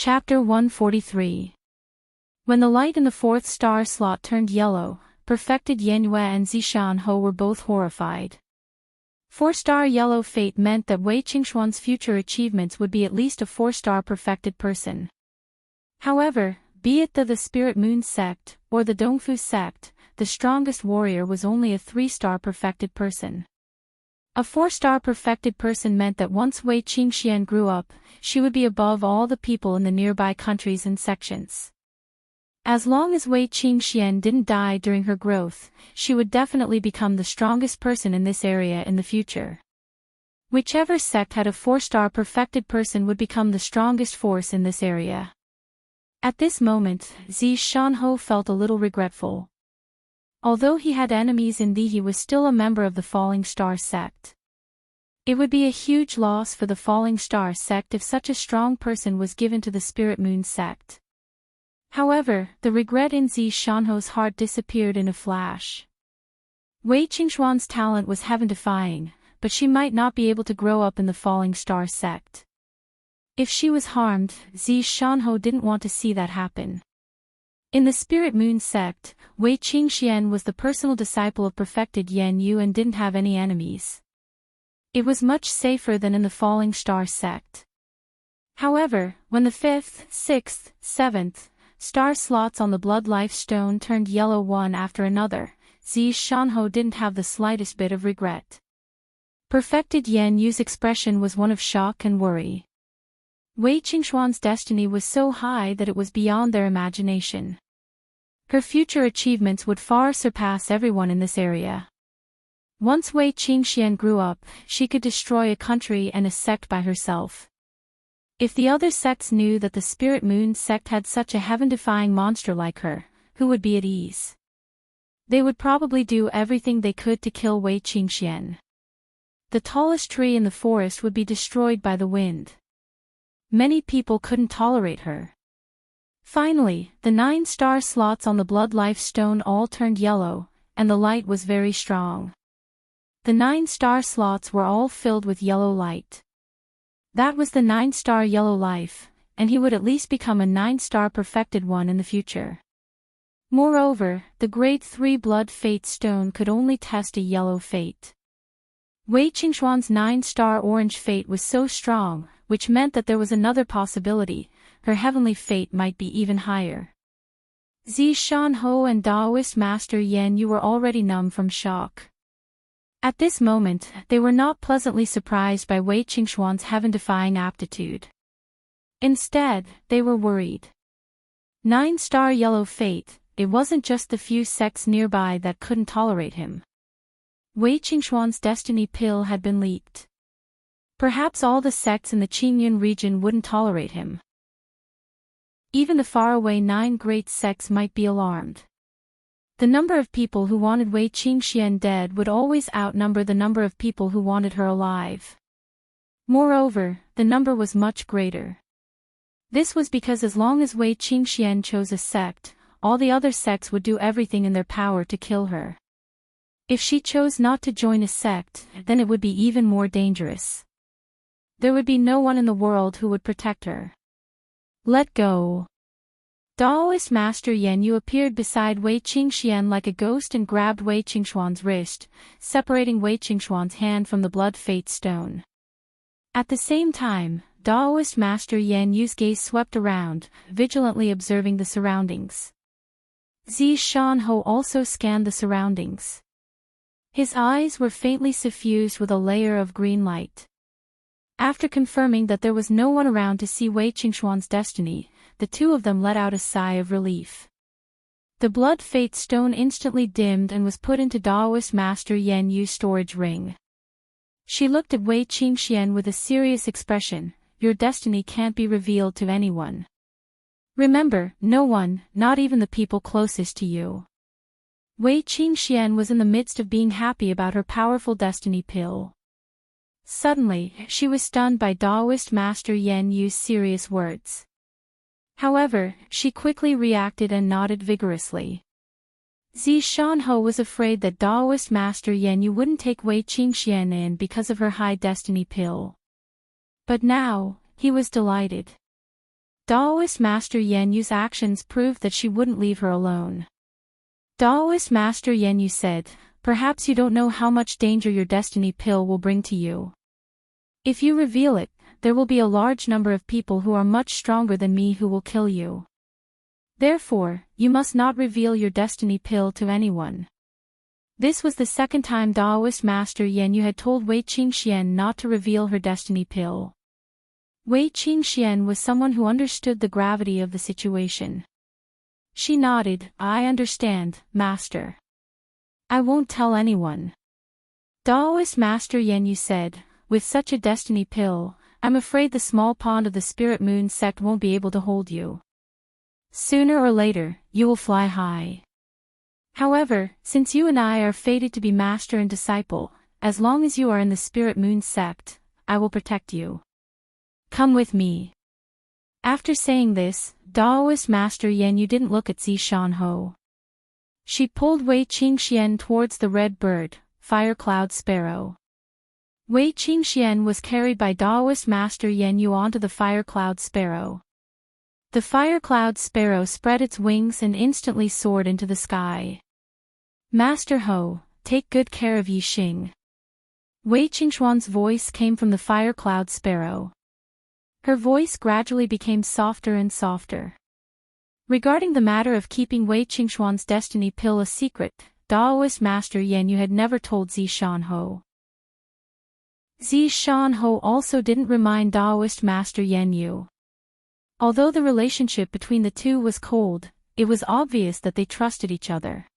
Chapter 143. When the light in the fourth star slot turned yellow, Perfected Yan Yue and Zishan Ho were both horrified. 4-star yellow fate meant that Wei Qingxuan's future achievements would be at least a 4-star perfected person. However, be it the Spirit Moon sect, or the Dongfu sect, the strongest warrior was only a 3-star perfected person. A 4-star perfected person meant that once Wei Qingxian grew up, she would be above all the people in the nearby countries and sections. As long as Wei Qingxian didn't die during her growth, she would definitely become the strongest person in this area in the future. Whichever sect had a 4-star perfected person would become the strongest force in this area. At this moment, Zishan felt a little regretful. Although he had enemies in he was still a member of the Falling Star sect. It would be a huge loss for the Falling Star sect if such a strong person was given to the Spirit Moon sect. However, the regret in Zishan's heart disappeared in a flash. Wei Qingxuan's talent was heaven-defying, but she might not be able to grow up in the Falling Star sect. If she was harmed, Zishan didn't want to see that happen. In the Spirit Moon sect, Wei Qingxian was the personal disciple of Perfected Yan Yu and didn't have any enemies. It was much safer than in the Falling Star sect. However, when the 5th, 6th, 7th, star slots on the Blood Life Stone turned yellow one after another, Zishan didn't have the slightest bit of regret. Perfected Yan Yu's expression was one of shock and worry. Wei Qingxuan's destiny was so high that it was beyond their imagination. Her future achievements would far surpass everyone in this area. Once Wei Qingxian grew up, she could destroy a country and a sect by herself. If the other sects knew that the Spirit Moon sect had such a heaven-defying monster like her, who would be at ease? They would probably do everything they could to kill Wei Qingxian. The tallest tree in the forest would be destroyed by the wind. Many people couldn't tolerate her. Finally, the 9-star slots on the Blood Life Stone all turned yellow, and the light was very strong. The 9-star slots were all filled with yellow light. That was the 9-star yellow life, and he would at least become a 9-star perfected one in the future. Moreover, the Grade 3 Blood Fate Stone could only test a yellow fate. Wei Qingxuan's 9-star orange fate was so strong, which meant that there was another possibility, her heavenly fate might be even higher. Zishan and Daoist Master Yan Yu were already numb from shock. At this moment, they were not pleasantly surprised by Wei Qingxuan's heaven-defying aptitude. Instead, they were worried. 9-star yellow fate, it wasn't just the few sects nearby that couldn't tolerate him. Wei Qingxuan's destiny pill had been leaked. Perhaps all the sects in the Qingyun region wouldn't tolerate him. Even the faraway 9 great sects might be alarmed. The number of people who wanted Wei Qingxian dead would always outnumber the number of people who wanted her alive. Moreover, the number was much greater. This was because as long as Wei Qingxian chose a sect, all the other sects would do everything in their power to kill her. If she chose not to join a sect, then it would be even more dangerous. There would be no one in the world who would protect her. Let go. Daoist Master Yan Yu appeared beside Wei Qingxian like a ghost and grabbed Wei Qingxuan's wrist, separating Wei Qingxuan's hand from the Blood Fate Stone. At the same time, Daoist Master Yan Yu's gaze swept around, vigilantly observing the surroundings. Zishan also scanned the surroundings. His eyes were faintly suffused with a layer of green light. After confirming that there was no one around to see Wei Qingxuan's destiny, the two of them let out a sigh of relief. The Blood Fate Stone instantly dimmed and was put into Daoist Master Yan Yu's storage ring. She looked at Wei Qingxian with a serious expression. Your destiny can't be revealed to anyone. Remember, no one, not even the people closest to you. Wei Qingxian was in the midst of being happy about her powerful destiny pill. Suddenly, she was stunned by Daoist Master Yan Yu's serious words. However, she quickly reacted and nodded vigorously. Zishan was afraid that Daoist Master Yan Yu wouldn't take Wei Qingxian in because of her high destiny pill. But now, he was delighted. Daoist Master Yenyu's actions proved that she wouldn't leave her alone. Daoist Master Yenyu said, "Perhaps you don't know how much danger your destiny pill will bring to you. If you reveal it, there will be a large number of people who are much stronger than me who will kill you. Therefore, you must not reveal your destiny pill to anyone." This was the second time Daoist Master Yenyu had told Wei Qingxian not to reveal her destiny pill. Wei Qingxian was someone who understood the gravity of the situation. She nodded, "I understand, Master. I won't tell anyone." Daoist Master Yenyu said, "With such a destiny pill, I'm afraid the small pond of the Spirit Moon sect won't be able to hold you. Sooner or later, you will fly high. However, since you and I are fated to be master and disciple, as long as you are in the Spirit Moon sect, I will protect you. Come with me." After saying this, Daoist Master Yenyu didn't look at Zishan. She pulled Wei Qingxian towards the red bird, Fire Cloud Sparrow. Wei Qingxian was carried by Daoist Master Yenyu onto the Fire Cloud Sparrow. The Fire Cloud Sparrow spread its wings and instantly soared into the sky. "Master Ho, take good care of Yixing." Wei Qingxuan's voice came from the Fire Cloud Sparrow. Her voice gradually became softer and softer. Regarding the matter of keeping Wei Qingxuan's destiny pill a secret, Daoist Master Yenyu had never told Zishan. Zishan also didn't remind Daoist Master Yenyu. Although the relationship between the two was cold, it was obvious that they trusted each other.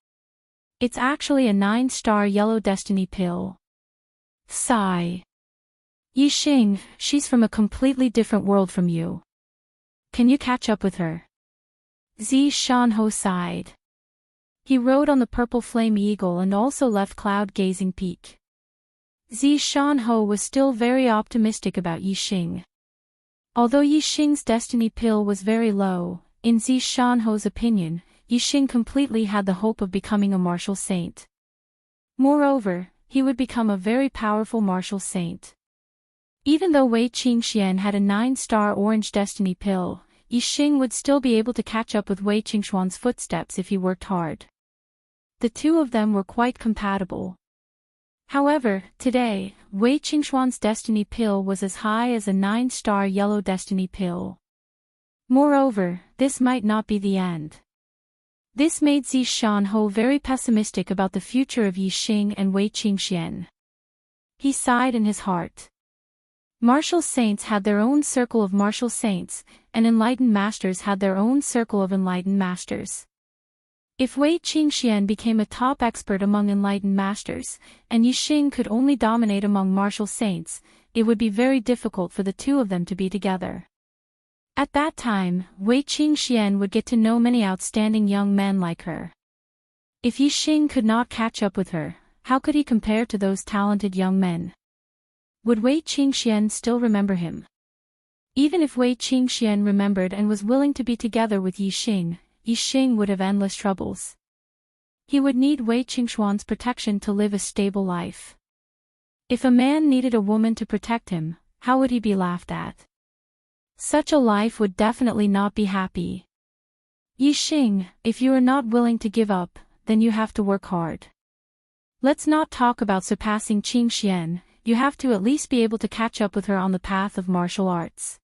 "It's actually a 9-star yellow destiny pill." Sigh. "Yixing, she's from a completely different world from you. Can you catch up with her?" Zishan sighed. He rode on the purple flame eagle and also left Cloud Gazing Peak. Zishan was still very optimistic about Yixing. Although Yixing's destiny pill was very low, in Zishan opinion, Yixing completely had the hope of becoming a martial saint. Moreover, he would become a very powerful martial saint. Even though Wei Qingxian had a 9-star orange destiny pill, Yixing would still be able to catch up with Wei Qingxuan's footsteps if he worked hard. The two of them were quite compatible. However, today, Wei Qingxuan's destiny pill was as high as a 9-star yellow destiny pill. Moreover, this might not be the end. This made Zishan very pessimistic about the future of Yixing and Wei Qingxian. He sighed in his heart. Martial saints had their own circle of martial saints, and enlightened masters had their own circle of enlightened masters. If Wei Qingxian became a top expert among enlightened masters, and Yixing could only dominate among martial saints, it would be very difficult for the two of them to be together. At that time, Wei Qingxian would get to know many outstanding young men like her. If Yixing could not catch up with her, how could he compare to those talented young men? Would Wei Qingxian still remember him? Even if Wei Qingxian remembered and was willing to be together with Yixing, Yixing would have endless troubles. He would need Wei Qingxuan's protection to live a stable life. If a man needed a woman to protect him, how would he be laughed at? Such a life would definitely not be happy. Yixing, if you are not willing to give up, then you have to work hard. Let's not talk about surpassing Qingxian. You have to at least be able to catch up with her on the path of martial arts.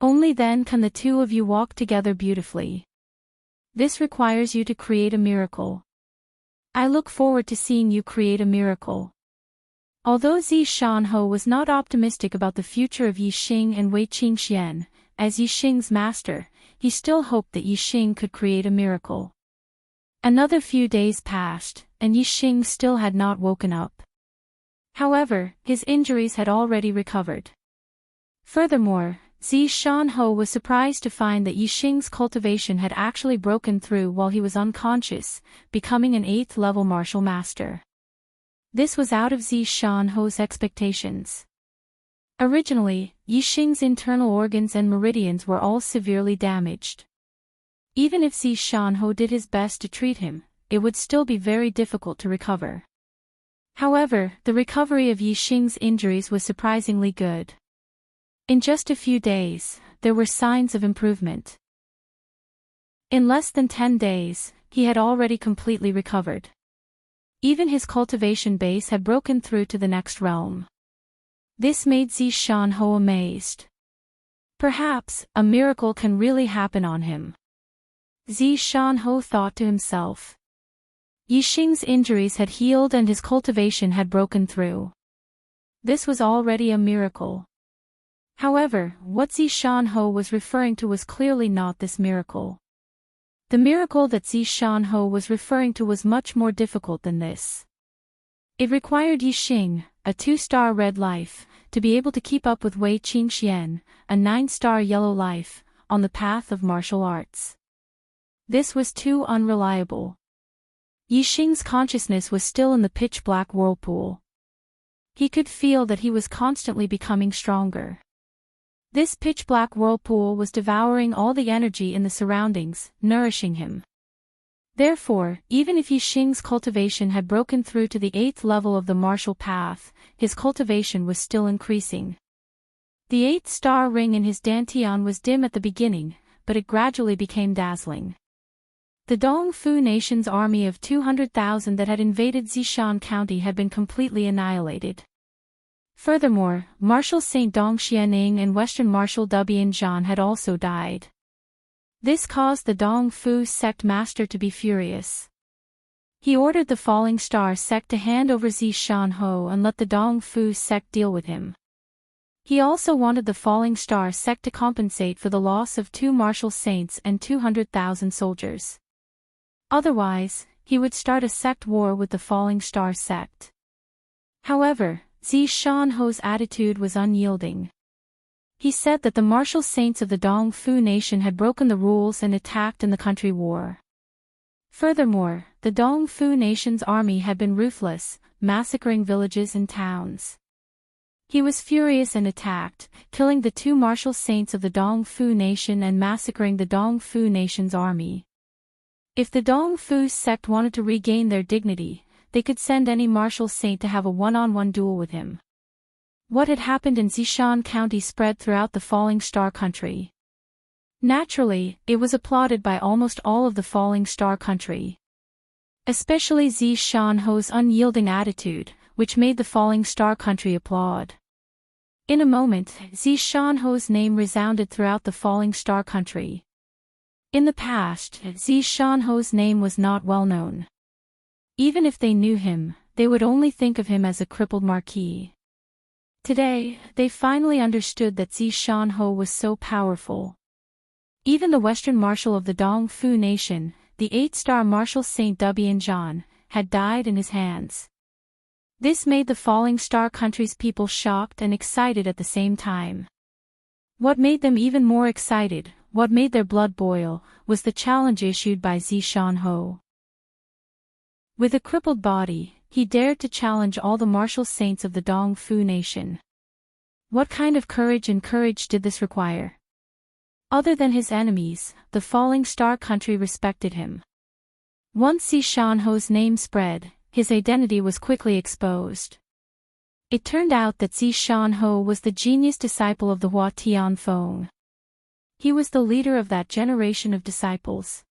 Only then can the two of you walk together beautifully. This requires you to create a miracle. I look forward to seeing you create a miracle." Although Zishan was not optimistic about the future of Yixing and Wei Qingxian, as Yixing's master, he still hoped that Yixing could create a miracle. Another few days passed, and Yixing still had not woken up. However, his injuries had already recovered. Furthermore, Zishan was surprised to find that Yixing's cultivation had actually broken through while he was unconscious, becoming an 8th-level martial master. This was out of Zishan expectations. Originally, Yixing's internal organs and meridians were all severely damaged. Even if Zishan did his best to treat him, it would still be very difficult to recover. However, the recovery of Yixing's injuries was surprisingly good. In just a few days, there were signs of improvement. In less than 10 days, he had already completely recovered. Even his cultivation base had broken through to the next realm. This made Zishan-ho amazed. Perhaps, a miracle can really happen on him. Zishan-ho thought to himself. Yixing's injuries had healed and his cultivation had broken through. This was already a miracle. However, what Zishan-ho was referring to was clearly not this miracle. The miracle that Zishan-ho was referring to was much more difficult than this. It required Yixing, a 2-star red life, to be able to keep up with Wei Qingxian, a 9-star yellow life, on the path of martial arts. This was too unreliable. Yixing's consciousness was still in the pitch-black whirlpool. He could feel that he was constantly becoming stronger. This pitch-black whirlpool was devouring all the energy in the surroundings, nourishing him. Therefore, even if Yixing's cultivation had broken through to the 8th level of the martial path, his cultivation was still increasing. The 8th-star ring in his dantian was dim at the beginning, but it gradually became dazzling. The Dongfu nation's army of 200,000 that had invaded Zishan County had been completely annihilated. Furthermore, Marshal Saint Dongxianing and Western Marshal Dubianzhan had also died. This caused the Dongfu sect master to be furious. He ordered the Falling Star sect to hand over Zishan-ho and let the Dongfu sect deal with him. He also wanted the Falling Star sect to compensate for the loss of 2 martial saints and 200,000 soldiers. Otherwise, he would start a sect war with the Falling Star sect. However, Zishan-ho's attitude was unyielding. He said that the martial saints of the Dongfu nation had broken the rules and attacked in the country war. Furthermore, the Dongfu nation's army had been ruthless, massacring villages and towns. He was furious and attacked, killing the 2 martial saints of the Dongfu nation and massacring the Dongfu nation's army. If the Dongfu sect wanted to regain their dignity, they could send any martial saint to have a one-on-one duel with him. What had happened in Zishan County spread throughout the Falling Star country. Naturally, it was applauded by almost all of the Falling Star country. Especially Zishan-ho's unyielding attitude, which made the Falling Star country applaud. In a moment, Zishan-ho's name resounded throughout the Falling Star country. In the past, Zishan-ho's name was not well known. Even if they knew him, they would only think of him as a crippled marquis. Today, they finally understood that Zishan-ho was so powerful. Even the Western Marshal of the Dongfu nation, the 8-star Marshal Saint Dubianzhan, had died in his hands. This made the Falling Star country's people shocked and excited at the same time. What made them even more excited, what made their blood boil, was the challenge issued by Zishan-ho. With a crippled body, he dared to challenge all the martial saints of the Dongfu nation. What kind of courage did this require? Other than his enemies, the Falling Star country respected him. Once Zishan-ho's name spread, his identity was quickly exposed. It turned out that Zishan-ho was the genius disciple of the Hua Tianfeng. He was the leader of that generation of disciples.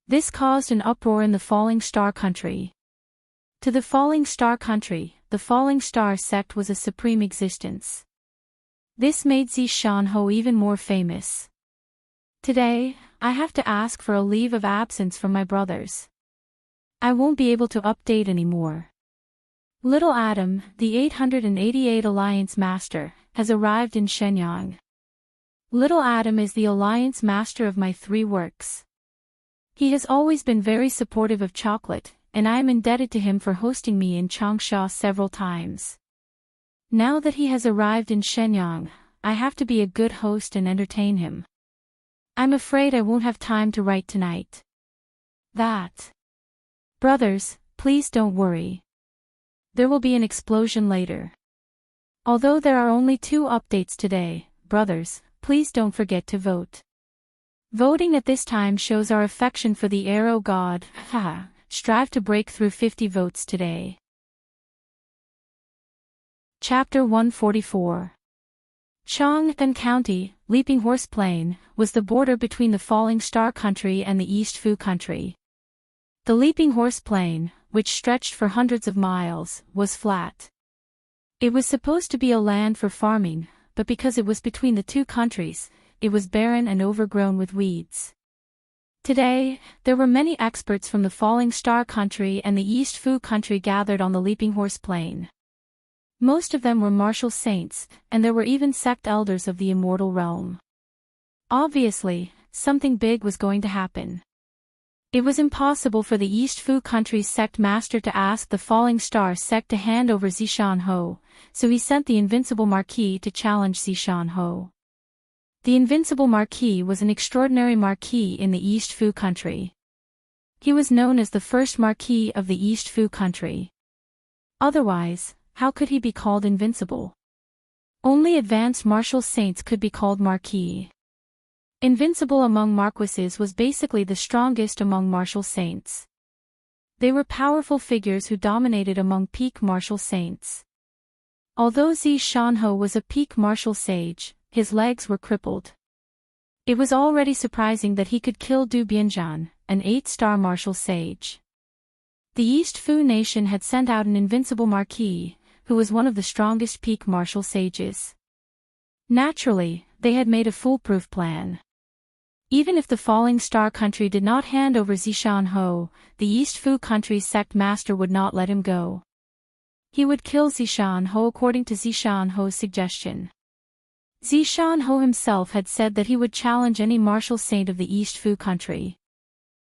This caused an uproar in the Falling Star country. To the Falling Star country, the Falling Star sect was a supreme existence. This made Zishan-ho even more famous. Today, I have to ask for a leave of absence from my brothers. I won't be able to update anymore. Little Adam, the 888 Alliance Master, has arrived in Shenyang. Little Adam is the Alliance Master of my 3 works. He has always been very supportive of chocolate, and I am indebted to him for hosting me in Changsha several times. Now that he has arrived in Shenyang, I have to be a good host and entertain him. I'm afraid I won't have time to write tonight. Brothers, please don't worry. There will be an explosion later. Although there are only 2 updates today, brothers, please don't forget to vote. Voting at this time shows our affection for the Arrow God. Strive to break through 50 votes today. Chapter 144. Chong'an County, Leaping Horse Plain, was the border between the Falling Star Country and the East Fu Country. The Leaping Horse Plain, which stretched for hundreds of miles, was flat. It was supposed to be a land for farming, but because it was between the two countries, it was barren and overgrown with weeds. Today, there were many experts from the Falling Star Country and the East Fu Country gathered on the Leaping Horse Plain. Most of them were martial saints, and there were even sect elders of the immortal realm. Obviously, something big was going to happen. It was impossible for the East Fu Country's sect master to ask the Falling Star sect to hand over Zishan Ho, so he sent the Invincible Marquis to challenge Zishan Ho. The Invincible Marquis was an extraordinary marquis in the East Fu Country. He was known as the first marquis of the East Fu Country. Otherwise, how could he be called invincible? Only advanced martial saints could be called marquis. Invincible among marquises was basically the strongest among martial saints. They were powerful figures who dominated among peak martial saints. Although Zishan Ho was a peak martial sage, his legs were crippled. It was already surprising that he could kill Du Bianzhan, an 8-star martial sage. The East Fu nation had sent out an invincible marquis, who was one of the strongest peak martial sages. Naturally, they had made a foolproof plan. Even if the Falling Star Country did not hand over Zishan Ho, the East Fu Country's sect master would not let him go. He would kill Zishan Ho according to Zishan Ho's suggestion. Zishan Ho himself had said that he would challenge any martial saint of the East Fu Country.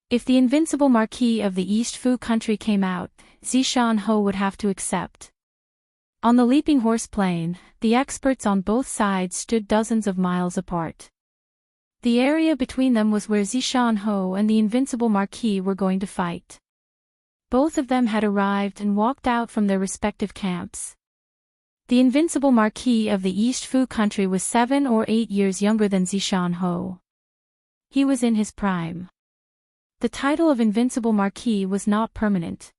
If the invincible marquis of the East Fu Country came out, Zishan Ho would have to accept. On the Leaping Horse Plain, the experts on both sides stood dozens of miles apart. The area between them was where Zishan Ho and the invincible marquis were going to fight. Both of them had arrived and walked out from their respective camps. The invincible marquis of the East Fu Country was 7 or 8 years younger than Zishan Ho. He was in his prime. The title of invincible marquis was not permanent.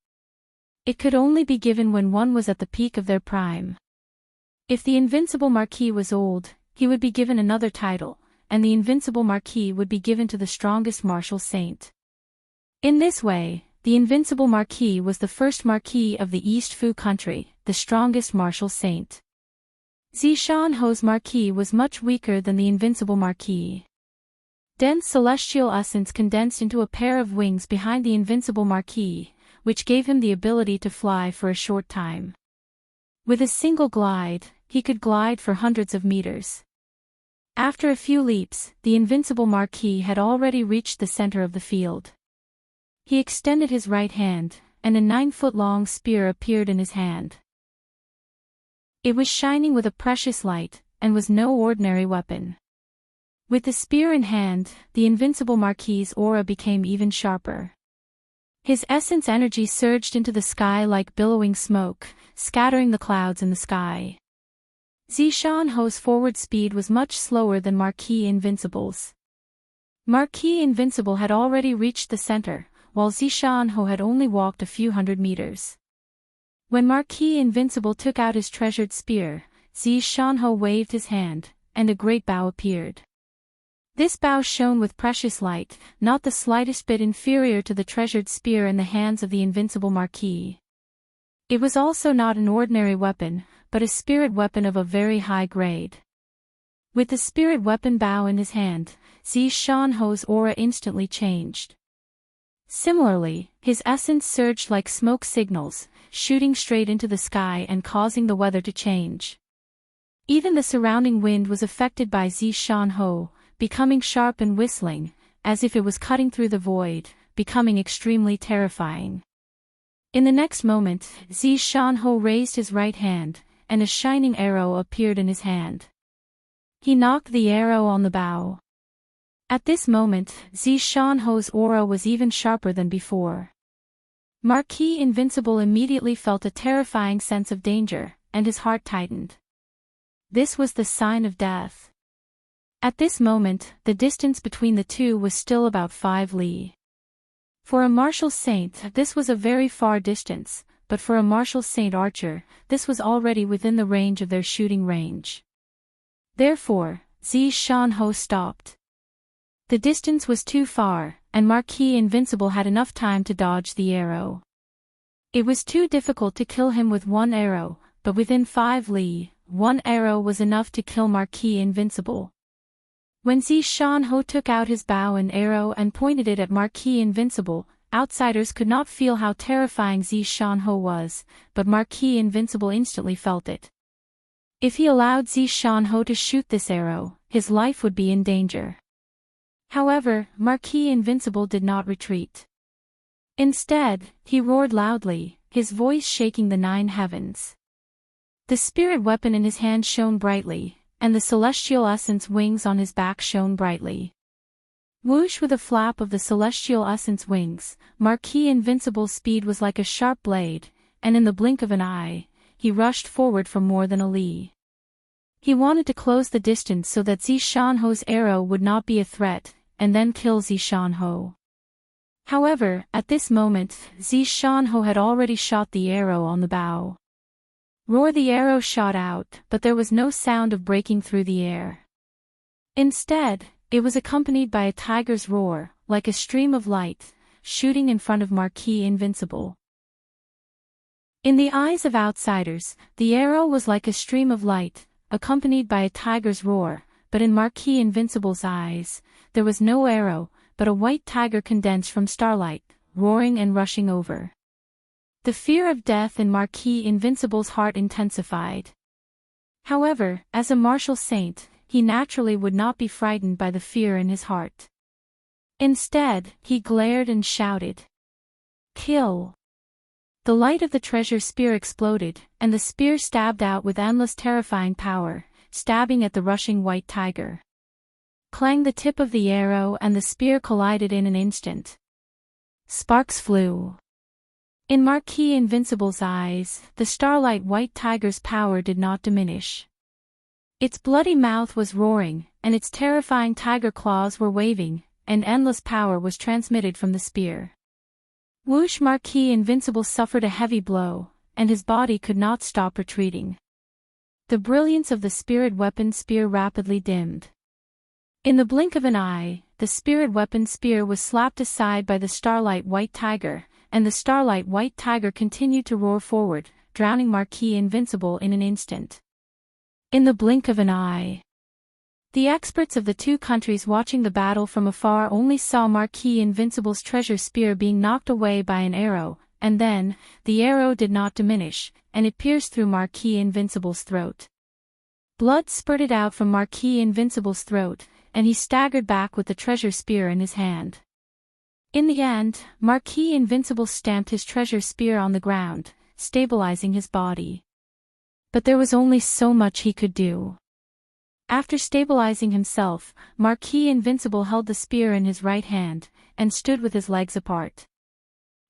It could only be given when one was at the peak of their prime. If the invincible marquis was old, he would be given another title, and the invincible marquis would be given to the strongest martial saint. In this way, the invincible marquis was the first marquis of the East Fu Country, the strongest martial saint. Zishan Ho's marquis was much weaker than the invincible marquis. Dense celestial essence condensed into a pair of wings behind the invincible marquis, which gave him the ability to fly for a short time. With a single glide, he could glide for hundreds of meters. After a few leaps, the invincible marquis had already reached the center of the field. He extended his right hand, and a 9-foot-long spear appeared in his hand. It was shining with a precious light, and was no ordinary weapon. With the spear in hand, the invincible marquis's aura became even sharper. His essence energy surged into the sky like billowing smoke, scattering the clouds in the sky. Zishan Ho's forward speed was much slower than Marquis Invincible's. Marquis Invincible had already reached the center, while Zishan Ho had only walked a few hundred meters. When Marquis Invincible took out his treasured spear, Zishan Ho waved his hand, and a great bow appeared. This bow shone with precious light, not the slightest bit inferior to the treasured spear in the hands of the invincible marquis. It was also not an ordinary weapon, but a spirit weapon of a very high grade. With the spirit weapon bow in his hand, Zishan Ho's aura instantly changed. Similarly, his essence surged like smoke signals, shooting straight into the sky and causing the weather to change. Even the surrounding wind was affected by Zishan Ho, becoming sharp and whistling, as if it was cutting through the void, becoming extremely terrifying. In the next moment, Zishan Ho raised his right hand, and a shining arrow appeared in his hand. He knocked the arrow on the bow. At this moment, Zishan Ho's aura was even sharper than before. Marquis Invincible immediately felt a terrifying sense of danger, and his heart tightened. This was the sign of death. At this moment, the distance between the two was still about 5 li. For a martial saint, this was a very far distance, but for a martial saint archer, this was already within the range of their shooting range. Therefore, Zishan stopped. The distance was too far, and Marquis Invincible had enough time to dodge the arrow. It was too difficult to kill him with one arrow, but within 5 li, one arrow was enough to kill Marquis Invincible. When Zishan took out his bow and arrow and pointed it at Marquis Invincible, outsiders could not feel how terrifying Zishan was, but Marquis Invincible instantly felt it. If he allowed Zishan to shoot this arrow, his life would be in danger. However, Marquis Invincible did not retreat. Instead, he roared loudly, his voice shaking the 9 heavens. The spirit weapon in his hand shone brightly, and the celestial essence wings on his back shone brightly. Whoosh! With a flap of the celestial essence wings, Marquis Invincible's speed was like a sharp blade, and in the blink of an eye, he rushed forward for more than a li. He wanted to close the distance so that Zishan arrow would not be a threat, and then kill Zishan. However, at this moment, Zishan had already shot the arrow on the bow. Roar! The arrow shot out, but there was no sound of breaking through the air. Instead, it was accompanied by a tiger's roar, like a stream of light, shooting in front of Marquis Invincible. In the eyes of outsiders, the arrow was like a stream of light, accompanied by a tiger's roar, but in Marquis Invincible's eyes, there was no arrow, but a white tiger condensed from starlight, roaring and rushing over. The fear of death in Marquis Invincible's heart intensified. However, as a martial saint, he naturally would not be frightened by the fear in his heart. Instead, he glared and shouted, "Kill!" The light of the treasure spear exploded, and the spear stabbed out with endless terrifying power, stabbing at the rushing white tiger. Clang! The tip of the arrow and the spear collided in an instant. Sparks flew. In Marquis Invincible's eyes, the starlight white tiger's power did not diminish. Its bloody mouth was roaring, and its terrifying tiger claws were waving, and endless power was transmitted from the spear. Whoosh! Marquis Invincible suffered a heavy blow, and his body could not stop retreating. The brilliance of the spirit weapon spear rapidly dimmed. In the blink of an eye, the spirit weapon spear was slapped aside by the starlight white tiger, and the starlight white tiger continued to roar forward, drowning Marquis Invincible in an instant. In the blink of an eye. The experts of the 2 countries watching the battle from afar only saw Marquis Invincible's treasure spear being knocked away by an arrow, and then, the arrow did not diminish, and it pierced through Marquis Invincible's throat. Blood spurted out from Marquis Invincible's throat, and he staggered back with the treasure spear in his hand. In the end, Marquis Invincible stamped his treasure spear on the ground, stabilizing his body. But there was only so much he could do. After stabilizing himself, Marquis Invincible held the spear in his right hand, and stood with his legs apart.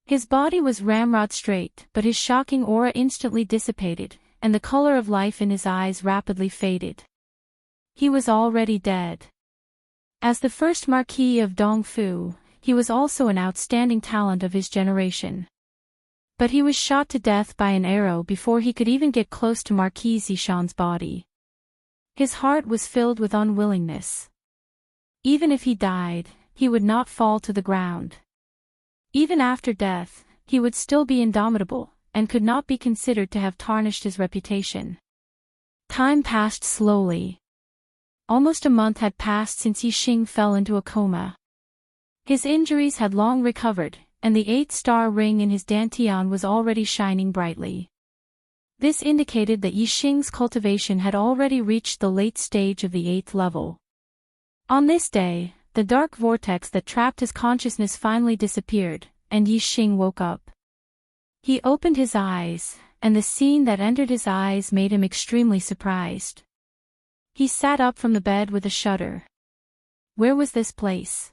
His body was ramrod straight, but his shocking aura instantly dissipated, and the color of life in his eyes rapidly faded. He was already dead. As the first Marquis of Dongfu, he was also an outstanding talent of his generation. But he was shot to death by an arrow before he could even get close to Marquis Zishan's body. His heart was filled with unwillingness. Even if he died, he would not fall to the ground. Even after death, he would still be indomitable, and could not be considered to have tarnished his reputation. Time passed slowly. Almost a month had passed since Yixing fell into a coma. His injuries had long recovered, and the 8-star ring in his dantian was already shining brightly. This indicated that Yixing's cultivation had already reached the late stage of the 8th level. On this day, the dark vortex that trapped his consciousness finally disappeared, and Yixing woke up. He opened his eyes, and the scene that entered his eyes made him extremely surprised. He sat up from the bed with a shudder. Where was this place?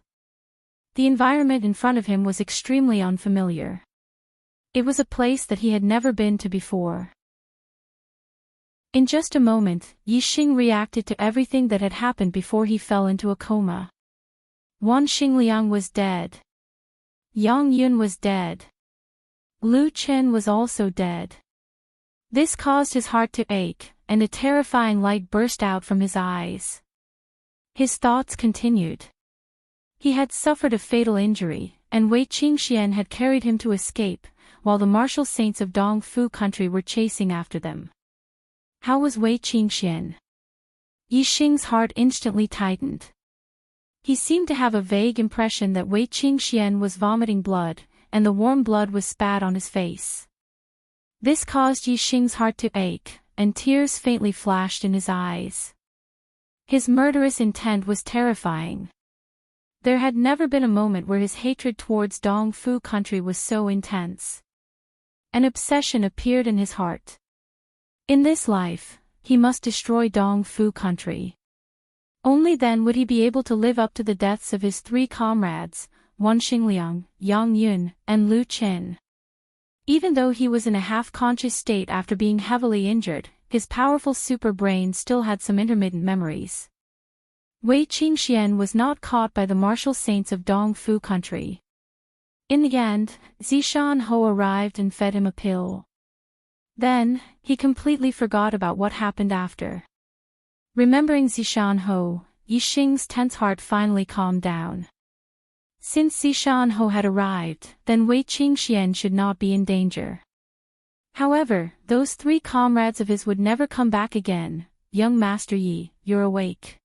The environment in front of him was extremely unfamiliar. It was a place that he had never been to before. In just a moment, Yixing reacted to everything that had happened before he fell into a coma. Wan Xingliang was dead. Yang Yun was dead. Lu Chen was also dead. This caused his heart to ache, and a terrifying light burst out from his eyes. His thoughts continued. He had suffered a fatal injury, and Wei Qingxian had carried him to escape, while the martial saints of Dongfu country were chasing after them. How was Wei Qingxian? Yixing's heart instantly tightened. He seemed to have a vague impression that Wei Qingxian was vomiting blood, and the warm blood was spat on his face. This caused Yixing's heart to ache, and tears faintly flashed in his eyes. His murderous intent was terrifying. There had never been a moment where his hatred towards Dongfu country was so intense. An obsession appeared in his heart. In this life, he must destroy Dongfu country. Only then would he be able to live up to the deaths of his 3 comrades, Wan Xingliang, Yang Yun, and Lu Qin. Even though he was in a half-conscious state after being heavily injured, his powerful super brain still had some intermittent memories. Wei Qingxian was not caught by the martial saints of Dongfu country. In the end, Zishan Ho arrived and fed him a pill. Then, he completely forgot about what happened after. Remembering Zishan Ho, Yixing's tense heart finally calmed down. Since Zishan Ho had arrived, then Wei Qingxian should not be in danger. However, those 3 comrades of his would never come back again. Young Master Yi, you're awake.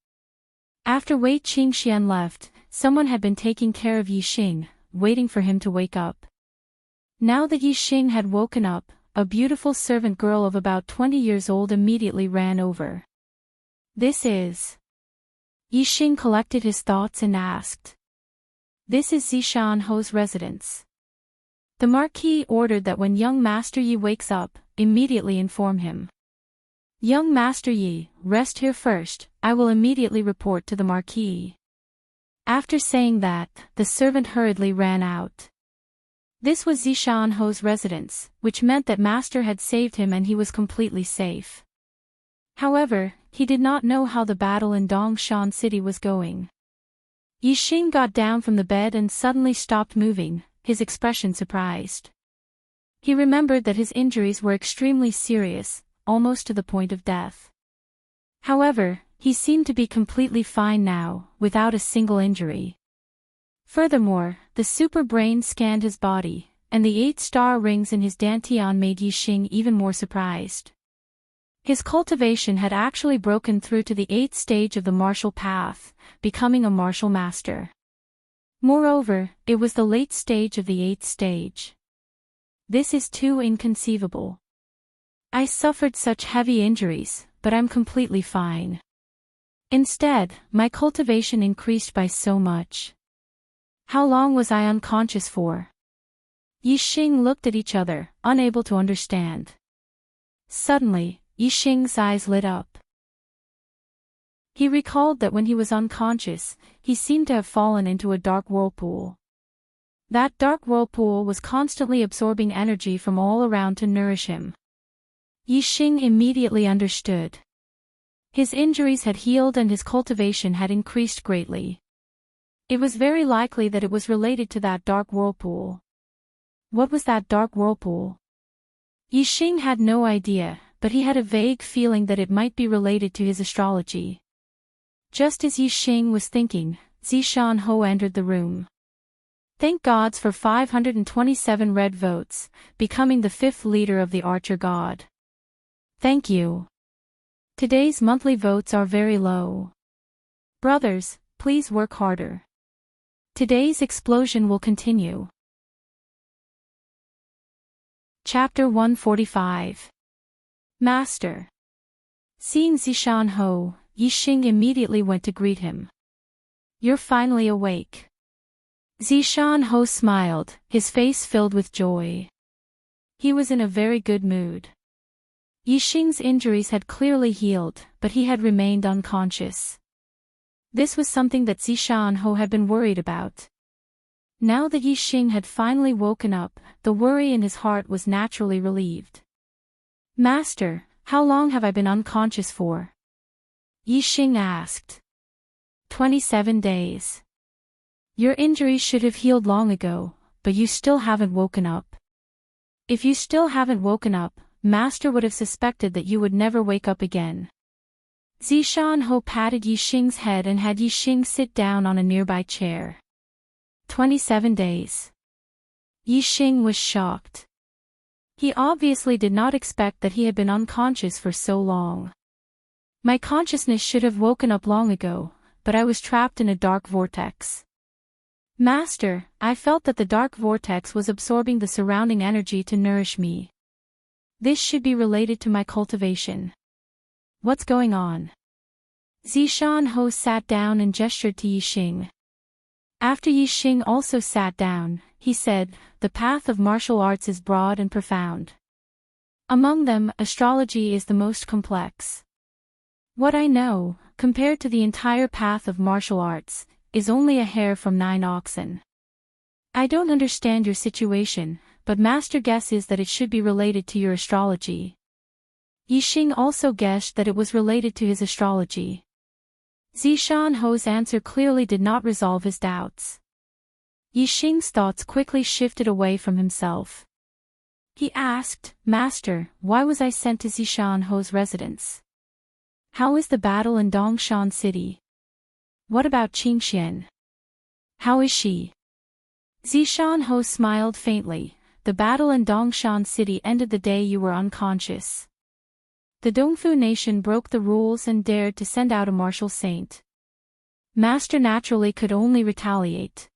After Wei Qingxian left, someone had been taking care of Yixing, waiting for him to wake up. Now that Yixing had woken up, a beautiful servant girl of about 20 years old immediately ran over. This is... Yixing collected his thoughts and asked. This is Zishan Ho's residence. The Marquis ordered that when young Master Yi wakes up, immediately inform him. Young Master Yi, rest here first, I will immediately report to the Marquis. After saying that, the servant hurriedly ran out. This was Zishan Ho's residence, which meant that Master had saved him and he was completely safe. However, he did not know how the battle in Dongshan City was going. Yixing got down from the bed and suddenly stopped moving, his expression surprised. He remembered that his injuries were extremely serious, almost to the point of death. However, he seemed to be completely fine now, without a single injury. Furthermore, the super brain scanned his body, and the 8-star rings in his dantian made Yixing even more surprised. His cultivation had actually broken through to the 8th stage of the martial path, becoming a martial master. Moreover, it was the late stage of the 8th stage. This is too inconceivable. I suffered such heavy injuries, but I'm completely fine. Instead, my cultivation increased by so much. How long was I unconscious for? Yixing looked at each other, unable to understand. Suddenly, Yixing's eyes lit up. He recalled that when he was unconscious, he seemed to have fallen into a dark whirlpool. That dark whirlpool was constantly absorbing energy from all around to nourish him. Yixing immediately understood. His injuries had healed and his cultivation had increased greatly. It was very likely that it was related to that dark whirlpool. What was that dark whirlpool? Yixing had no idea, but he had a vague feeling that it might be related to his astrology. Just as Yixing was thinking, Zishan Ho entered the room. Thank gods for 527 red votes, becoming the 5th leader of the Archer God. Thank you. Today's monthly votes are very low. Brothers, please work harder. Today's explosion will continue. Chapter 145. Master. Seeing Zishan Ho, Yixing immediately went to greet him. You're finally awake. Zishan Ho smiled, his face filled with joy. He was in a very good mood. Yixing's injuries had clearly healed, but he had remained unconscious. This was something that Zishan Ho had been worried about. Now that Yixing had finally woken up, the worry in his heart was naturally relieved. Master, how long have I been unconscious for? Yixing asked. 27 days. Your injuries should have healed long ago, but you still haven't woken up. If you still haven't woken up, Master would have suspected that you would never wake up again. Zishan Ho patted Yixing's head and had Yixing sit down on a nearby chair. 27 days. Yixing was shocked. He obviously did not expect that he had been unconscious for so long. My consciousness should have woken up long ago, but I was trapped in a dark vortex. Master, I felt that the dark vortex was absorbing the surrounding energy to nourish me. This should be related to my cultivation. What's going on? Zishan Ho sat down and gestured to Yixing. After Yixing also sat down, he said, the path of martial arts is broad and profound. Among them, astrology is the most complex. What I know, compared to the entire path of martial arts, is only a hair from 9 oxen. I don't understand your situation, but Master guesses that it should be related to your astrology. Yixing also guessed that it was related to his astrology. Zishan Ho's answer clearly did not resolve his doubts. Yixing's thoughts quickly shifted away from himself. He asked, Master, why was I sent to Zishan Ho's residence? How is the battle in Dongshan City? What about Qingxian? How is she? Zishan Ho smiled faintly. The battle in Dongshan City ended the day you were unconscious. The Dongfu nation broke the rules and dared to send out a martial saint. Master naturally could only retaliate.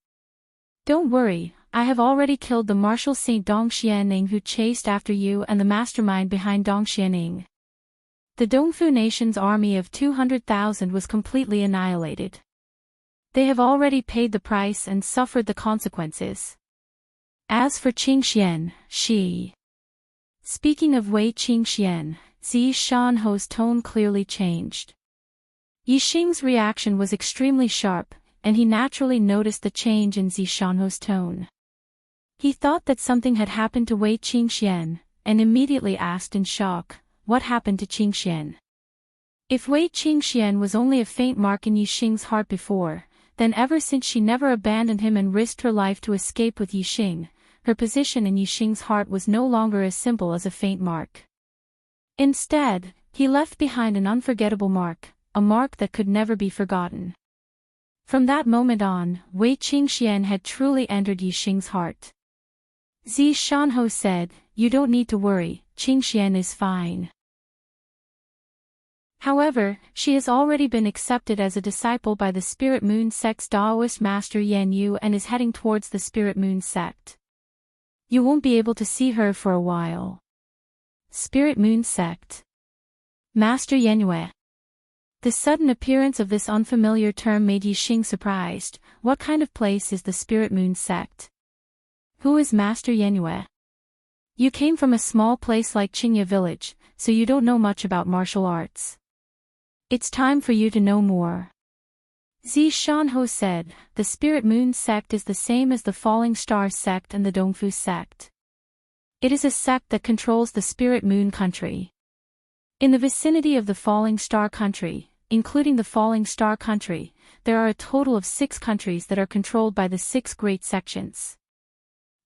Don't worry, I have already killed the martial saint Dongxianing who chased after you and the mastermind behind Dongxianing. The Dongfu nation's army of 200,000 was completely annihilated. They have already paid the price and suffered the consequences. As for Qingxian, she... Speaking of Wei Qingxian, Zishan Ho's tone clearly changed. Yixing's reaction was extremely sharp, and he naturally noticed the change in Zishan Ho's tone. He thought that something had happened to Wei Qingxian, and immediately asked in shock, what happened to Qingxian? If Wei Qingxian was only a faint mark in Yixing's heart before, then ever since she never abandoned him and risked her life to escape with Yixing, her position in Yixing's heart was no longer as simple as a faint mark. Instead, he left behind an unforgettable mark, a mark that could never be forgotten. From that moment on, Wei Qingxian had truly entered Yixing's heart. Zishan Ho said, you don't need to worry, Qingxian is fine. However, she has already been accepted as a disciple by the Spirit Moon sect's Taoist master Yan Yu and is heading towards the Spirit Moon sect. You won't be able to see her for a while. Spirit Moon sect. Master Yanyue. The sudden appearance of this unfamiliar term made Yixing surprised. What kind of place is the Spirit Moon sect? Who is Master Yanyue? You came from a small place like Qingye village, so you don't know much about martial arts. It's time for you to know more. Zishan Ho said, the Spirit Moon sect is the same as the Falling Star sect and the Dongfu sect. It is a sect that controls the Spirit Moon country. In the vicinity of the Falling Star country, including the Falling Star country, there are a total of 6 countries that are controlled by the 6 great sections.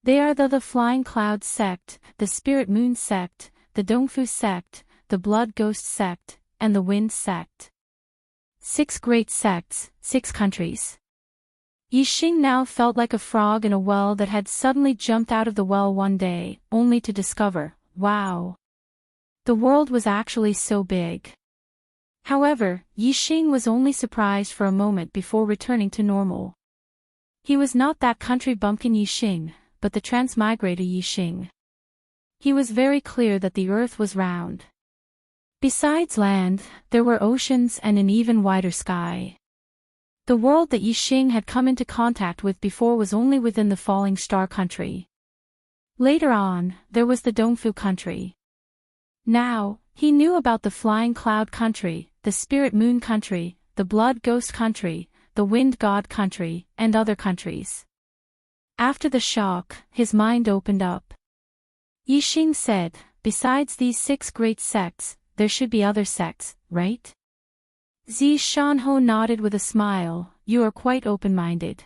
They are the Flying Cloud sect, the Spirit Moon sect, the Dongfu sect, the Blood Ghost sect, and the Wind sect. 6 great sects, 6 countries. Yixing now felt like a frog in a well that had suddenly jumped out of the well one day, only to discover, wow! The world was actually so big. However, Yixing was only surprised for a moment before returning to normal. He was not that country bumpkin Yixing, but the transmigrator Yixing. He was very clear that the earth was round. Besides land, there were oceans and an even wider sky. The world that Yixing had come into contact with before was only within the Falling Star country. Later on, there was the Dongfu country. Now, he knew about the Flying Cloud country, the Spirit Moon country, the Blood Ghost country, the Wind God country, and other countries. After the shock, his mind opened up. Yixing said, besides these 6 great sects, there should be other sects, right? Zishan Ho nodded with a smile, you are quite open-minded.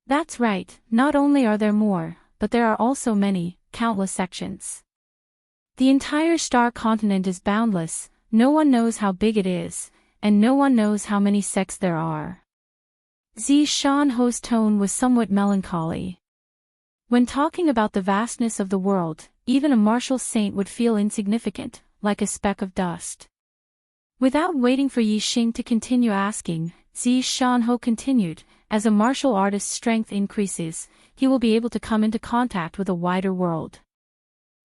That's right, not only are there more, but there are also many, countless sections. The entire star continent is boundless, no one knows how big it is, and no one knows how many sects there are. Zishan Ho's tone was somewhat melancholy. When talking about the vastness of the world, even a martial saint would feel insignificant, like a speck of dust. Without waiting for Yixing to continue asking, Zishan Ho continued, as a martial artist's strength increases, he will be able to come into contact with a wider world.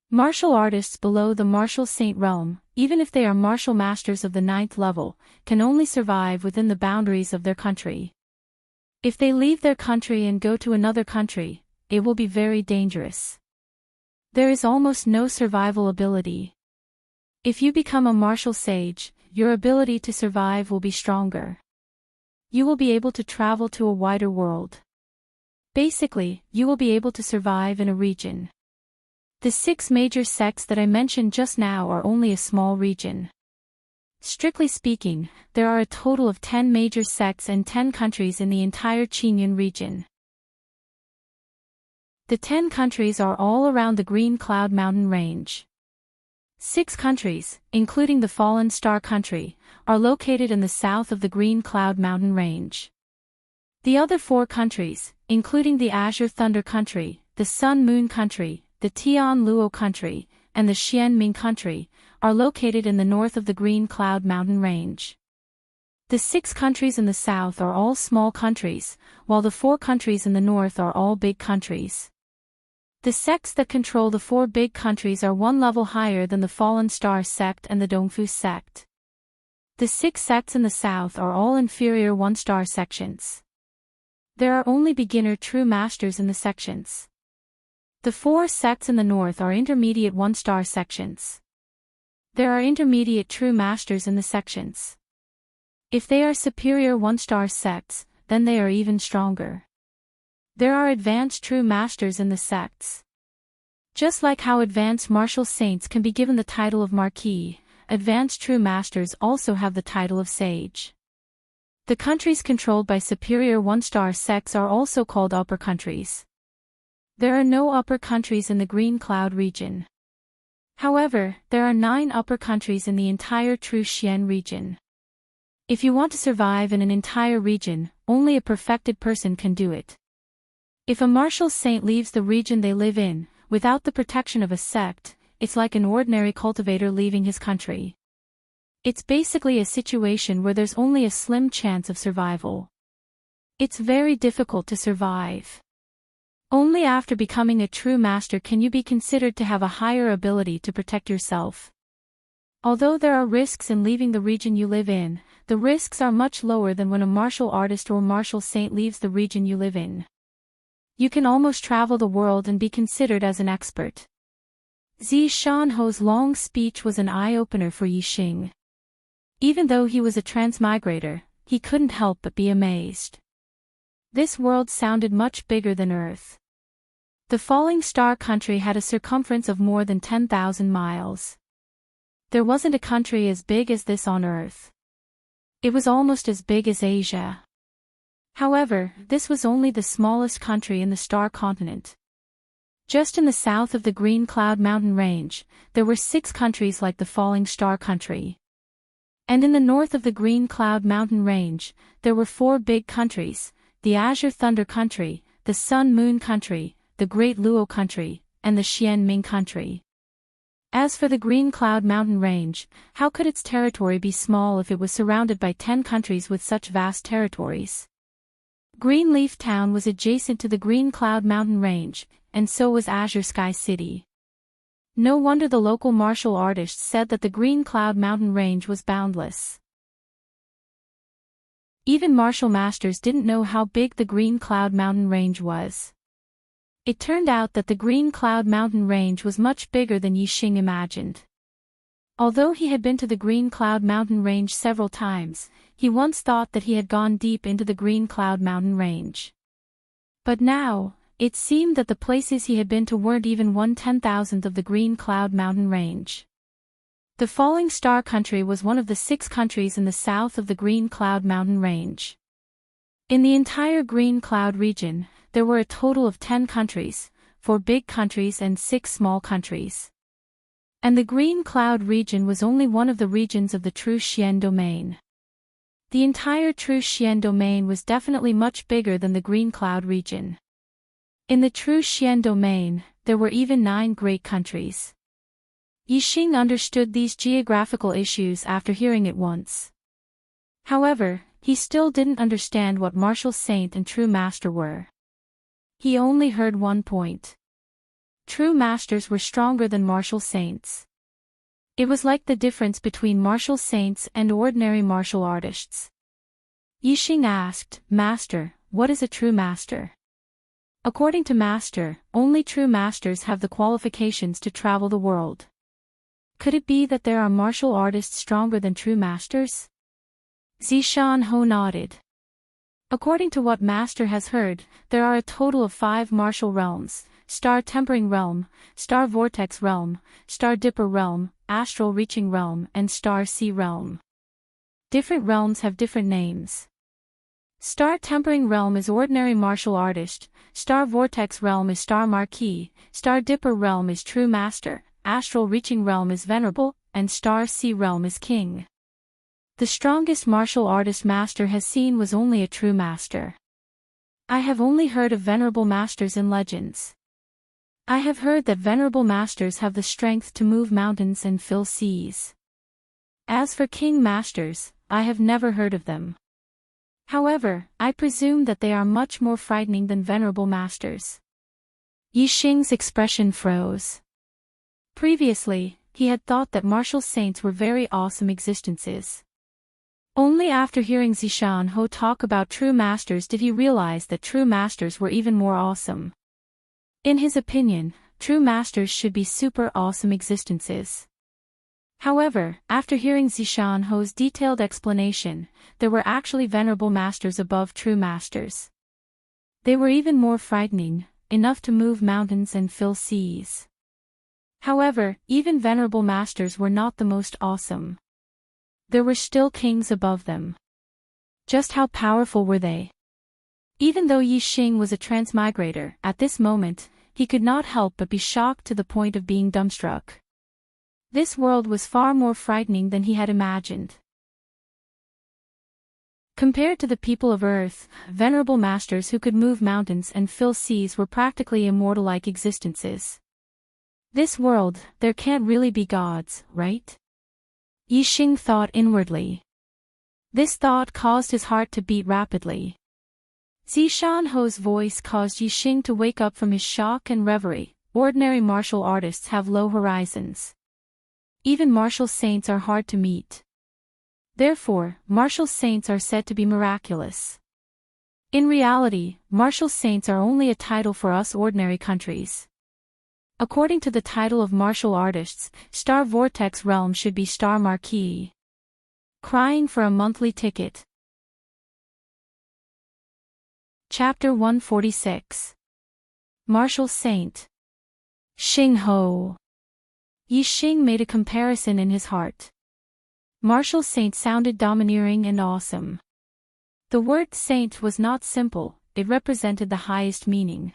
Martial artists below the martial saint realm, even if they are martial masters of the 9th level, can only survive within the boundaries of their country. If they leave their country and go to another country, it will be very dangerous. There is almost no survival ability. If you become a martial sage, your ability to survive will be stronger. You will be able to travel to a wider world. Basically, you will be able to survive in a region. The 6 major sects that I mentioned just now are only a small region. Strictly speaking, there are a total of 10 major sects and 10 countries in the entire Qingyun region. The 10 countries are all around the Green Cloud Mountain Range. 6 countries, including the Fallen Star country, are located in the south of the Green Cloud Mountain Range. The other 4 countries, including the Azure Thunder country, the Sun Moon country, the Tian Luo country, and the Xianming country, are located in the north of the Green Cloud Mountain Range. The 6 countries in the south are all small countries, while the 4 countries in the north are all big countries. The sects that control the 4 big countries are 1 level higher than the Fallen Star sect and the Dongfu sect. The 6 sects in the south are all inferior 1-star sections. There are only beginner true masters in the sections. The 4 sects in the north are intermediate 1-star sections. There are intermediate true masters in the sections. If they are superior 1-star sects, then they are even stronger. There are advanced true masters in the sects. Just like how advanced martial saints can be given the title of Marquis, advanced true masters also have the title of Sage. The countries controlled by superior 1-star sects are also called upper countries. There are no upper countries in the Green Cloud region. However, there are 9 upper countries in the entire True Xian region. If you want to survive in an entire region, only a perfected person can do it. If a martial saint leaves the region they live in, without the protection of a sect, it's like an ordinary cultivator leaving his country. It's basically a situation where there's only a slim chance of survival. It's very difficult to survive. Only after becoming a true master can you be considered to have a higher ability to protect yourself. Although there are risks in leaving the region you live in, the risks are much lower than when a martial artist or martial saint leaves the region you live in. You can almost travel the world and be considered as an expert. Zishan Ho's long speech was an eye-opener for Yixing. Even though he was a transmigrator, he couldn't help but be amazed. This world sounded much bigger than Earth. The Falling Star country had a circumference of more than 10,000 miles. There wasn't a country as big as this on Earth. It was almost as big as Asia. However, this was only the smallest country in the Star continent. Just in the south of the Green Cloud Mountain Range, there were 6 countries like the Falling Star country. And in the north of the Green Cloud Mountain Range, there were 4 big countries, the Azure Thunder country, the Sun Moon country, the Great Luo country, and the Xianming country. As for the Green Cloud Mountain Range, how could its territory be small if it was surrounded by 10 countries with such vast territories? Greenleaf Town was adjacent to the Green Cloud Mountain Range, and so was Azure Sky City. No wonder the local martial artists said that the Green Cloud Mountain Range was boundless. Even martial masters didn't know how big the Green Cloud Mountain Range was. It turned out that the Green Cloud Mountain Range was much bigger than Yixing imagined. Although he had been to the Green Cloud Mountain Range several times, he once thought that he had gone deep into the Green Cloud Mountain Range. But now, it seemed that the places he had been to weren't even 1/10,000th of the Green Cloud Mountain Range. The Falling Star country was one of the 6 countries in the south of the Green Cloud Mountain Range. In the entire Green Cloud region, there were a total of 10 countries, 4 big countries and 6 small countries. And the green cloud region was only one of the regions of the true Xian domain. The entire true Xian domain was definitely much bigger than the green cloud region. In the true Xian domain, there were even 9 great countries. Yixing understood these geographical issues after hearing it once. However, he still didn't understand what martial saint and true master were. He only heard one point. True masters were stronger than martial saints. It was like the difference between martial saints and ordinary martial artists. Yixing asked, "Master, what is a true master?" According to Master, only true masters have the qualifications to travel the world. Could it be that there are martial artists stronger than true masters? Zishan Ho nodded. According to what Master has heard, there are a total of 5 martial realms: Star Tempering Realm, Star Vortex Realm, Star Dipper Realm, Astral Reaching Realm, and Star Sea Realm. Different realms have different names. Star Tempering Realm is ordinary martial artist, Star Vortex Realm is Star Marquis, Star Dipper Realm is True Master, Astral Reaching Realm is Venerable, and Star Sea Realm is King. The strongest martial artist Master has seen was only a true master. I have only heard of venerable masters in legends. I have heard that venerable masters have the strength to move mountains and fill seas. As for king masters, I have never heard of them. However, I presume that they are much more frightening than venerable masters. Yixing's expression froze. Previously, he had thought that martial saints were very awesome existences. Only after hearing Zishan Ho talk about true masters did he realize that true masters were even more awesome. In his opinion, true masters should be super awesome existences. However, after hearing Zishan Ho's detailed explanation, there were actually venerable masters above true masters. They were even more frightening, enough to move mountains and fill seas. However, even venerable masters were not the most awesome. There were still kings above them. Just how powerful were they? Even though Yixing was a transmigrator, at this moment, he could not help but be shocked to the point of being dumbstruck. This world was far more frightening than he had imagined. Compared to the people of Earth, venerable masters who could move mountains and fill seas were practically immortal-like existences. This world, there can't really be gods, right? Yixing thought inwardly. This thought caused his heart to beat rapidly. Zishan Ho's voice caused Yixing to wake up from his shock and reverie. Ordinary martial artists have low horizons. Even martial saints are hard to meet. Therefore, martial saints are said to be miraculous. In reality, martial saints are only a title for us ordinary countries. According to the title of martial artists, Star Vortex Realm should be Star Marquis. Crying for a monthly ticket. Chapter 146. Martial Saint. Xing Ho. Yixing made a comparison in his heart. Martial saint sounded domineering and awesome. The word saint was not simple, it represented the highest meaning.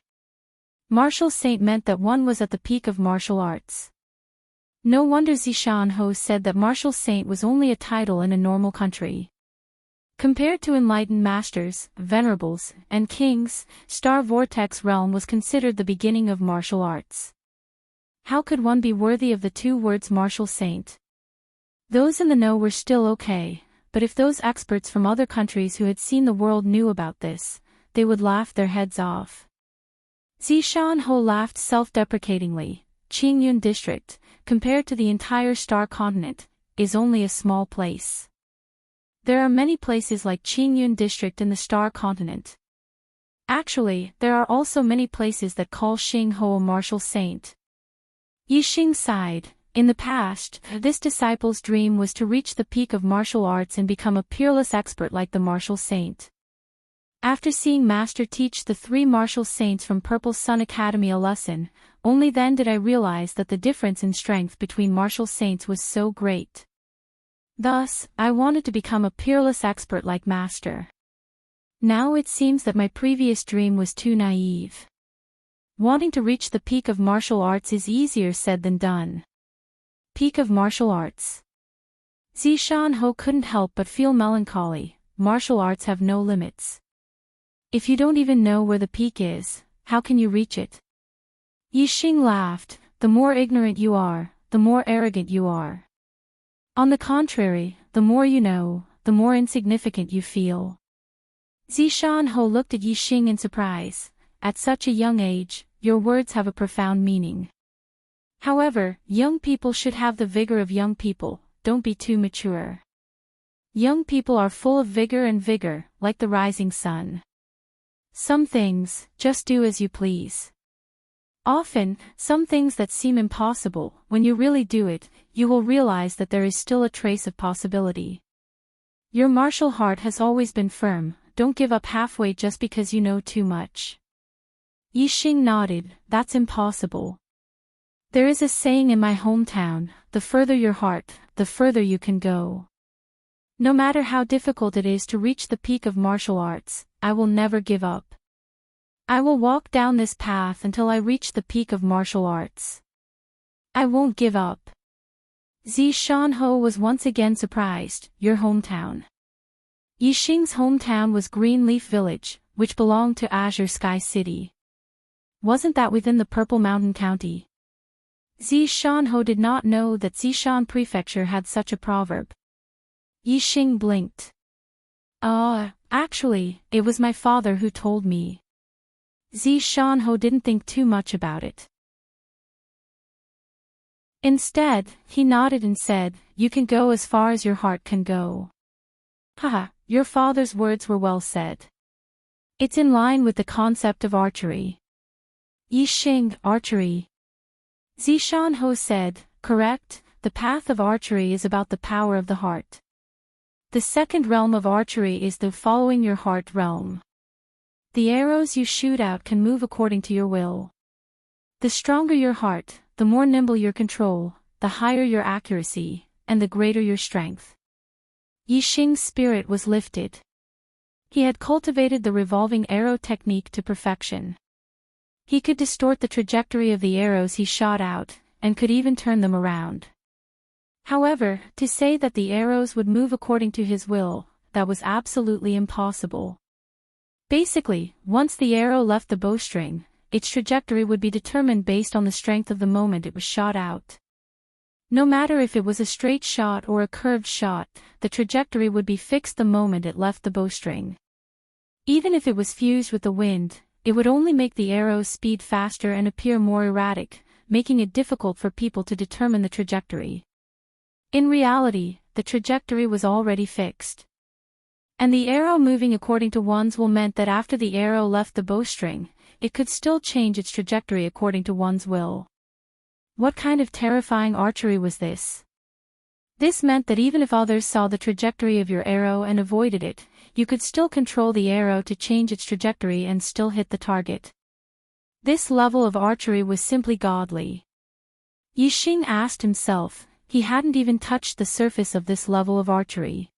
Martial saint meant that one was at the peak of martial arts. No wonder Zishan Ho said that martial saint was only a title in a normal country. Compared to enlightened masters, venerables, and kings, Star Vortex Realm was considered the beginning of martial arts. How could one be worthy of the 2 words martial saint? Those in the know were still okay, but if those experts from other countries who had seen the world knew about this, they would laugh their heads off. Zishan Ho laughed self-deprecatingly. Qingyun district, compared to the entire star continent, is only a small place. There are many places like Qingyun district in the star continent. Actually, there are also many places that call Xing Ho a martial saint. Yixing sighed. In the past, this disciple's dream was to reach the peak of martial arts and become a peerless expert like the martial saint. After seeing Master teach the 3 martial saints from Purple Sun Academy a lesson, only then did I realize that the difference in strength between martial saints was so great. Thus, I wanted to become a peerless expert like Master. Now it seems that my previous dream was too naive. Wanting to reach the peak of martial arts is easier said than done. Peak of Martial Arts. Zishan Ho couldn't help but feel melancholy. Martial arts have no limits. If you don't even know where the peak is, how can you reach it? Yixing laughed. The more ignorant you are, the more arrogant you are. On the contrary, the more you know, the more insignificant you feel. Zishan Ho looked at Yixing in surprise. At such a young age, your words have a profound meaning. However, young people should have the vigor of young people, don't be too mature. Young people are full of vigor, like the rising sun. Some things, just do as you please. Often, some things that seem impossible, when you really do it, you will realize that there is still a trace of possibility. Your martial heart has always been firm, don't give up halfway just because you know too much. Yixing nodded, that's impossible. There is a saying in my hometown, the further your heart, the further you can go. No matter how difficult it is to reach the peak of martial arts, I will never give up. I will walk down this path until I reach the peak of martial arts. I won't give up. Zishan Ho was once again surprised. Your hometown. Yixing's hometown was Greenleaf Village, which belonged to Azure Sky City. Wasn't that within the Purple Mountain County? Zishan Ho did not know that Zishan Prefecture had such a proverb. Yixing blinked. Actually, it was my father who told me. Zishan Ho didn't think too much about it. Instead, he nodded and said, you can go as far as your heart can go. Haha, your father's words were well said. It's in line with the concept of archery. Yixing, archery. Zishan Ho said, correct, the path of archery is about the power of the heart. The second realm of archery is the following your heart realm. The arrows you shoot out can move according to your will. The stronger your heart, the more nimble your control, the higher your accuracy, and the greater your strength. Yixing's spirit was lifted. He had cultivated the revolving arrow technique to perfection. He could distort the trajectory of the arrows he shot out, and could even turn them around. However, to say that the arrows would move according to his will, that was absolutely impossible. Basically, once the arrow left the bowstring, its trajectory would be determined based on the strength of the moment it was shot out. No matter if it was a straight shot or a curved shot, the trajectory would be fixed the moment it left the bowstring. Even if it was fused with the wind, it would only make the arrow's speed faster and appear more erratic, making it difficult for people to determine the trajectory. In reality, the trajectory was already fixed. And the arrow moving according to one's will meant that after the arrow left the bowstring, it could still change its trajectory according to one's will. What kind of terrifying archery was this? This meant that even if others saw the trajectory of your arrow and avoided it, you could still control the arrow to change its trajectory and still hit the target. This level of archery was simply godly. Yixing asked himself, he hadn't even touched the surface of this level of archery.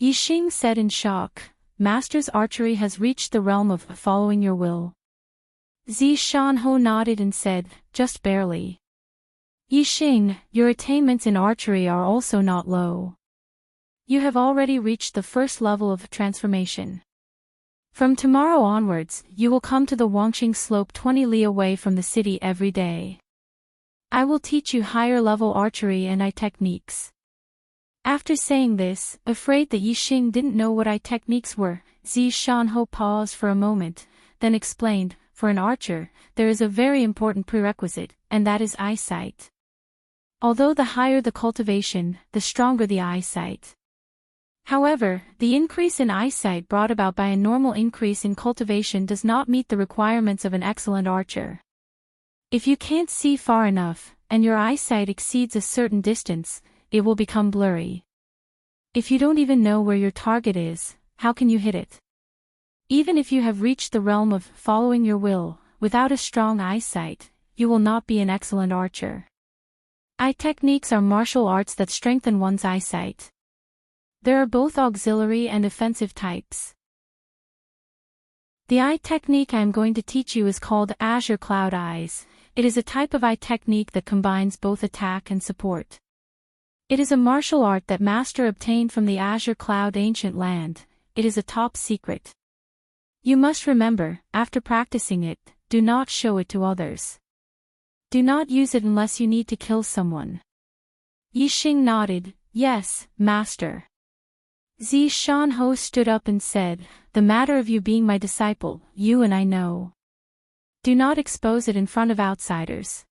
Yixing said in shock, Master's archery has reached the realm of following your will. Zishan Ho nodded and said, just barely. Yixing, your attainments in archery are also not low. You have already reached the first level of transformation. From tomorrow onwards, you will come to the Wangqing slope 20 li away from the city every day. I will teach you higher level archery and eye techniques. After saying this, afraid that Yixing didn't know what eye techniques were, Zishan Ho paused for a moment, then explained, for an archer, there is a very important prerequisite, and that is eyesight. Although the higher the cultivation, the stronger the eyesight. However, the increase in eyesight brought about by a normal increase in cultivation does not meet the requirements of an excellent archer. If you can't see far enough, and your eyesight exceeds a certain distance, it will become blurry. If you don't even know where your target is, how can you hit it? Even if you have reached the realm of following your will, without a strong eyesight, you will not be an excellent archer. Eye techniques are martial arts that strengthen one's eyesight. There are both auxiliary and offensive types. The eye technique I am going to teach you is called Azure Cloud Eyes. it is a type of eye technique that combines both attack and support. It is a martial art that master obtained from the Azure Cloud ancient land. It is a top secret. You must remember, after practicing it, do not show it to others. Do not use it unless you need to kill someone. Yixing nodded, yes, master. Zishan stood up and said, the matter of you being my disciple, you and I know. Do not expose it in front of outsiders.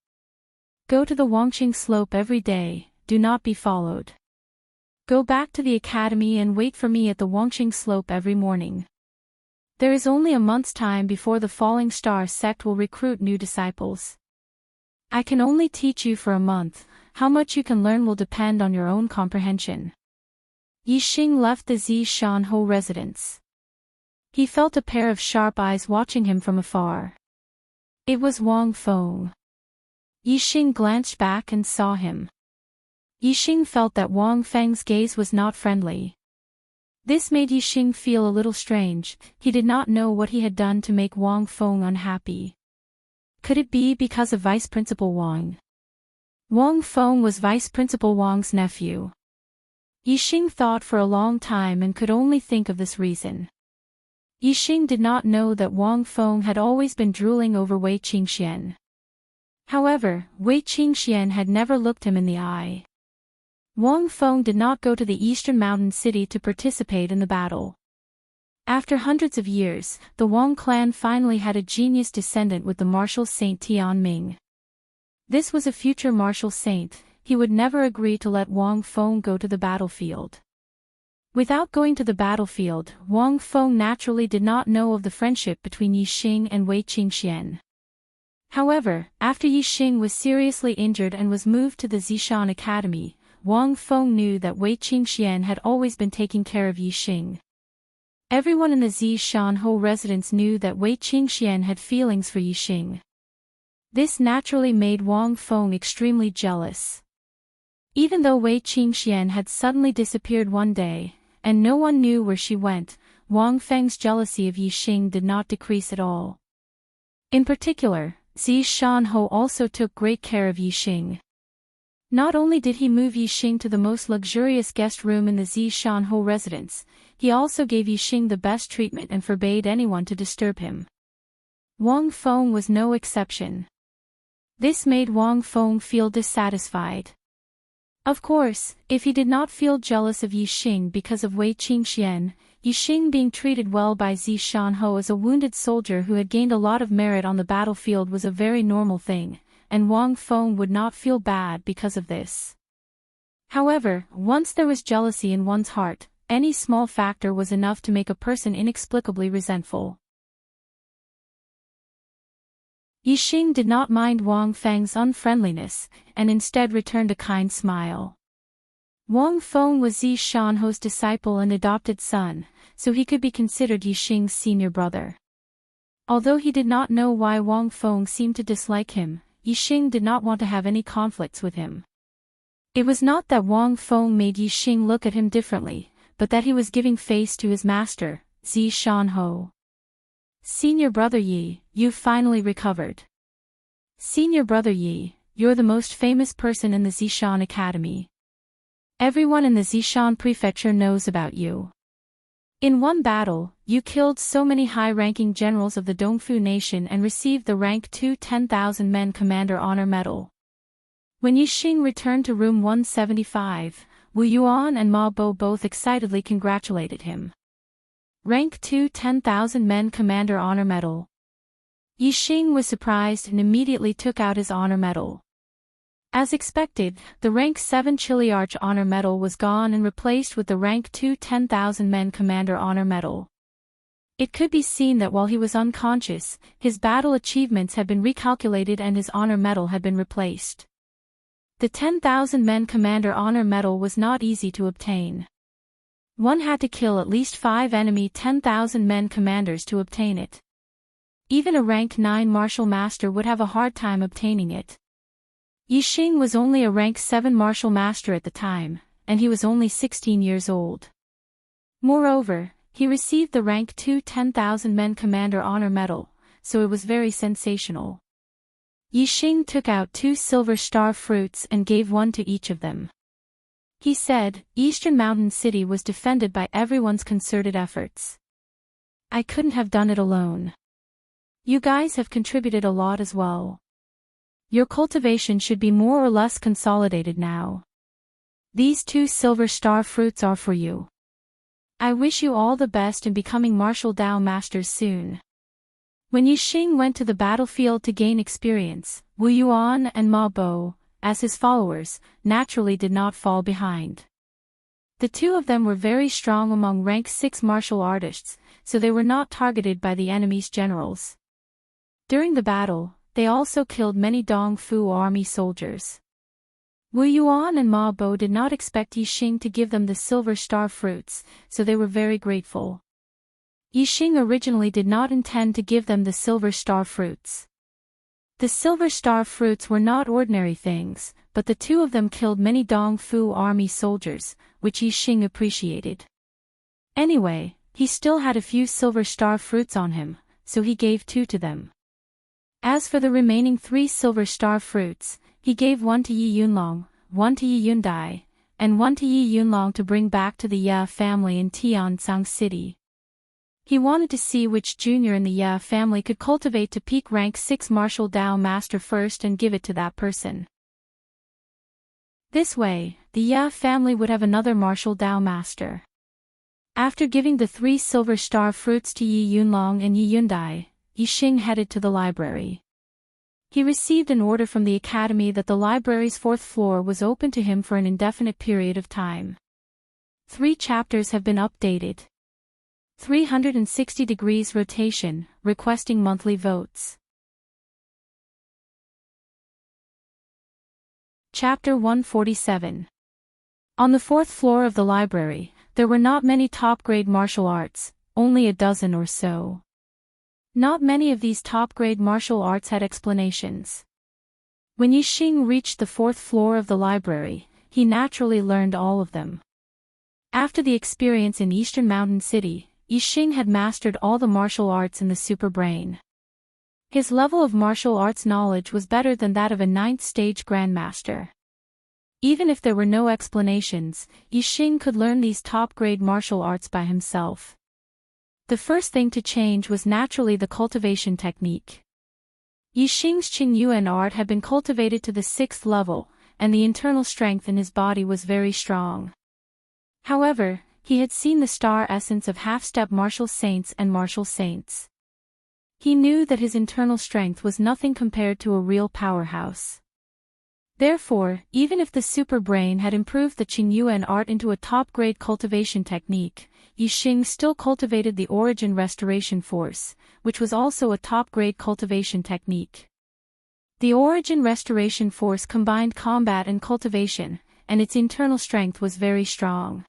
Go to the Wangqing slope every day, do not be followed. Go back to the academy and wait for me at the Wangqing slope every morning. There is only a month's time before the Falling Star sect will recruit new disciples. I can only teach you for a month, how much you can learn will depend on your own comprehension. Yixing left the Zishan residence. He felt a pair of sharp eyes watching him from afar. It was Wang Feng. Yixing glanced back and saw him. Yixing felt that Wang Feng's gaze was not friendly. This made Yixing feel a little strange. He did not know what he had done to make Wang Feng unhappy. Could it be because of Vice Principal Wang? Wang Feng was Vice Principal Wang's nephew. Yixing thought for a long time and could only think of this reason. Yixing did not know that Wang Feng had always been drooling over Wei Qingxian. However, Wei Qingxian had never looked him in the eye. Wang Feng did not go to the eastern mountain city to participate in the battle. After hundreds of years, the Wang clan finally had a genius descendant with the martial saint Tianming. This was a future martial saint. He would never agree to let Wang Feng go to the battlefield. Without going to the battlefield, Wang Feng naturally did not know of the friendship between Yixing and Wei Qingxian. However, after Yixing was seriously injured and was moved to the Zishan Academy, Wang Feng knew that Wei Qingxian had always been taking care of Yixing. Everyone in the Zishan residence knew that Wei Qingxian had feelings for Yixing. This naturally made Wang Feng extremely jealous. Even though Wei Qingxian had suddenly disappeared one day, and no one knew where she went, Wang Feng's jealousy of Yixing did not decrease at all. In particular, Zishan also took great care of Yixing. Not only did he move Yixing to the most luxurious guest room in the Zishan residence, he also gave Yixing the best treatment and forbade anyone to disturb him. Wang Feng was no exception. This made Wang Feng feel dissatisfied. Of course, if he did not feel jealous of Yixing because of Wei Qingxian, Yixing being treated well by Zishan as a wounded soldier who had gained a lot of merit on the battlefield was a very normal thing, and Wang Feng would not feel bad because of this. However, once there was jealousy in one's heart, any small factor was enough to make a person inexplicably resentful. Yixing did not mind Wang Feng's unfriendliness, and instead returned a kind smile. Wang Feng was Zishan disciple and adopted son, so he could be considered Yixing's senior brother. Although he did not know why Wang Feng seemed to dislike him, Yixing did not want to have any conflicts with him. It was not that Wang Feng made Yixing look at him differently, but that he was giving face to his master, Zishan. Senior brother Yi, you've finally recovered. Senior brother Yi, you're the most famous person in the Zishan Academy. Everyone in the Zishan Prefecture knows about you. In one battle, you killed so many high-ranking generals of the Dongfu nation and received the rank 2 10,000 Men Commander Honor Medal. When Yixing returned to room 175, Wu Yuan and Ma Bo both excitedly congratulated him. Rank 2 10,000 Men Commander Honor Medal. Yixing was surprised and immediately took out his honor medal. As expected, the rank 7 Chiliarch Honor Medal was gone and replaced with the rank 2 10,000 Men Commander Honor Medal. It could be seen that while he was unconscious, his battle achievements had been recalculated and his honor medal had been replaced. The 10,000 Men Commander Honor Medal was not easy to obtain. One had to kill at least 5 enemy 10,000 men commanders to obtain it. Even a rank 9 Martial Master would have a hard time obtaining it. Yixing was only a rank 7 Martial Master at the time, and he was only 16 years old. Moreover, he received the rank 2 10,000 Men Commander Honor Medal, so it was very sensational. Yixing took out 2 silver star fruits and gave one to each of them. He said, Eastern Mountain City was defended by everyone's concerted efforts. I couldn't have done it alone. You guys have contributed a lot as well. Your cultivation should be more or less consolidated now. These 2 silver star fruits are for you. I wish you all the best in becoming martial Dao masters soon. When Yixing went to the battlefield to gain experience, Wu Yuan and Ma Bo, as his followers, naturally did not fall behind. The 2 of them were very strong among rank 6 martial artists, so they were not targeted by the enemy's generals. During the battle, they also killed many Dong Fu army soldiers. Wu Yuan and Ma Bo did not expect Yixing to give them the silver star fruits, so they were very grateful. Yixing originally did not intend to give them the silver star fruits. The silver star fruits were not ordinary things, but the 2 of them killed many Dong Fu army soldiers, which Yixing appreciated. Anyway, he still had a few silver star fruits on him, so he gave 2 to them. As for the remaining 3 silver star fruits, he gave 1 to Yi Yunlong, 1 to Yi Yundai, and 1 to Yi Yunlong to bring back to the Ye family in Tianzang City. He wanted to see which junior in the Ye family could cultivate to peak rank 6 martial Dao master first and give it to that person. This way, the Ye family would have another martial Dao master. After giving the 3 silver star fruits to Yi Yunlong and Yi Yundai, Yixing headed to the library. He received an order from the academy that the library's 4th floor was open to him for an indefinite period of time. 3 chapters have been updated. 360 degrees rotation, requesting monthly votes. Chapter 147. On the 4th floor of the library, there were not many top-grade martial arts, only a dozen or so. Not many of these top-grade martial arts had explanations. When Yixing reached the 4th floor of the library, he naturally learned all of them. After the experience in Eastern Mountain City, Yixing had mastered all the martial arts in the super brain. His level of martial arts knowledge was better than that of a 9th stage grandmaster. Even if there were no explanations, Yixing could learn these top-grade martial arts by himself. The first thing to change was naturally the cultivation technique. Yixing's Qingyuan art had been cultivated to the 6th level, and the internal strength in his body was very strong. However, he had seen the star essence of half-step martial saints and martial saints. He knew that his internal strength was nothing compared to a real powerhouse. Therefore, even if the super brain had improved the Qingyuan art into a top-grade cultivation technique, Yixing still cultivated the origin restoration force, which was also a top-grade cultivation technique. The origin restoration force combined combat and cultivation, and its internal strength was very strong.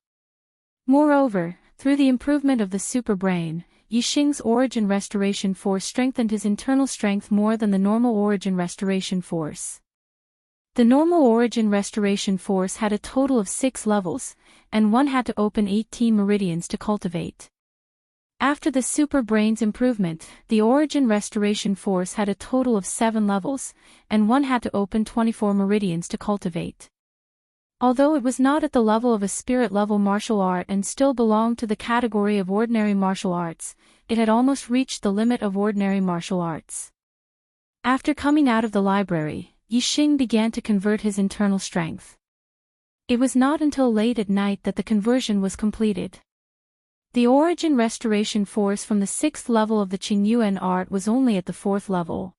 Moreover, through the improvement of the super brain, Yixing's origin restoration force strengthened his internal strength more than the normal origin restoration force. The normal origin restoration force had a total of 6 levels, and one had to open 18 meridians to cultivate. After the super brain's improvement, the origin restoration force had a total of 7 levels, and one had to open 24 meridians to cultivate. Although it was not at the level of a spirit-level martial art and still belonged to the category of ordinary martial arts, it had almost reached the limit of ordinary martial arts. After coming out of the library, Yixing began to convert his internal strength. It was not until late at night that the conversion was completed. The origin restoration force from the 6th level of the Qingyuan art was only at the 4th level.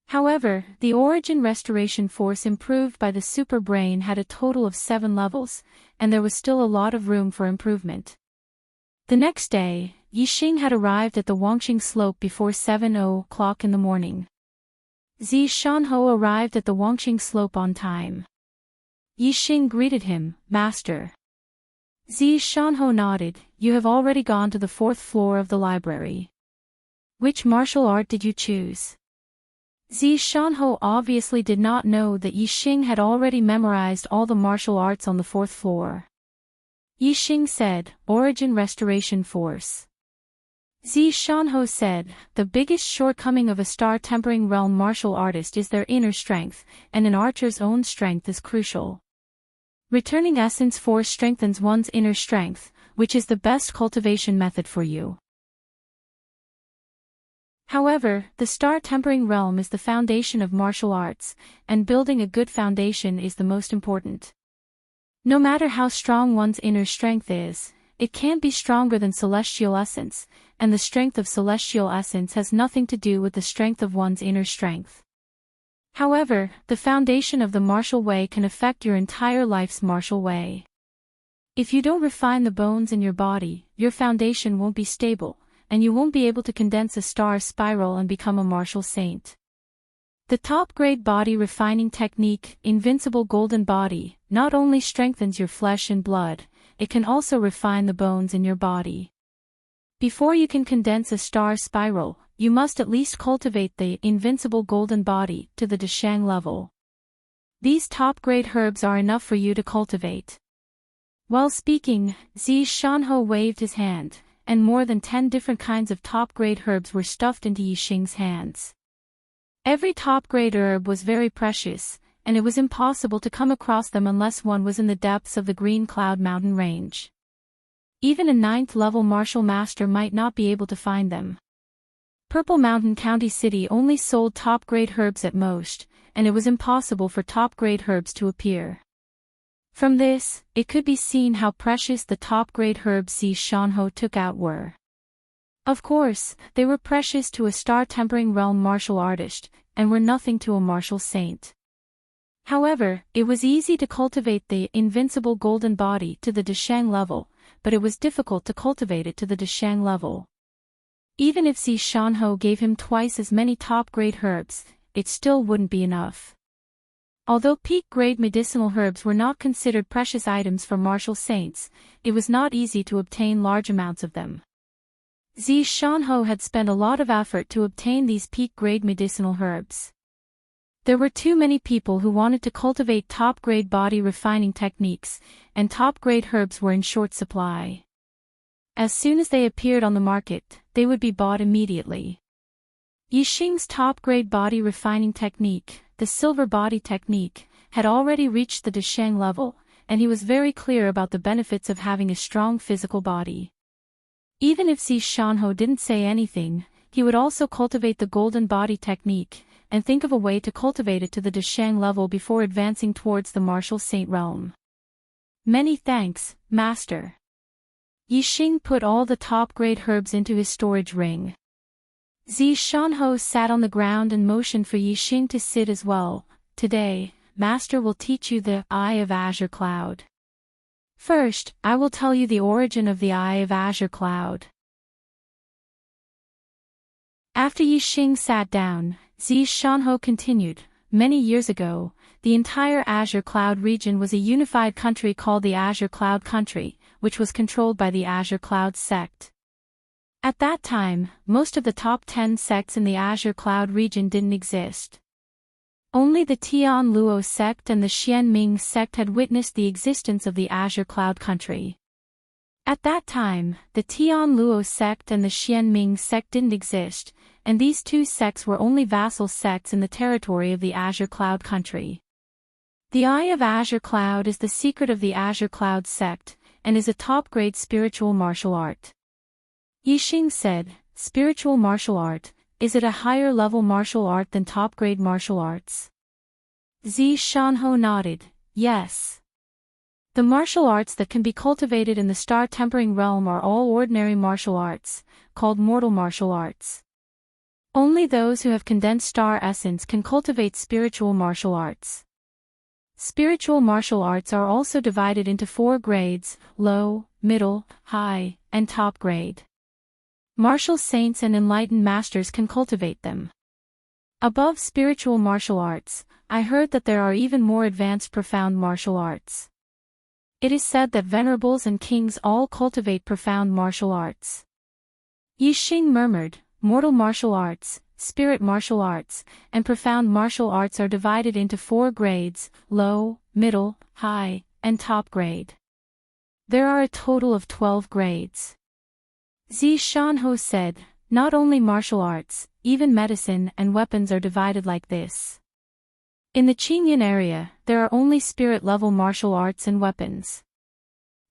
However, the origin restoration force improved by the super brain had a total of 7 levels, and there was still a lot of room for improvement. The next day, Yixing had arrived at the Wangqing slope before 7:00 in the morning. Zi Shanho arrived at the Wangqing slope on time. Yixing greeted him, "Master." Zi Shanho nodded, "You have already gone to the 4th floor of the library. Which martial art did you choose?" Zi Shanho obviously did not know that Yixing had already memorized all the martial arts on the 4th floor. Yixing said, "Origin Restoration Force." Zhi Shanho said, the biggest shortcoming of a star-tempering realm martial artist is their inner strength, and an archer's own strength is crucial. Returning Essence Force strengthens one's inner strength, which is the best cultivation method for you. However, the star-tempering realm is the foundation of martial arts, and building a good foundation is the most important. No matter how strong one's inner strength is, it can't be stronger than celestial essence, and the strength of celestial essence has nothing to do with the strength of one's inner strength. However, the foundation of the martial way can affect your entire life's martial way. If you don't refine the bones in your body, your foundation won't be stable, and you won't be able to condense a star spiral and become a martial saint. The top-grade body refining technique, Invincible Golden Body, not only strengthens your flesh and blood, it can also refine the bones in your body. Before you can condense a star spiral, you must at least cultivate the Invincible Golden Body to the Dashang level. These top-grade herbs are enough for you to cultivate. While speaking, Zhi Shanho waved his hand, and more than 10 different kinds of top-grade herbs were stuffed into Yixing's hands. Every top-grade herb was very precious, and it was impossible to come across them unless one was in the depths of the Green Cloud Mountain Range. Even a 9th-level martial master might not be able to find them. Purple Mountain County City only sold top-grade herbs at most, and it was impossible for top-grade herbs to appear. From this, it could be seen how precious the top-grade herbs Zhi Shanho took out were. Of course, they were precious to a star-tempering realm martial artist, and were nothing to a martial saint. However, it was easy to cultivate the Invincible Golden Body to the Dashang level, but it was difficult to cultivate it to the Dashang level. Even if Zhi Shanho gave him twice as many top-grade herbs, it still wouldn't be enough. Although peak-grade medicinal herbs were not considered precious items for martial saints, it was not easy to obtain large amounts of them. Zhi Shanho had spent a lot of effort to obtain these peak-grade medicinal herbs. There were too many people who wanted to cultivate top-grade body refining techniques, and top-grade herbs were in short supply. As soon as they appeared on the market, they would be bought immediately. Yixing's top-grade body refining technique, the silver body technique, had already reached the Dashang level, and he was very clear about the benefits of having a strong physical body. Even if Zhi Shanho didn't say anything, he would also cultivate the golden body technique, and think of a way to cultivate it to the Dashang level before advancing towards the martial saint realm. Many thanks, Master. Yixing put all the top-grade herbs into his storage ring. Zhi Shanho sat on the ground and motioned for Yixing to sit as well. Today, Master will teach you the Eye of Azure Cloud. First, I will tell you the origin of the Eye of Azure Cloud. After Yixing sat down, Zhi Shanho continued. Many years ago, the entire Azure Cloud region was a unified country called the Azure Cloud Country, which was controlled by the Azure Cloud sect. At that time, most of the top 10 sects in the Azure Cloud region didn't exist. Only the Tian Luo sect and the Xian Ming sect had witnessed the existence of the Azure Cloud Country. At that time, the Tian Luo sect and the Xian Ming sect didn't exist, and these two sects were only vassal sects in the territory of the Azure Cloud Country. The Eye of Azure Cloud is the secret of the Azure Cloud sect, and is a top-grade spiritual martial art. Yixing said, spiritual martial art, is it a higher-level martial art than top-grade martial arts? Zhi Shanho nodded, yes. The martial arts that can be cultivated in the star-tempering realm are all ordinary martial arts, called mortal martial arts. Only those who have condensed star essence can cultivate spiritual martial arts. Spiritual martial arts are also divided into 4 grades, low, middle, high, and top grade. Martial saints and enlightened masters can cultivate them. Above spiritual martial arts, I heard that there are even more advanced profound martial arts. It is said that venerables and kings all cultivate profound martial arts. Yixing murmured, mortal martial arts, spirit martial arts, and profound martial arts are divided into 4 grades, low, middle, high, and top grade. There are a total of 12 grades. Zishanho said, not only martial arts, even medicine and weapons are divided like this. In the Qingyan area, there are only spirit-level martial arts and weapons.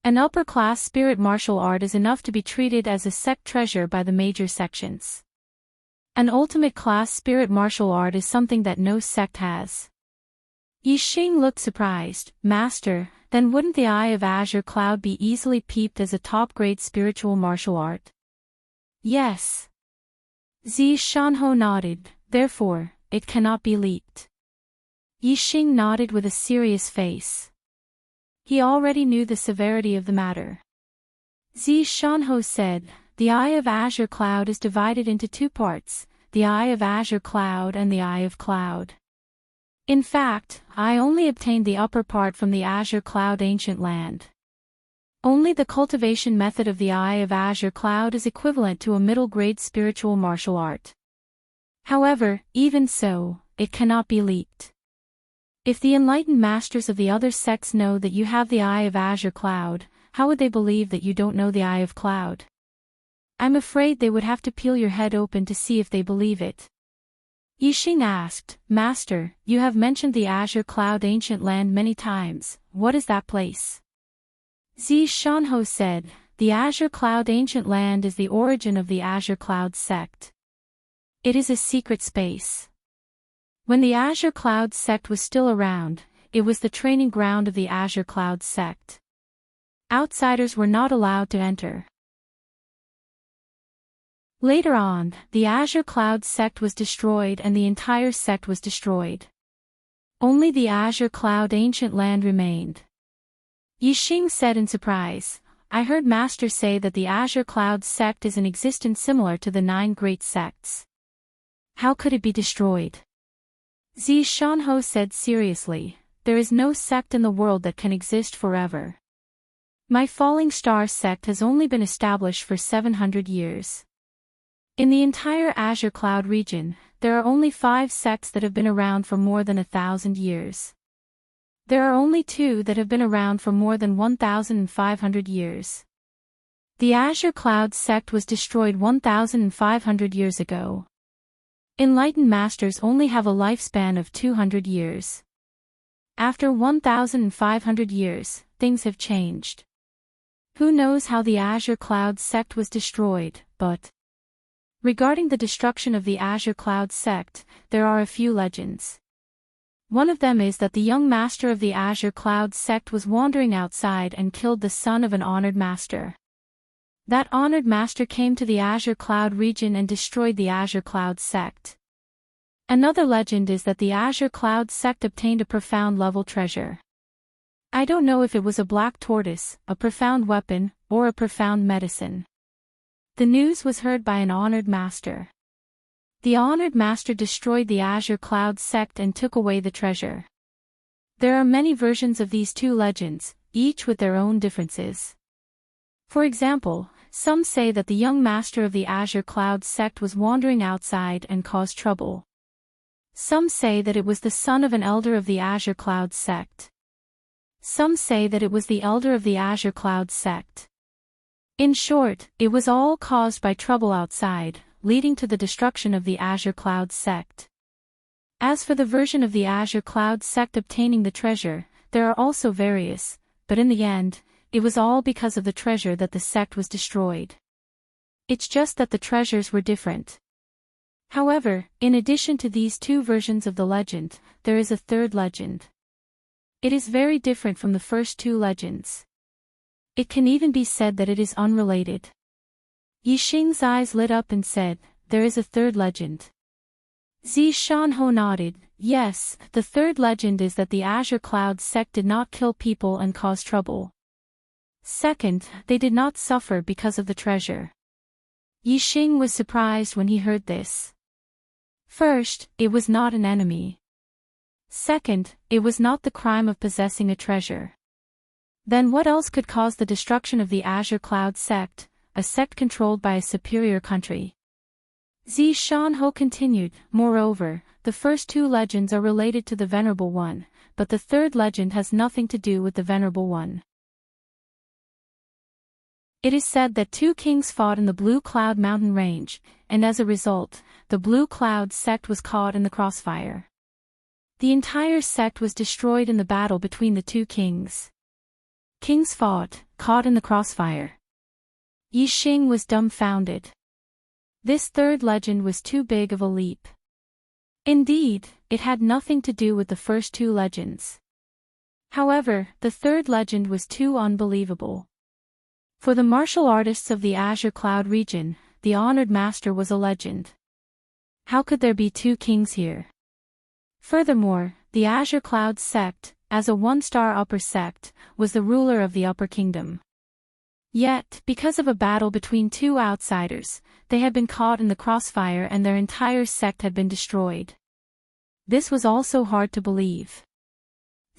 An upper-class spirit martial art is enough to be treated as a sect treasure by the major sections. An ultimate class spirit martial art is something that no sect has. Yixing looked surprised. Master, then wouldn't the Eye of Azure Cloud be easily peeped as a top-grade spiritual martial art? Yes. Zishanho nodded, therefore, it cannot be leaped. Yixing nodded with a serious face. He already knew the severity of the matter. Zishanho said, the Eye of Azure Cloud is divided into two parts, the Eye of Azure Cloud and the Eye of Cloud. In fact, I only obtained the upper part from the Azure Cloud ancient land. Only the cultivation method of the Eye of Azure Cloud is equivalent to a middle-grade spiritual martial art. However, even so, it cannot be leaped. If the enlightened masters of the other sects know that you have the Eye of Azure Cloud, how would they believe that you don't know the Eye of Cloud? I'm afraid they would have to peel your head open to see if they believe it. Yixing asked, Master, you have mentioned the Azure Cloud ancient land many times, what is that place? Zishanho said, the Azure Cloud ancient land is the origin of the Azure Cloud sect. It is a secret space. When the Azure Cloud sect was still around, it was the training ground of the Azure Cloud sect. Outsiders were not allowed to enter. Later on, the Azure Cloud sect was destroyed and the entire sect was destroyed. Only the Azure Cloud ancient land remained. Yixing said in surprise, I heard Master say that the Azure Cloud sect is in existence similar to the 9 great sects. How could it be destroyed? Zishanho said seriously, there is no sect in the world that can exist forever. My Falling Star sect has only been established for 700 years. In the entire Azure Cloud region, there are only 5 sects that have been around for more than 1,000 years. There are only 2 that have been around for more than 1,500 years. The Azure Cloud sect was destroyed 1,500 years ago. Enlightened masters only have a lifespan of 200 years. After 1,500 years, things have changed. Who knows how the Azure Cloud sect was destroyed, but regarding the destruction of the Azure Cloud sect, there are a few legends. One of them is that the young master of the Azure Cloud sect was wandering outside and killed the son of an honored master. That honored master came to the Azure Cloud region and destroyed the Azure Cloud sect. Another legend is that the Azure Cloud sect obtained a profound level treasure. I don't know if it was a black tortoise, a profound weapon, or a profound medicine. The news was heard by an honored master. The honored master destroyed the Azure Cloud sect and took away the treasure. There are many versions of these two legends, each with their own differences. For example, some say that the young master of the Azure Cloud sect was wandering outside and caused trouble. Some say that it was the son of an elder of the Azure Cloud sect. Some say that it was the elder of the Azure Cloud sect. In short, it was all caused by trouble outside, leading to the destruction of the Azure Cloud sect. As for the version of the Azure Cloud sect obtaining the treasure, there are also various, but in the end, it was all because of the treasure that the sect was destroyed. It's just that the treasures were different. However, in addition to these two versions of the legend, there is a third legend. It is very different from the first two legends. It can even be said that it is unrelated. Yixing's eyes lit up and said, there is a third legend. Zishanho nodded, yes, the third legend is that the Azure Cloud sect did not kill people and cause trouble. Second, they did not suffer because of the treasure. Yixing was surprised when he heard this. First, it was not an enemy. Second, it was not the crime of possessing a treasure. Then what else could cause the destruction of the Azure Cloud sect, a sect controlled by a superior country? Zishanho continued, moreover, the first two legends are related to the Venerable One, but the third legend has nothing to do with the Venerable One. It is said that two kings fought in the Blue Cloud mountain range, and as a result, the Blue Cloud sect was caught in the crossfire. The entire sect was destroyed in the battle between the two kings. Kings fought, caught in the crossfire. Yi Xing was dumbfounded. This third legend was too big of a leap. Indeed, it had nothing to do with the first two legends. However, the third legend was too unbelievable. For the martial artists of the Azure Cloud region, the honored master was a legend. How could there be two kings here? Furthermore, the Azure Cloud sect, as a one-star upper sect, was the ruler of the upper kingdom. Yet, because of a battle between two outsiders, they had been caught in the crossfire and their entire sect had been destroyed. This was also hard to believe.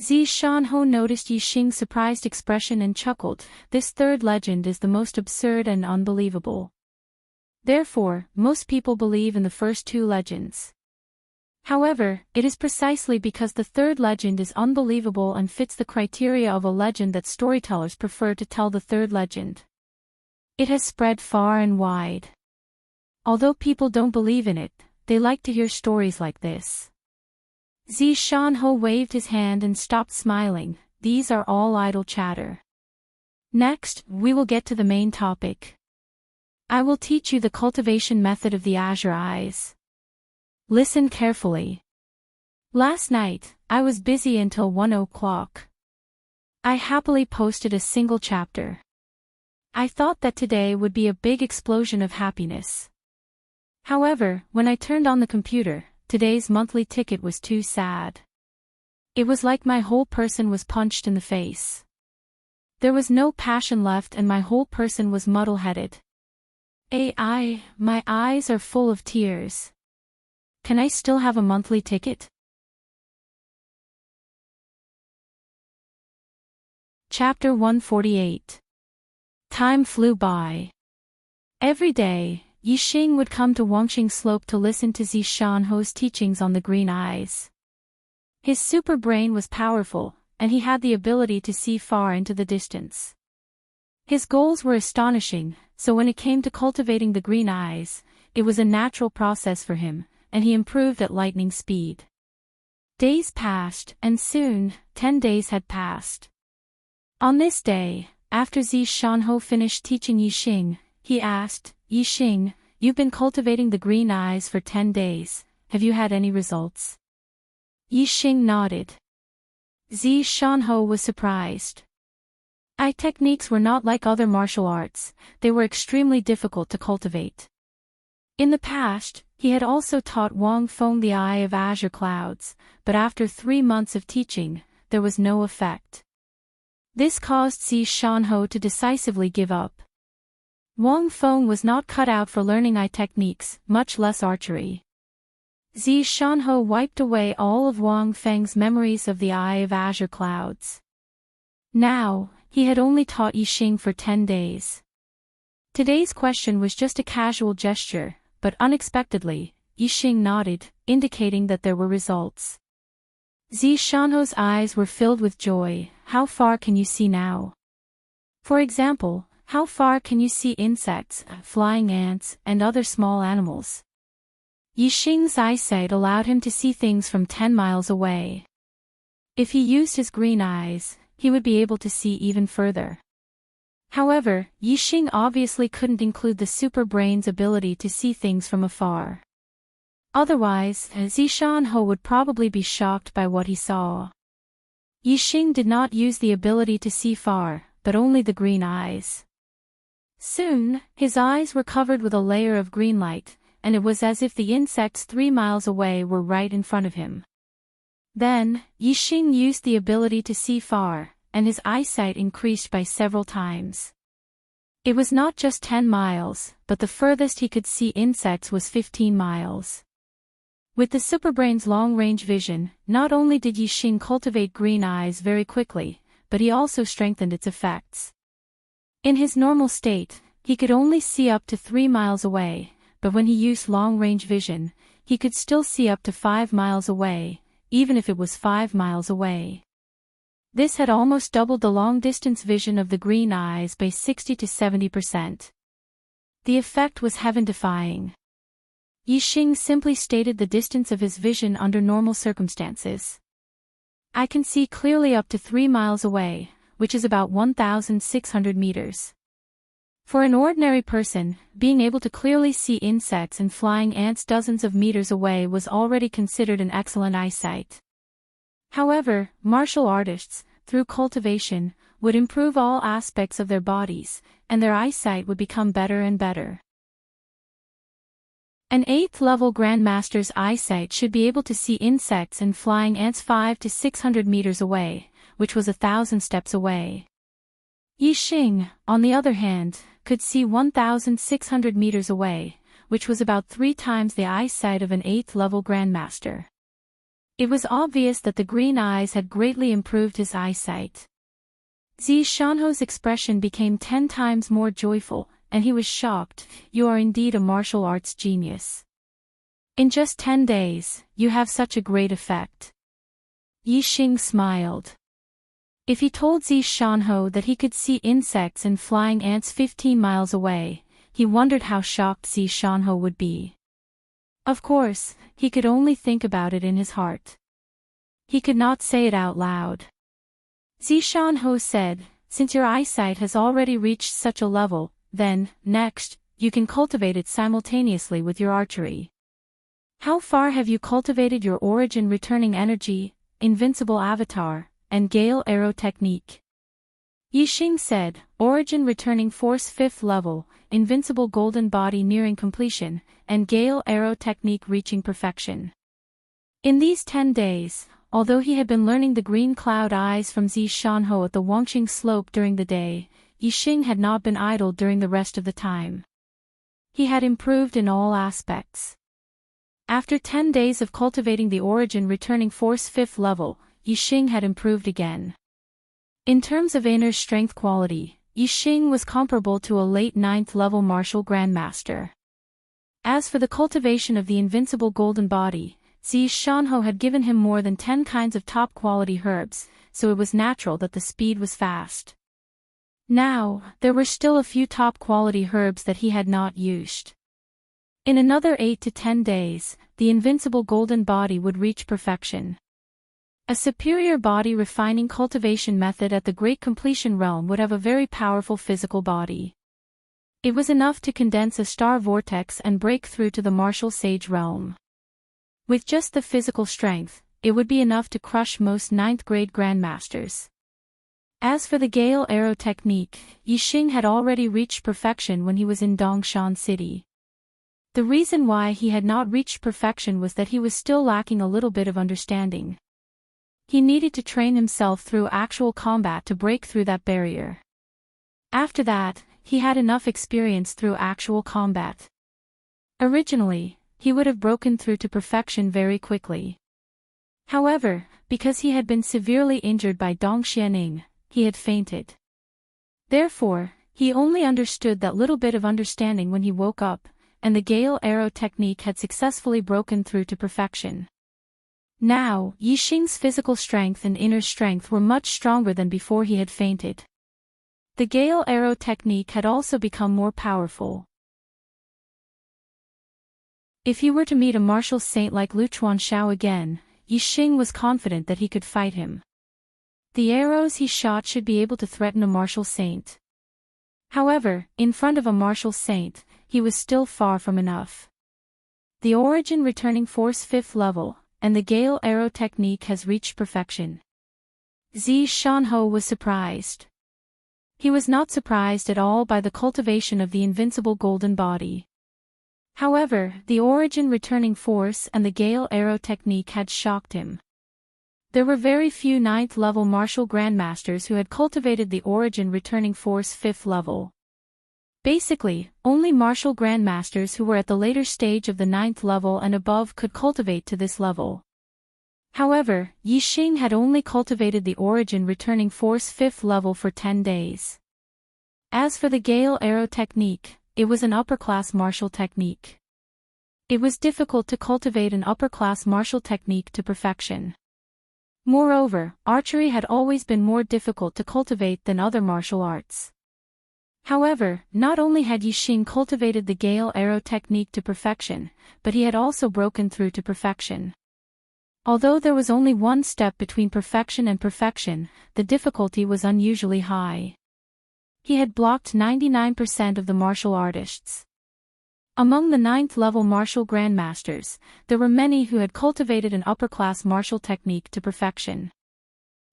Zishanho noticed Yi Xing's surprised expression and chuckled. This third legend is the most absurd and unbelievable. Therefore, most people believe in the first two legends. However, it is precisely because the third legend is unbelievable and fits the criteria of a legend that storytellers prefer to tell the third legend. It has spread far and wide. Although people don't believe in it, they like to hear stories like this. Zishanho waved his hand and stopped smiling. These are all idle chatter. Next, we will get to the main topic. I will teach you the cultivation method of the Azure Eyes. Listen carefully. Last night, I was busy until 1 o'clock. I happily posted a single chapter. I thought that today would be a big explosion of happiness. However, when I turned on the computer, today's monthly ticket was too sad. It was like my whole person was punched in the face. There was no passion left and my whole person was muddle-headed. My eyes are full of tears. Can I still have a monthly ticket? Chapter 148. Time flew by. Every day, Yi Xing would come to Wangxing Slope to listen to Zishanho's teachings on the green eyes. His super brain was powerful, and he had the ability to see far into the distance. His goals were astonishing, so when it came to cultivating the green eyes, it was a natural process for him, and he improved at lightning speed. Days passed, and soon, 10 days had passed. On this day, after Zishanho finished teaching Yi Xing, he asked, Yi Xing, you've been cultivating the green eyes for 10 days, have you had any results? Yi Xing nodded. Zishanho was surprised. Eye techniques were not like other martial arts, they were extremely difficult to cultivate. In the past, he had also taught Wang Feng the Eye of Azure Clouds, but after 3 months of teaching, there was no effect. This caused Zishanho to decisively give up. Wang Feng was not cut out for learning eye techniques, much less archery. Zishanho wiped away all of Wang Feng's memories of the Eye of Azure Clouds. Now, he had only taught Yi Xing for 10 days. Today's question was just a casual gesture, but unexpectedly, Yi Xing nodded, indicating that there were results. Zishanho's eyes were filled with joy. How far can you see now? For example, how far can you see insects, flying ants, and other small animals? Yi Xing's eyesight allowed him to see things from 10 miles away. If he used his green eyes, he would be able to see even further. However, Yi Xing obviously couldn't include the super brain's ability to see things from afar. Otherwise, Zishanho would probably be shocked by what he saw. Yi Xing did not use the ability to see far, but only the green eyes. Soon, his eyes were covered with a layer of green light, and it was as if the insects 3 miles away were right in front of him. Then, Yi Xing used the ability to see far, and his eyesight increased by several times. It was not just 10 miles, but the furthest he could see insects was 15 miles. With the superbrain's long-range vision, not only did Yi Xing cultivate green eyes very quickly, but he also strengthened its effects. In his normal state, he could only see up to 3 miles away, but when he used long-range vision, he could still see up to 5 miles away, even if it was 5 miles away. This had almost doubled the long-distance vision of the green eyes by 60 to 70%. The effect was heaven-defying. Yixing simply stated the distance of his vision under normal circumstances. I can see clearly up to 3 miles away, which is about 1,600 meters. For an ordinary person, being able to clearly see insects and flying ants dozens of meters away was already considered an excellent eyesight. However, martial artists, through cultivation, would improve all aspects of their bodies, and their eyesight would become better and better. An 8th-level Grandmaster's eyesight should be able to see insects and flying ants 500 to 600 meters away, which was 1,000 steps away. Yixing, on the other hand, could see 1,600 meters away, which was about 3 times the eyesight of an 8th-level Grandmaster. It was obvious that the green eyes had greatly improved his eyesight. Zishanho's expression became 10 times more joyful, and he was shocked. "You are indeed a martial arts genius. In just 10 days, you have such a great effect." Yixing smiled. If he told Zishanho that he could see insects and flying ants 15 miles away, he wondered how shocked Zishanho would be. Of course, he could only think about it in his heart. He could not say it out loud. Zishanho said, "Since your eyesight has already reached such a level, then, next, you can cultivate it simultaneously with your archery. How far have you cultivated your origin returning energy, invincible avatar, and gale arrow technique?" Yixing said, "Origin returning force 5th level, invincible golden body nearing completion, and gale arrow technique reaching perfection." In these 10 days, although he had been learning the green cloud eyes from Zishanho at the Wangqing slope during the day, Yixing had not been idle during the rest of the time. He had improved in all aspects. After 10 days of cultivating the origin returning force 5th level, Yixing had improved again. In terms of inner strength quality, Yixing was comparable to a late 9th-level martial grandmaster. As for the cultivation of the invincible golden body, Zishanho had given him more than 10 kinds of top-quality herbs, so it was natural that the speed was fast. Now, there were still a few top-quality herbs that he had not used. In another 8 to 10 days, the invincible golden body would reach perfection. A superior body refining cultivation method at the Great Completion Realm would have a very powerful physical body. It was enough to condense a star vortex and break through to the martial sage realm. With just the physical strength, it would be enough to crush most 9th-grade grandmasters. As for the gale arrow technique, Yixing had already reached perfection when he was in Dongshan City. The reason why he had not reached perfection was that he was still lacking a little bit of understanding. He needed to train himself through actual combat to break through that barrier. After that, he had enough experience through actual combat. Originally, he would have broken through to perfection very quickly. However, because he had been severely injured by Dongxianing, he had fainted. Therefore, he only understood that little bit of understanding when he woke up, and the gale arrow technique had successfully broken through to perfection. Now, Yixing's physical strength and inner strength were much stronger than before he had fainted. The gale arrow technique had also become more powerful. If he were to meet a martial saint like Lu Chuanshao again, Yixing was confident that he could fight him. The arrows he shot should be able to threaten a martial saint. However, in front of a martial saint, he was still far from enough. The origin returning force 5th level, and the gale arrow technique has reached perfection. Zishanho was surprised. He was not surprised at all by the cultivation of the invincible golden body. However, the origin returning force and the gale arrow technique had shocked him. There were very few 9th-level martial grandmasters who had cultivated the origin returning force 5th level. Basically, only martial grandmasters who were at the later stage of the 9th level and above could cultivate to this level. However, Yixing had only cultivated the origin returning force 5th level for 10 days. As for the gale arrow technique, it was an upper-class martial technique. It was difficult to cultivate an upper-class martial technique to perfection. Moreover, archery had always been more difficult to cultivate than other martial arts. However, not only had Yixing cultivated the gale arrow technique to perfection, but he had also broken through to perfection. Although there was only one step between perfection and perfection, the difficulty was unusually high. He had blocked 99% of the martial artists. Among the 9th-level martial grandmasters, there were many who had cultivated an upper-class martial technique to perfection.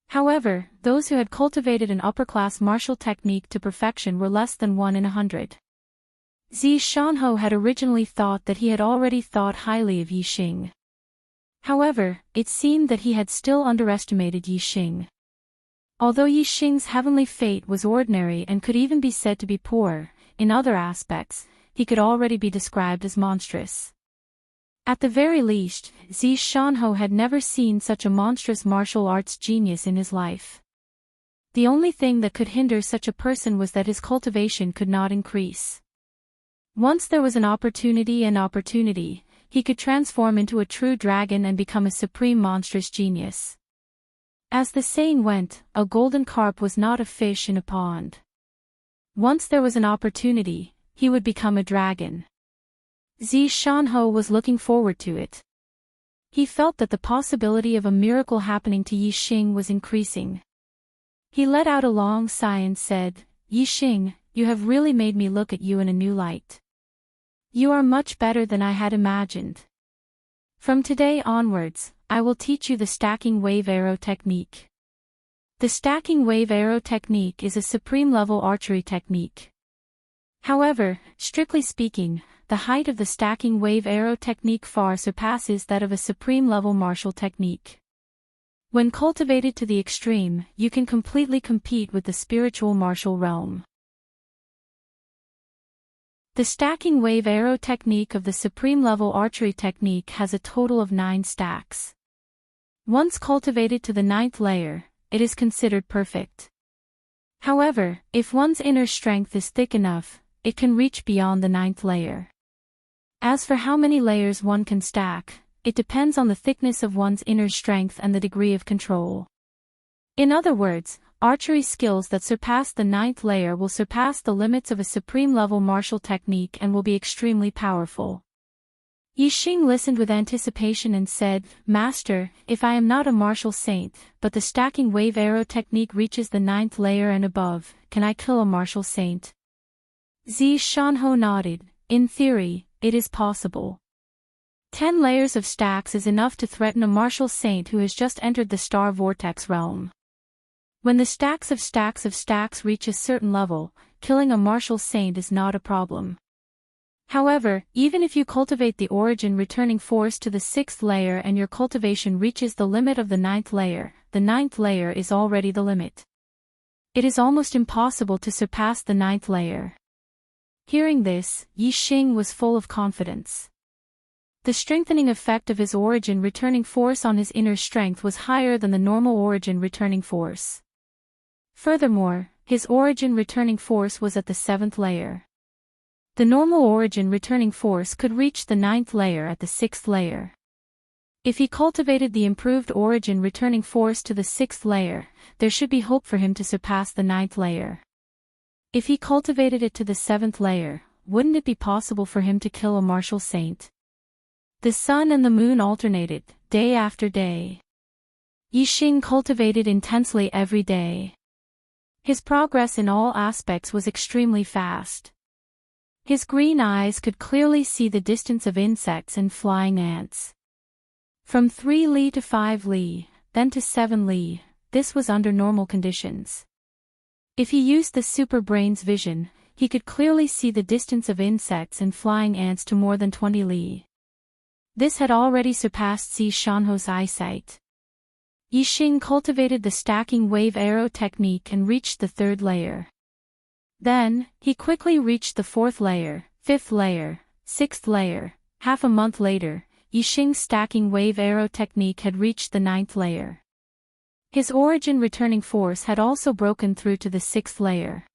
However, those who had cultivated an upper-class martial technique to perfection were less than 1 in 100. Zi Shanhou had originally thought that he had already thought highly of Yixing. However, it seemed that he had still underestimated Yixing. Although Yixing's heavenly fate was ordinary and could even be said to be poor, in other aspects, he could already be described as monstrous. At the very least, Zi Shanhou had never seen such a monstrous martial arts genius in his life. The only thing that could hinder such a person was that his cultivation could not increase. Once there was an opportunity, he could transform into a true dragon and become a supreme monstrous genius. As the saying went, a golden carp was not a fish in a pond. Once there was an opportunity, he would become a dragon. Zi Shanhou was looking forward to it. He felt that the possibility of a miracle happening to Yixing was increasing. He let out a long sigh and said, "Yixing, you have really made me look at you in a new light. You are much better than I had imagined. From today onwards, I will teach you the stacking wave arrow technique." The stacking wave arrow technique is a supreme-level archery technique. However, strictly speaking, the height of the stacking wave arrow technique far surpasses that of a supreme-level martial technique. When cultivated to the extreme, you can completely compete with the spiritual martial realm. The stacking wave arrow technique of the supreme-level archery technique has a total of 9 stacks. Once cultivated to the 9th layer, it is considered perfect. However, if one's inner strength is thick enough, it can reach beyond the 9th layer. As for how many layers one can stack, it depends on the thickness of one's inner strength and the degree of control. In other words, archery skills that surpass the 9th layer will surpass the limits of a supreme-level martial technique and will be extremely powerful. Yixing listened with anticipation and said, "Master, if I am not a martial saint, but the stacking wave arrow technique reaches the 9th layer and above, can I kill a martial saint?" Zi Shanhou nodded. "In theory, it is possible. 10 layers of stacks is enough to threaten a martial saint who has just entered the star vortex realm. When the stacks of stacks reach a certain level, killing a martial saint is not a problem. However, even if you cultivate the origin returning force to the 6th layer and your cultivation reaches the limit of the 9th layer, the 9th layer is already the limit. It is almost impossible to surpass the 9th layer." Hearing this, Yixing was full of confidence. The strengthening effect of his origin returning force on his inner strength was higher than the normal origin returning force. Furthermore, his origin returning force was at the 7th layer. The normal origin returning force could reach the 9th layer at the 6th layer. If he cultivated the improved origin returning force to the 6th layer, there should be hope for him to surpass the 9th layer. If he cultivated it to the 7th layer, wouldn't it be possible for him to kill a martial saint? The sun and the moon alternated, day after day. Yixing cultivated intensely every day. His progress in all aspects was extremely fast. His green eyes could clearly see the distance of insects and flying ants. From 3 li to 5 li, then to 7 li, this was under normal conditions. If he used the super brain's vision, he could clearly see the distance of insects and flying ants to more than 20 li. This had already surpassed Zi Shanhou's eyesight. Yixing cultivated the stacking wave arrow technique and reached the 3rd layer. Then, he quickly reached the 4th layer, 5th layer, 6th layer. Half a month later, Yixing's stacking wave arrow technique had reached the 9th layer. His origin returning force had also broken through to the 6th layer.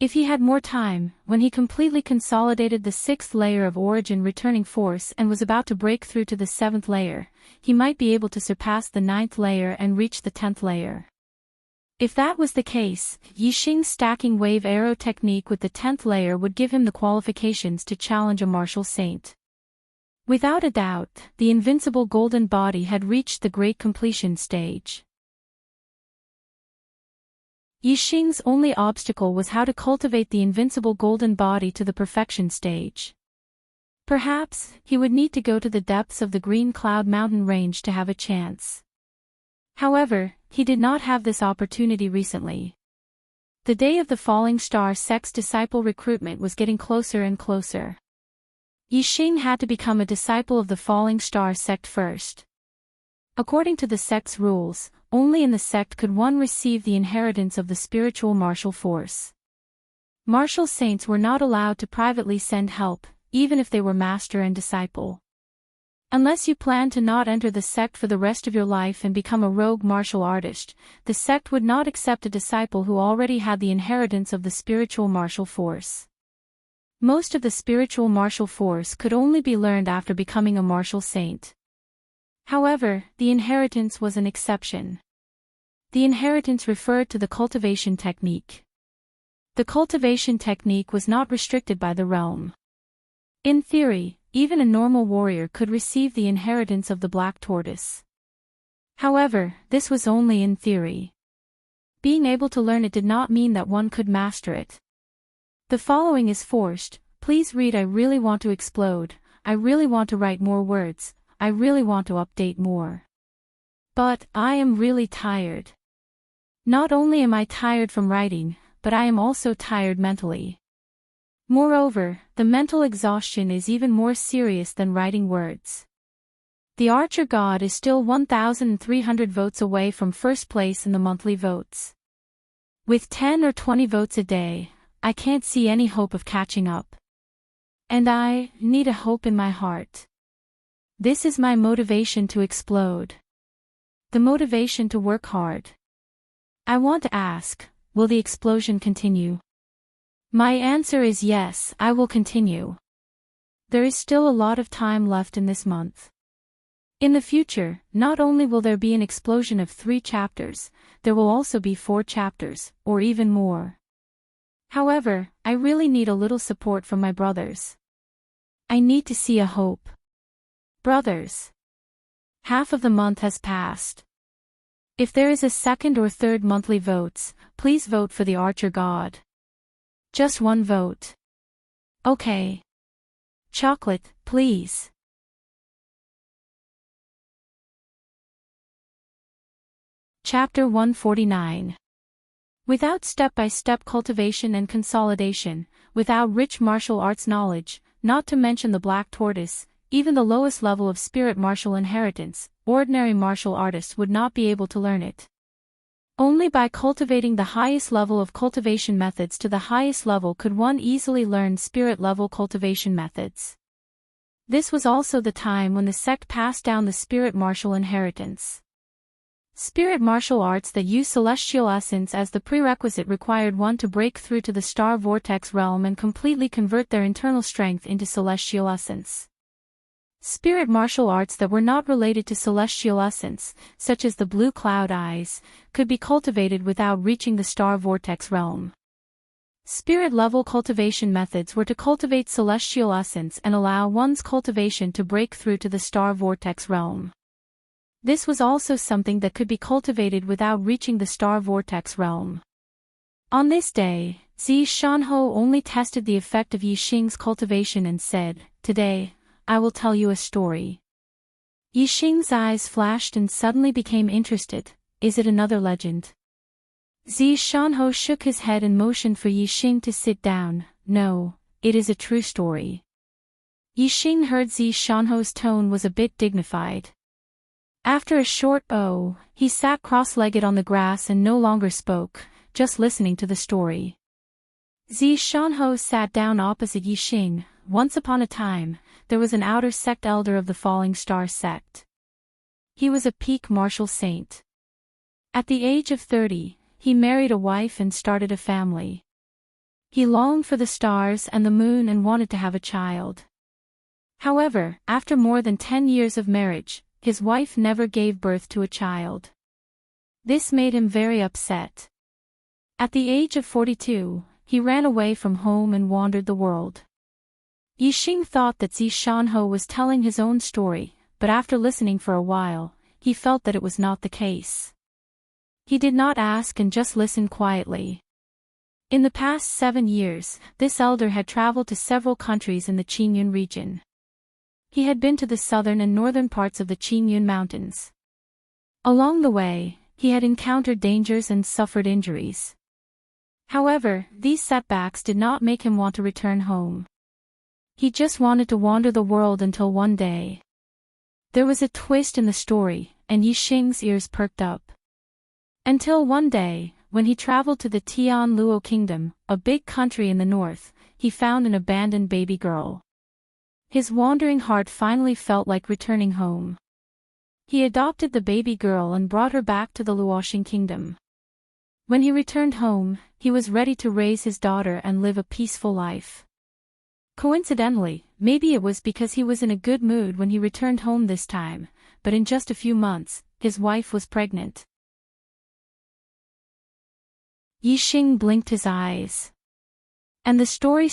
If he had more time, when he completely consolidated the 6th layer of origin returning force and was about to break through to the 7th layer, he might be able to surpass the 9th layer and reach the 10th layer. If that was the case, Yixing's stacking wave arrow technique with the 10th layer would give him the qualifications to challenge a martial saint. Without a doubt, the invincible golden body had reached the great completion stage. Yixing's only obstacle was how to cultivate the invincible golden body to the perfection stage. Perhaps, he would need to go to the depths of the Green Cloud Mountain range to have a chance. However, he did not have this opportunity recently. The day of the Falling Star sect's disciple recruitment was getting closer and closer. Yixing had to become a disciple of the Falling Star sect first. According to the sect's rules, only in the sect could one receive the inheritance of the spiritual martial force. Martial saints were not allowed to privately send help, even if they were master and disciple. Unless you plan to not enter the sect for the rest of your life and become a rogue martial artist, the sect would not accept a disciple who already had the inheritance of the spiritual martial force. Most of the spiritual martial force could only be learned after becoming a martial saint. However, the inheritance was an exception. The inheritance referred to the cultivation technique. The cultivation technique was not restricted by the realm. In theory, even a normal warrior could receive the inheritance of the black tortoise. However, this was only in theory. Being able to learn it did not mean that one could master it. The following is forced. Please read. I really want to explode. I really want to write more words. I really want to update more. But, I am really tired. Not only am I tired from writing, but I am also tired mentally. Moreover, the mental exhaustion is even more serious than writing words. The Archer God is still 1,300 votes away from first place in the monthly votes. With 10 or 20 votes a day, I can't see any hope of catching up. And I need a hope in my heart. This is my motivation to explode. The motivation to work hard. I want to ask, will the explosion continue? My answer is yes, I will continue. There is still a lot of time left in this month. In the future, not only will there be an explosion of 3 chapters, there will also be 4 chapters, or even more. However, I really need a little support from my brothers. I need to see a hope. Brothers. Half of the month has passed. If there is a second or third monthly votes, please vote for the Archer God. Just one vote. Okay. Chocolate, please. Chapter 149. Without step-by-step cultivation and consolidation, without rich martial arts knowledge, not to mention the black tortoise, even the lowest level of spirit martial inheritance, ordinary martial artists would not be able to learn it. Only by cultivating the highest level of cultivation methods to the highest level could one easily learn spirit-level cultivation methods. This was also the time when the sect passed down the spirit martial inheritance. Spirit martial arts that use celestial essence as the prerequisite required one to break through to the star vortex realm and completely convert their internal strength into celestial essence. Spirit martial arts that were not related to celestial essence, such as the blue cloud eyes, could be cultivated without reaching the star vortex realm. Spirit-level cultivation methods were to cultivate celestial essence and allow one's cultivation to break through to the star vortex realm. This was also something that could be cultivated without reaching the star vortex realm. On this day, Zi Shanho only tested the effect of Yixing's cultivation and said, "Today, I will tell you a story." Yixing's eyes flashed and suddenly became interested. Is it another legend? Zi Shanho shook his head and motioned for Yixing to sit down. No, it is a true story. Yixing heard Zi Shanho's tone was a bit dignified. After a short "oh," he sat cross-legged on the grass and no longer spoke, just listening to the story. Zi Shanho sat down opposite Yixing. Once upon a time, there was an outer sect elder of the Falling Star sect. He was a peak martial saint. At the age of 30, he married a wife and started a family. He longed for the stars and the moon and wanted to have a child. However, after more than 10 years of marriage, his wife never gave birth to a child. This made him very upset. At the age of 42, he ran away from home and wandered the world. Yixing thought that Zi Shanhou was telling his own story, but after listening for a while, he felt that it was not the case. He did not ask and just listened quietly. In the past 7 years, this elder had traveled to several countries in the Qingyun region. He had been to the southern and northern parts of the Qingyun Mountains. Along the way, he had encountered dangers and suffered injuries. However, these setbacks did not make him want to return home. He just wanted to wander the world until one day. There was a twist in the story, and Yixing's ears perked up. Until one day, when he traveled to the Tianluo Kingdom, a big country in the north, he found an abandoned baby girl. His wandering heart finally felt like returning home. He adopted the baby girl and brought her back to the Luoxing Kingdom. When he returned home, he was ready to raise his daughter and live a peaceful life. Coincidentally, maybe it was because he was in a good mood when he returned home this time, but in just a few months, his wife was pregnant. Yixing blinked his eyes. And the story,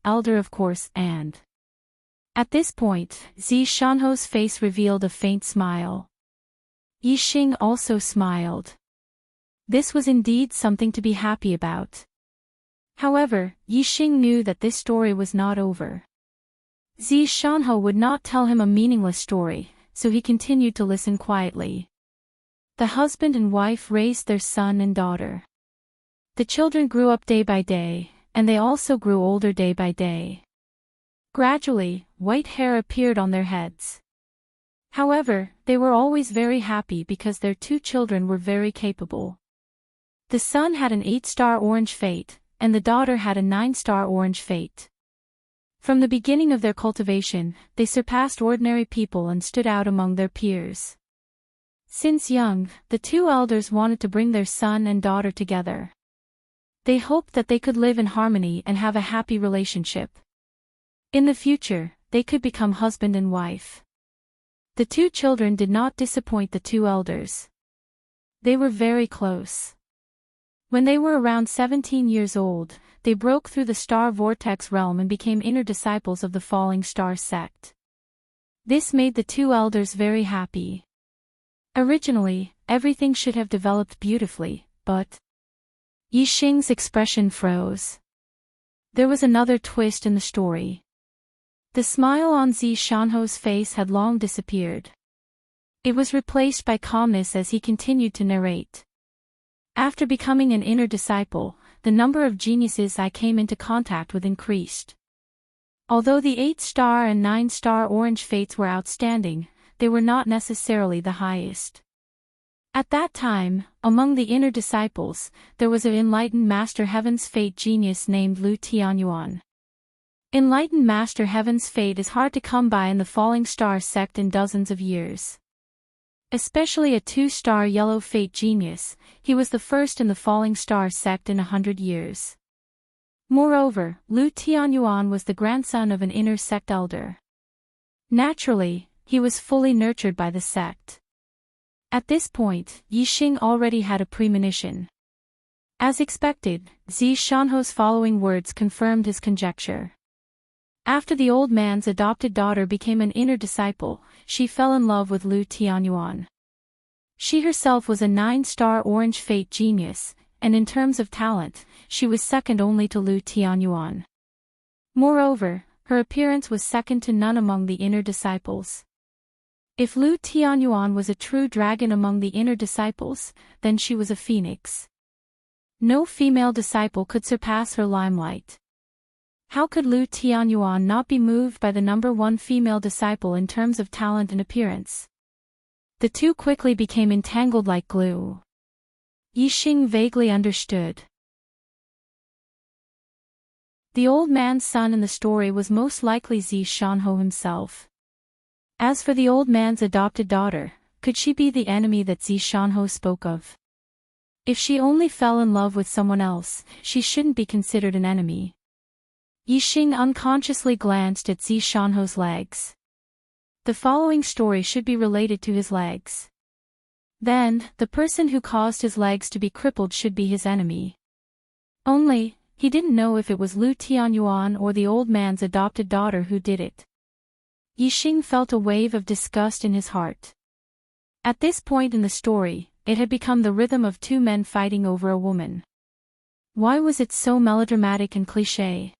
elder of course, and... At this point, Zi Shanhou's face revealed a faint smile. Yixing also smiled. This was indeed something to be happy about. However, Yixing knew that this story was not over. Zi Shanhou would not tell him a meaningless story, so he continued to listen quietly. The husband and wife raised their son and daughter. The children grew up day by day, and they also grew older day by day. Gradually, white hair appeared on their heads. However, they were always very happy because their 2 children were very capable. The son had an 8-star orange fate, and the daughter had a 9-star orange fate. From the beginning of their cultivation, they surpassed ordinary people and stood out among their peers. Since young, the 2 elders wanted to bring their son and daughter together. They hoped that they could live in harmony and have a happy relationship. In the future, they could become husband and wife. The 2 children did not disappoint the 2 elders. They were very close. When they were around 17 years old, they broke through the star vortex realm and became inner disciples of the falling star sect. This made the 2 elders very happy. Originally, everything should have developed beautifully, but... Yixing's expression froze. There was another twist in the story. The smile on Zi Shanhou's face had long disappeared. It was replaced by calmness as he continued to narrate. After becoming an inner disciple, the number of geniuses I came into contact with increased. Although the 8-star and 9-star orange fates were outstanding, they were not necessarily the highest. At that time, among the inner disciples, there was an enlightened Master Heaven's Fate genius named Lu Tianyuan. Enlightened Master Heaven's Fate is hard to come by in the Falling Star sect in dozens of years. Especially a 2-star yellow fate genius, he was the first in the Falling Star sect in 100 years. Moreover, Lu Tianyuan was the grandson of an inner sect elder. Naturally, he was fully nurtured by the sect. At this point, Yixing already had a premonition. As expected, Zi Shanhou's following words confirmed his conjecture. After the old man's adopted daughter became an inner disciple, she fell in love with Lu Tianyuan. She herself was a 9-star orange fate genius, and in terms of talent, she was second only to Lu Tianyuan. Moreover, her appearance was second to none among the inner disciples. If Lu Tianyuan was a true dragon among the inner disciples, then she was a phoenix. No female disciple could surpass her limelight. How could Lu Tianyuan not be moved by the number 1 female disciple in terms of talent and appearance? The 2 quickly became entangled like glue. Yixing vaguely understood. The old man's son in the story was most likely Zi Shanhou himself. As for the old man's adopted daughter, could she be the enemy that Zi Shanhou spoke of? If she only fell in love with someone else, she shouldn't be considered an enemy. Yixing unconsciously glanced at Zi Shanho's legs. The following story should be related to his legs. Then, the person who caused his legs to be crippled should be his enemy. Only, he didn't know if it was Lu Tianyuan or the old man's adopted daughter who did it. Yixing felt a wave of disgust in his heart. At this point in the story, it had become the rhythm of two men fighting over a woman. Why was it so melodramatic and cliché?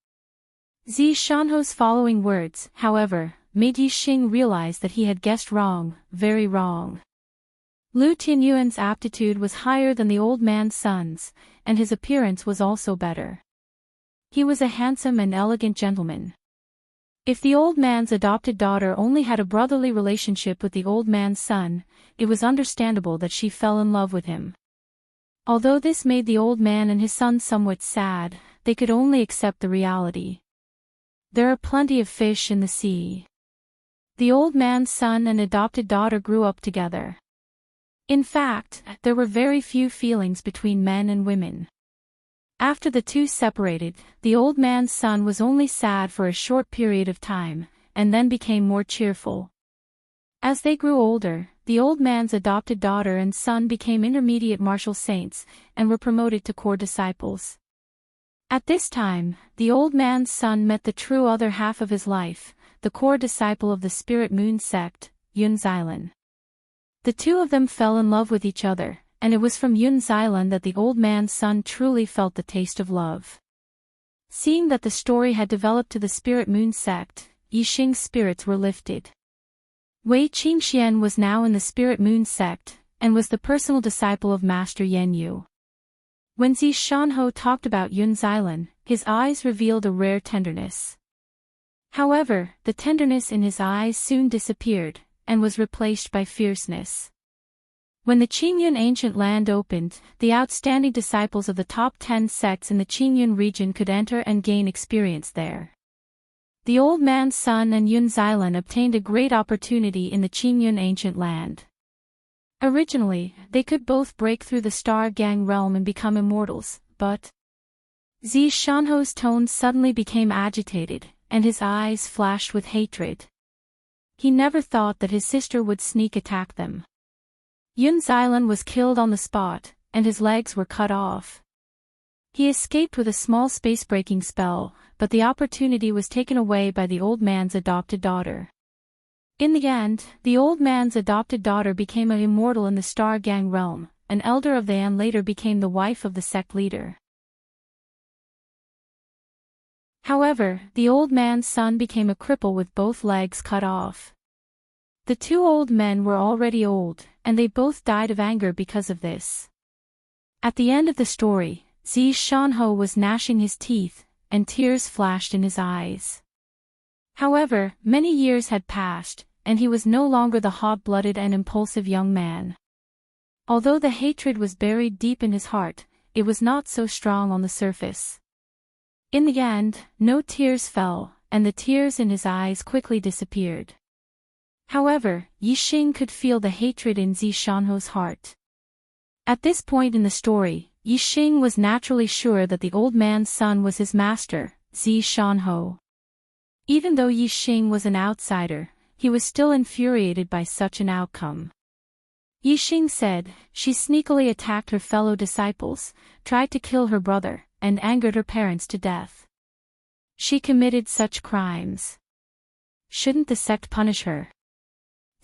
Zi Shanho's following words, however, made Yixing realize that he had guessed wrong, very wrong. Lu Tianyuan's aptitude was higher than the old man's son's, and his appearance was also better. He was a handsome and elegant gentleman. If the old man's adopted daughter only had a brotherly relationship with the old man's son, it was understandable that she fell in love with him. Although this made the old man and his son somewhat sad, they could only accept the reality. There are plenty of fish in the sea. The old man's son and adopted daughter grew up together. In fact, there were very few feelings between men and women. After the two separated, the old man's son was only sad for a short period of time, and then became more cheerful. As they grew older, the old man's adopted daughter and son became intermediate martial saints, and were promoted to core disciples. At this time, the old man's son met the true other half of his life, the core disciple of the Spirit Moon sect, Yun Xilan. The two of them fell in love with each other, and it was from Yun Xilan that the old man's son truly felt the taste of love. Seeing that the story had developed to the Spirit Moon sect, Yixing's spirits were lifted. Wei Qingxian was now in the Spirit Moon sect, and was the personal disciple of Master Yan Yu. When Zi Shanho talked about Yun Xilan, his eyes revealed a rare tenderness. However, the tenderness in his eyes soon disappeared, and was replaced by fierceness. When the Qingyun ancient land opened, the outstanding disciples of the top 10 sects in the Qingyun region could enter and gain experience there. The old man's son and Yun Xilan obtained a great opportunity in the Qingyun ancient land. Originally, they could both break through the Star Gang realm and become immortals, but Zi Shanho's tone suddenly became agitated, and his eyes flashed with hatred. He never thought that his sister would sneak attack them. Yun Xilan was killed on the spot, and his legs were cut off. He escaped with a small space-breaking spell, but the opportunity was taken away by the old man's adopted daughter. In the end, the old man's adopted daughter became an immortal in the Star Gang realm. An elder of the An later became the wife of the sect leader. However, the old man's son became a cripple with both legs cut off. The two old men were already old, and they both died of anger because of this. At the end of the story, Zi Shanho was gnashing his teeth, and tears flashed in his eyes. However, many years had passed, and he was no longer the hot-blooded and impulsive young man. Although the hatred was buried deep in his heart, it was not so strong on the surface. In the end, no tears fell, and the tears in his eyes quickly disappeared. However, Yixing could feel the hatred in Zi Shanho's heart. At this point in the story, Yixing was naturally sure that the old man's son was his master, Zi Shanho. Even though Yixing was an outsider, he was still infuriated by such an outcome. Yixing said, she sneakily attacked her fellow disciples, tried to kill her brother, and angered her parents to death. She committed such crimes. Shouldn't the sect punish her?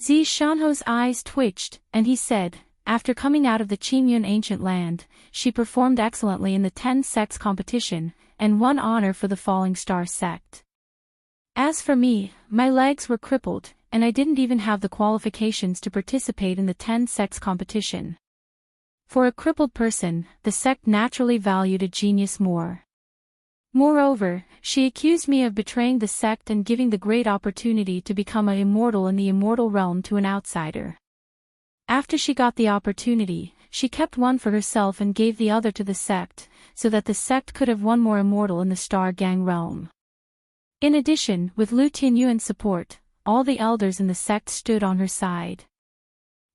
Zi Shanho's eyes twitched, and he said, after coming out of the Qingyun ancient land, she performed excellently in the 10 sects competition, and won honor for the Falling Star sect. As for me, my legs were crippled, and I didn't even have the qualifications to participate in the 10 sects competition. For a crippled person, the sect naturally valued a genius more. Moreover, she accused me of betraying the sect and giving the great opportunity to become an immortal in the immortal realm to an outsider. After she got the opportunity, she kept one for herself and gave the other to the sect, so that the sect could have one more immortal in the Star Gang realm. In addition, with Lu Tianyuan's support, all the elders in the sect stood on her side.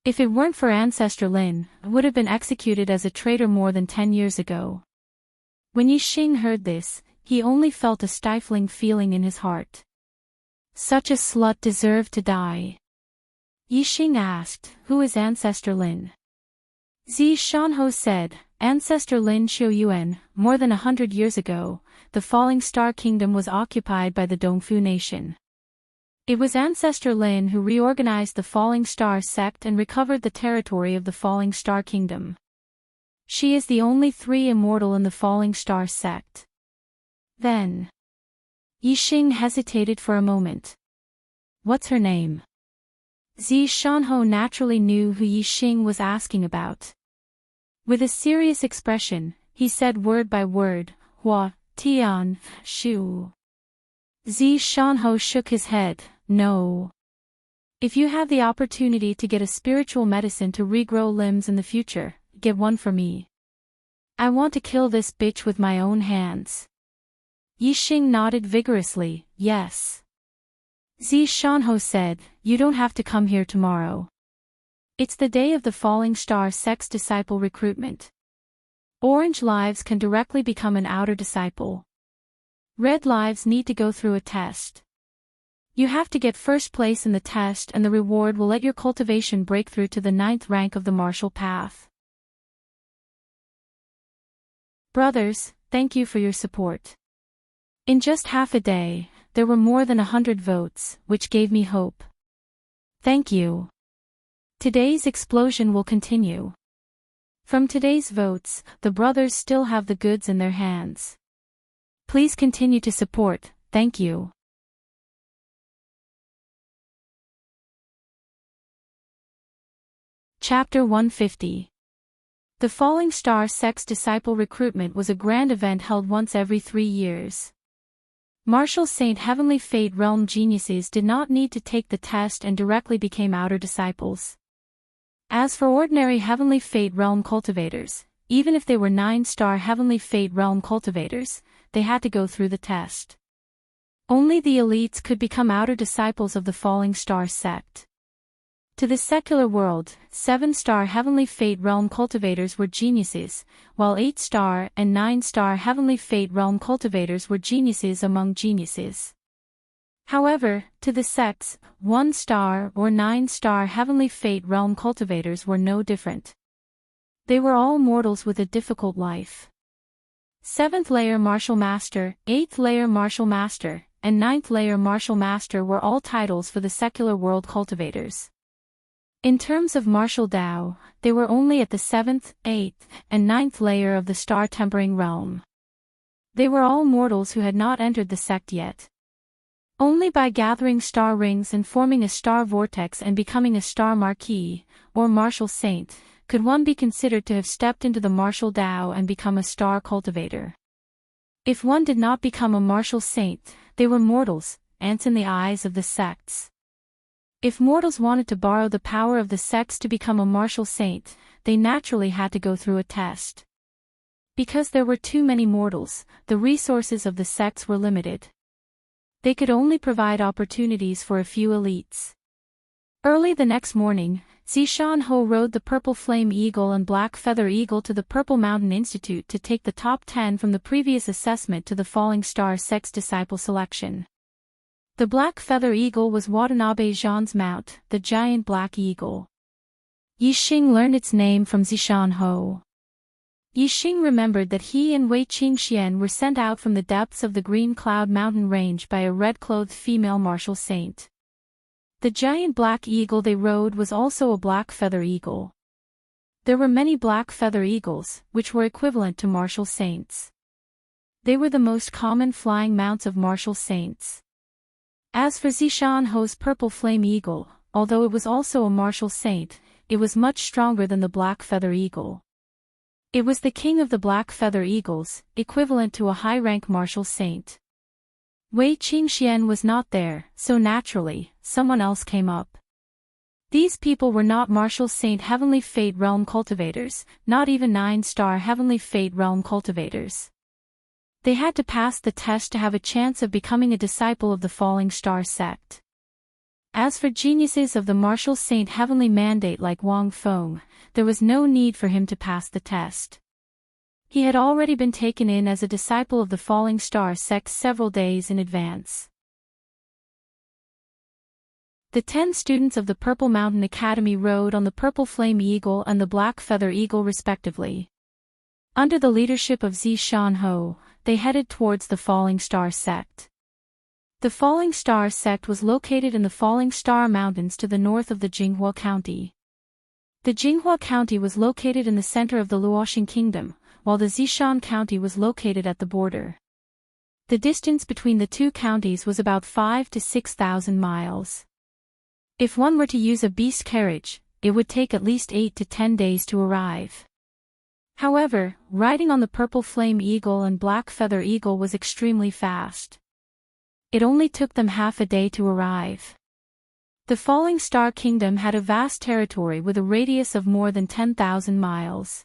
If it weren't for Ancestor Lin, I would have been executed as a traitor more than 10 years ago. When Yi Xing heard this, he only felt a stifling feeling in his heart. Such a slut deserved to die. Yi Xing asked, "Who is Ancestor Lin?" Zi Shanho said, "Ancestor Lin Xiuyuan, more than 100 years ago, the Falling Star Kingdom was occupied by the Dongfu nation. It was Ancestor Lin who reorganized the Falling Star sect and recovered the territory of the Falling Star Kingdom. She is the only 3 immortal in the Falling Star sect." Then, Yi Xing hesitated for a moment. "What's her name?" Zi Shanho naturally knew who Yi Xing was asking about. With a serious expression, he said word by word, "Hua, Tian, Shu." Zi Shanho shook his head, "No. If you have the opportunity to get a spiritual medicine to regrow limbs in the future, get one for me. I want to kill this bitch with my own hands." Yi Xing nodded vigorously, "Yes." Zi Shanho said, "You don't have to come here tomorrow. It's the day of the Falling Star sect's disciple recruitment. Orange lives can directly become an outer disciple. Red lives need to go through a test. You have to get first place in the test and the reward will let your cultivation break through to the 9th rank of the martial path. Brothers, thank you for your support. In just half a day, there were more than 100 votes, which gave me hope. Thank you. Today's explosion will continue. From today's votes, the brothers still have the goods in their hands. Please continue to support, thank you. Chapter 150. The Falling Star sect's disciple recruitment was a grand event held once every 3 years. Martial Saint Heavenly Fate Realm geniuses did not need to take the test and directly became outer disciples. As for ordinary Heavenly Fate Realm cultivators, even if they were 9-star Heavenly Fate Realm cultivators, they had to go through the test. Only the elites could become outer disciples of the Falling Star sect. To the secular world, 7-star Heavenly Fate Realm cultivators were geniuses, while 8-star and 9-star Heavenly Fate Realm cultivators were geniuses among geniuses. However, to the sects, 1-star or 9-star Heavenly Fate Realm cultivators were no different. They were all mortals with a difficult life. 7th layer Martial Master, 8th layer Martial Master, and 9th layer Martial Master were all titles for the secular world cultivators. In terms of martial Dao, they were only at the 7th, 8th, and 9th layer of the star tempering realm. They were all mortals who had not entered the sect yet. Only by gathering star rings and forming a star vortex and becoming a star marquis, or martial saint, could one be considered to have stepped into the martial Dao and become a star cultivator. If one did not become a martial saint, they were mortals, ants in the eyes of the sects. If mortals wanted to borrow the power of the sects to become a martial saint, they naturally had to go through a test. Because there were too many mortals, the resources of the sects were limited. They could only provide opportunities for a few elites. Early the next morning, Zishan Ho rode the Purple Flame Eagle and Black Feather Eagle to the Purple Mountain Institute to take the top 10 from the previous assessment to the Falling Star sect's disciple selection. The Black Feather Eagle was Watanabe Zhan's mount, the giant black eagle. Yi Xing learned its name from Zishan Ho. Yi Xing remembered that he and Wei Qingxian were sent out from the depths of the Green Cloud Mountain range by a red-clothed female martial saint. The giant black eagle they rode was also a Black Feather Eagle. There were many Black Feather Eagles, which were equivalent to martial saints. They were the most common flying mounts of martial saints. As for Zishan Ho's Purple Flame Eagle, although it was also a martial saint, it was much stronger than the Black Feather Eagle. It was the king of the Black Feather Eagles, equivalent to a high-rank martial saint. Wei Qingxian was not there, so naturally, someone else came up. These people were not martial saint Heavenly Fate Realm cultivators, not even 9-star Heavenly Fate Realm cultivators. They had to pass the test to have a chance of becoming a disciple of the Falling Star sect. As for geniuses of the martial saint heavenly mandate like Wang Feng, there was no need for him to pass the test. He had already been taken in as a disciple of the Falling Star sect several days in advance. The 10 students of the Purple Mountain Academy rode on the Purple Flame Eagle and the Black Feather Eagle respectively. Under the leadership of Zishan Ho, they headed towards the Falling Star sect. The Falling Star sect was located in the Falling Star Mountains to the north of the Jinghua County. The Jinghua County was located in the center of the Luoxing Kingdom, while the Zishan County was located at the border. The distance between the two counties was about 5,000 to 6,000 miles. If one were to use a beast carriage, it would take at least 8 to 10 days to arrive. However, riding on the Purple Flame Eagle and Black Feather Eagle was extremely fast. It only took them half a day to arrive. The Falling Star Kingdom had a vast territory with a radius of more than 10,000 miles.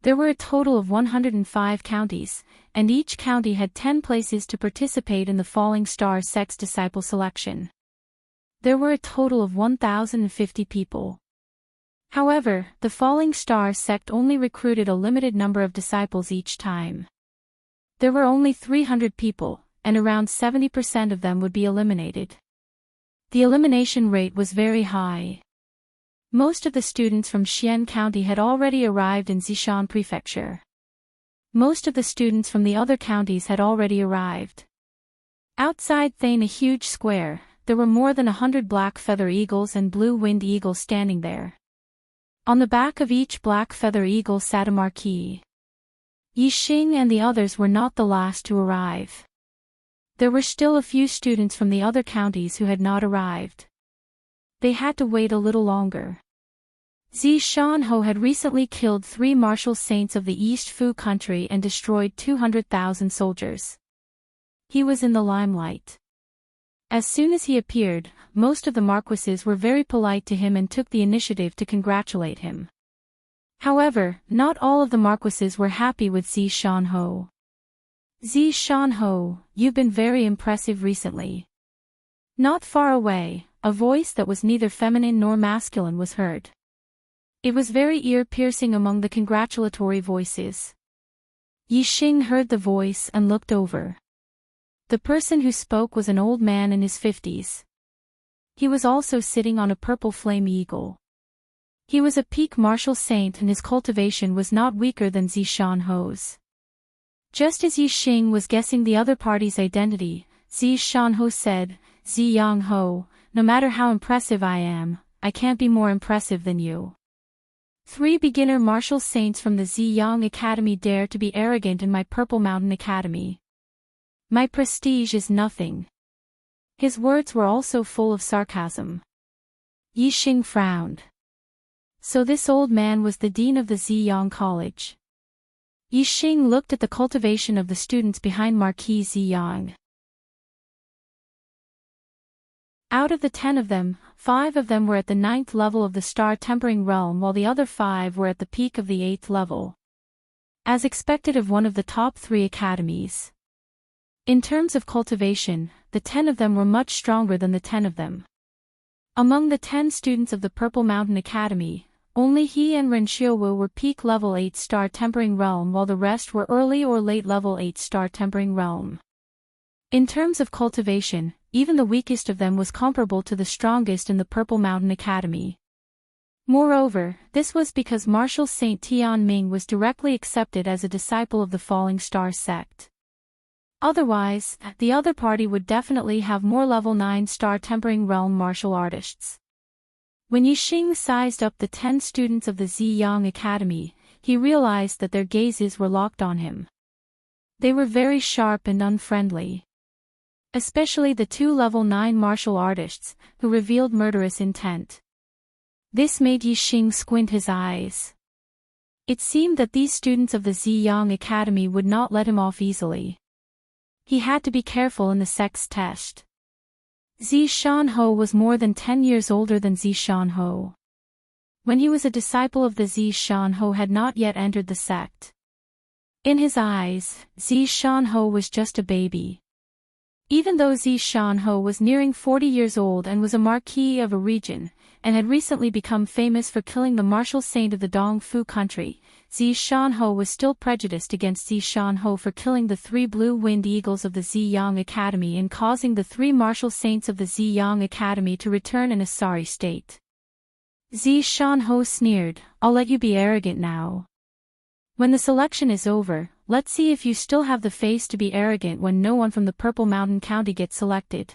There were a total of 105 counties, and each county had 10 places to participate in the Falling Star sect's disciple selection. There were a total of 1,050 people. However, the Falling Star sect only recruited a limited number of disciples each time. There were only 300 people, and around 70% of them would be eliminated. The elimination rate was very high. Most of the students from Xian County had already arrived in Zishan Prefecture. Most of the students from the other counties had already arrived. Outside Thane, a huge square, there were more than 100 Black Feather Eagles and Blue Winged Eagles standing there. On the back of each Black Feather Eagle sat a marquee. Yi Xing and the others were not the last to arrive. There were still a few students from the other counties who had not arrived. They had to wait a little longer. Zishan Ho had recently killed 3 martial saints of the East Fu country and destroyed 200,000 soldiers. He was in the limelight. As soon as he appeared, most of the marquises were very polite to him and took the initiative to congratulate him. However, not all of the marquises were happy with Zishan Ho. Zishan Ho, you've been very impressive recently. Not far away, a voice that was neither feminine nor masculine was heard. It was very ear-piercing among the congratulatory voices. Yi Xing heard the voice and looked over. The person who spoke was an old man in his 50s. He was also sitting on a Purple Flame Eagle. He was a peak martial saint and his cultivation was not weaker than Zishan Ho's. Just as Yi Xing was guessing the other party's identity, Zishan Ho said, "Ziyang Ho, no matter how impressive I am, I can't be more impressive than you." 3 beginner martial saints from the Ziyang Academy dare to be arrogant in my Purple Mountain Academy. My prestige is nothing. His words were also full of sarcasm. Yi Xing frowned. So this old man was the dean of the Ziyang College. Yi Xing looked at the cultivation of the students behind Marquis Ziyang. Out of the 10 of them, 5 of them were at the 9th level of the Star Tempering Realm while the other 5 were at the peak of the 8th level. As expected of one of the top 3 academies. In terms of cultivation, the 10 of them were much stronger than the 10 of them. Among the 10 students of the Purple Mountain Academy, only he and Ren Xiaowu were peak level 8 Star Tempering Realm while the rest were early or late level 8 Star Tempering Realm. In terms of cultivation, even the weakest of them was comparable to the strongest in the Purple Mountain Academy. Moreover, this was because Martial Saint Tian Ming was directly accepted as a disciple of the Falling Star sect. Otherwise, the other party would definitely have more level 9 Star Tempering Realm martial artists. When Yi Xing sized up the 10 students of the Ziyang Academy, he realized that their gazes were locked on him. They were very sharp and unfriendly. Especially the 2 level 9 martial artists, who revealed murderous intent. This made Yi Xing squint his eyes. It seemed that these students of the Ziyang Academy would not let him off easily. He had to be careful in the sex test. Zishan Ho was more than 10 years older than Zishan Ho. When he was a disciple of the Zishan Ho had not yet entered the sect. In his eyes, Zishan Ho was just a baby. Even though Zishan was nearing 40 years old and was a marquis of a region, and had recently become famous for killing the martial saint of the Dongfu country, Zishan was still prejudiced against Zishan for killing the 3 blue-winged eagles of the Ziyang Academy and causing the 3 martial saints of the Ziyang Academy to return in a sorry state. Zishan sneered, "I'll let you be arrogant now. When the selection is over, let's see if you still have the face to be arrogant when no one from the Purple Mountain County gets selected."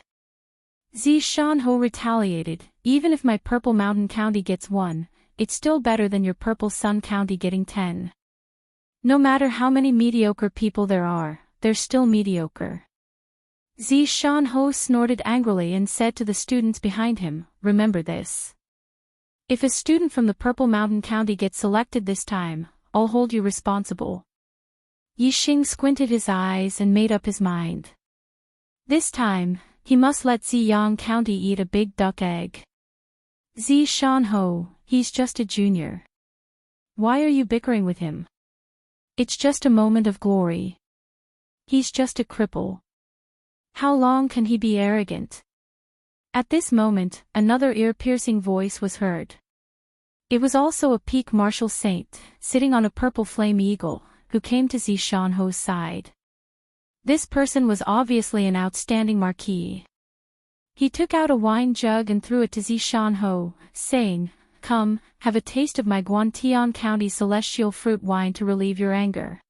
Zishan retaliated, "Even if my Purple Mountain County gets 1, it's still better than your Purple Sun County getting 10. No matter how many mediocre people there are, they're still mediocre." Zishan snorted angrily and said to the students behind him, "Remember this. If a student from the Purple Mountain County gets selected this time, I'll hold you responsible." Yixing squinted his eyes and made up his mind. This time, he must let Ziyang County eat a big duck egg. Zishan, he's just a junior. Why are you bickering with him? It's just a moment of glory. He's just a cripple. How long can he be arrogant? At this moment, another ear-piercing voice was heard. It was also a peak martial saint, sitting on a purple flame eagle, who came to Zishan side. This person was obviously an outstanding marquis. He took out a wine jug and threw it to Zishan saying, "Come, have a taste of my Guantian County celestial fruit wine to relieve your anger."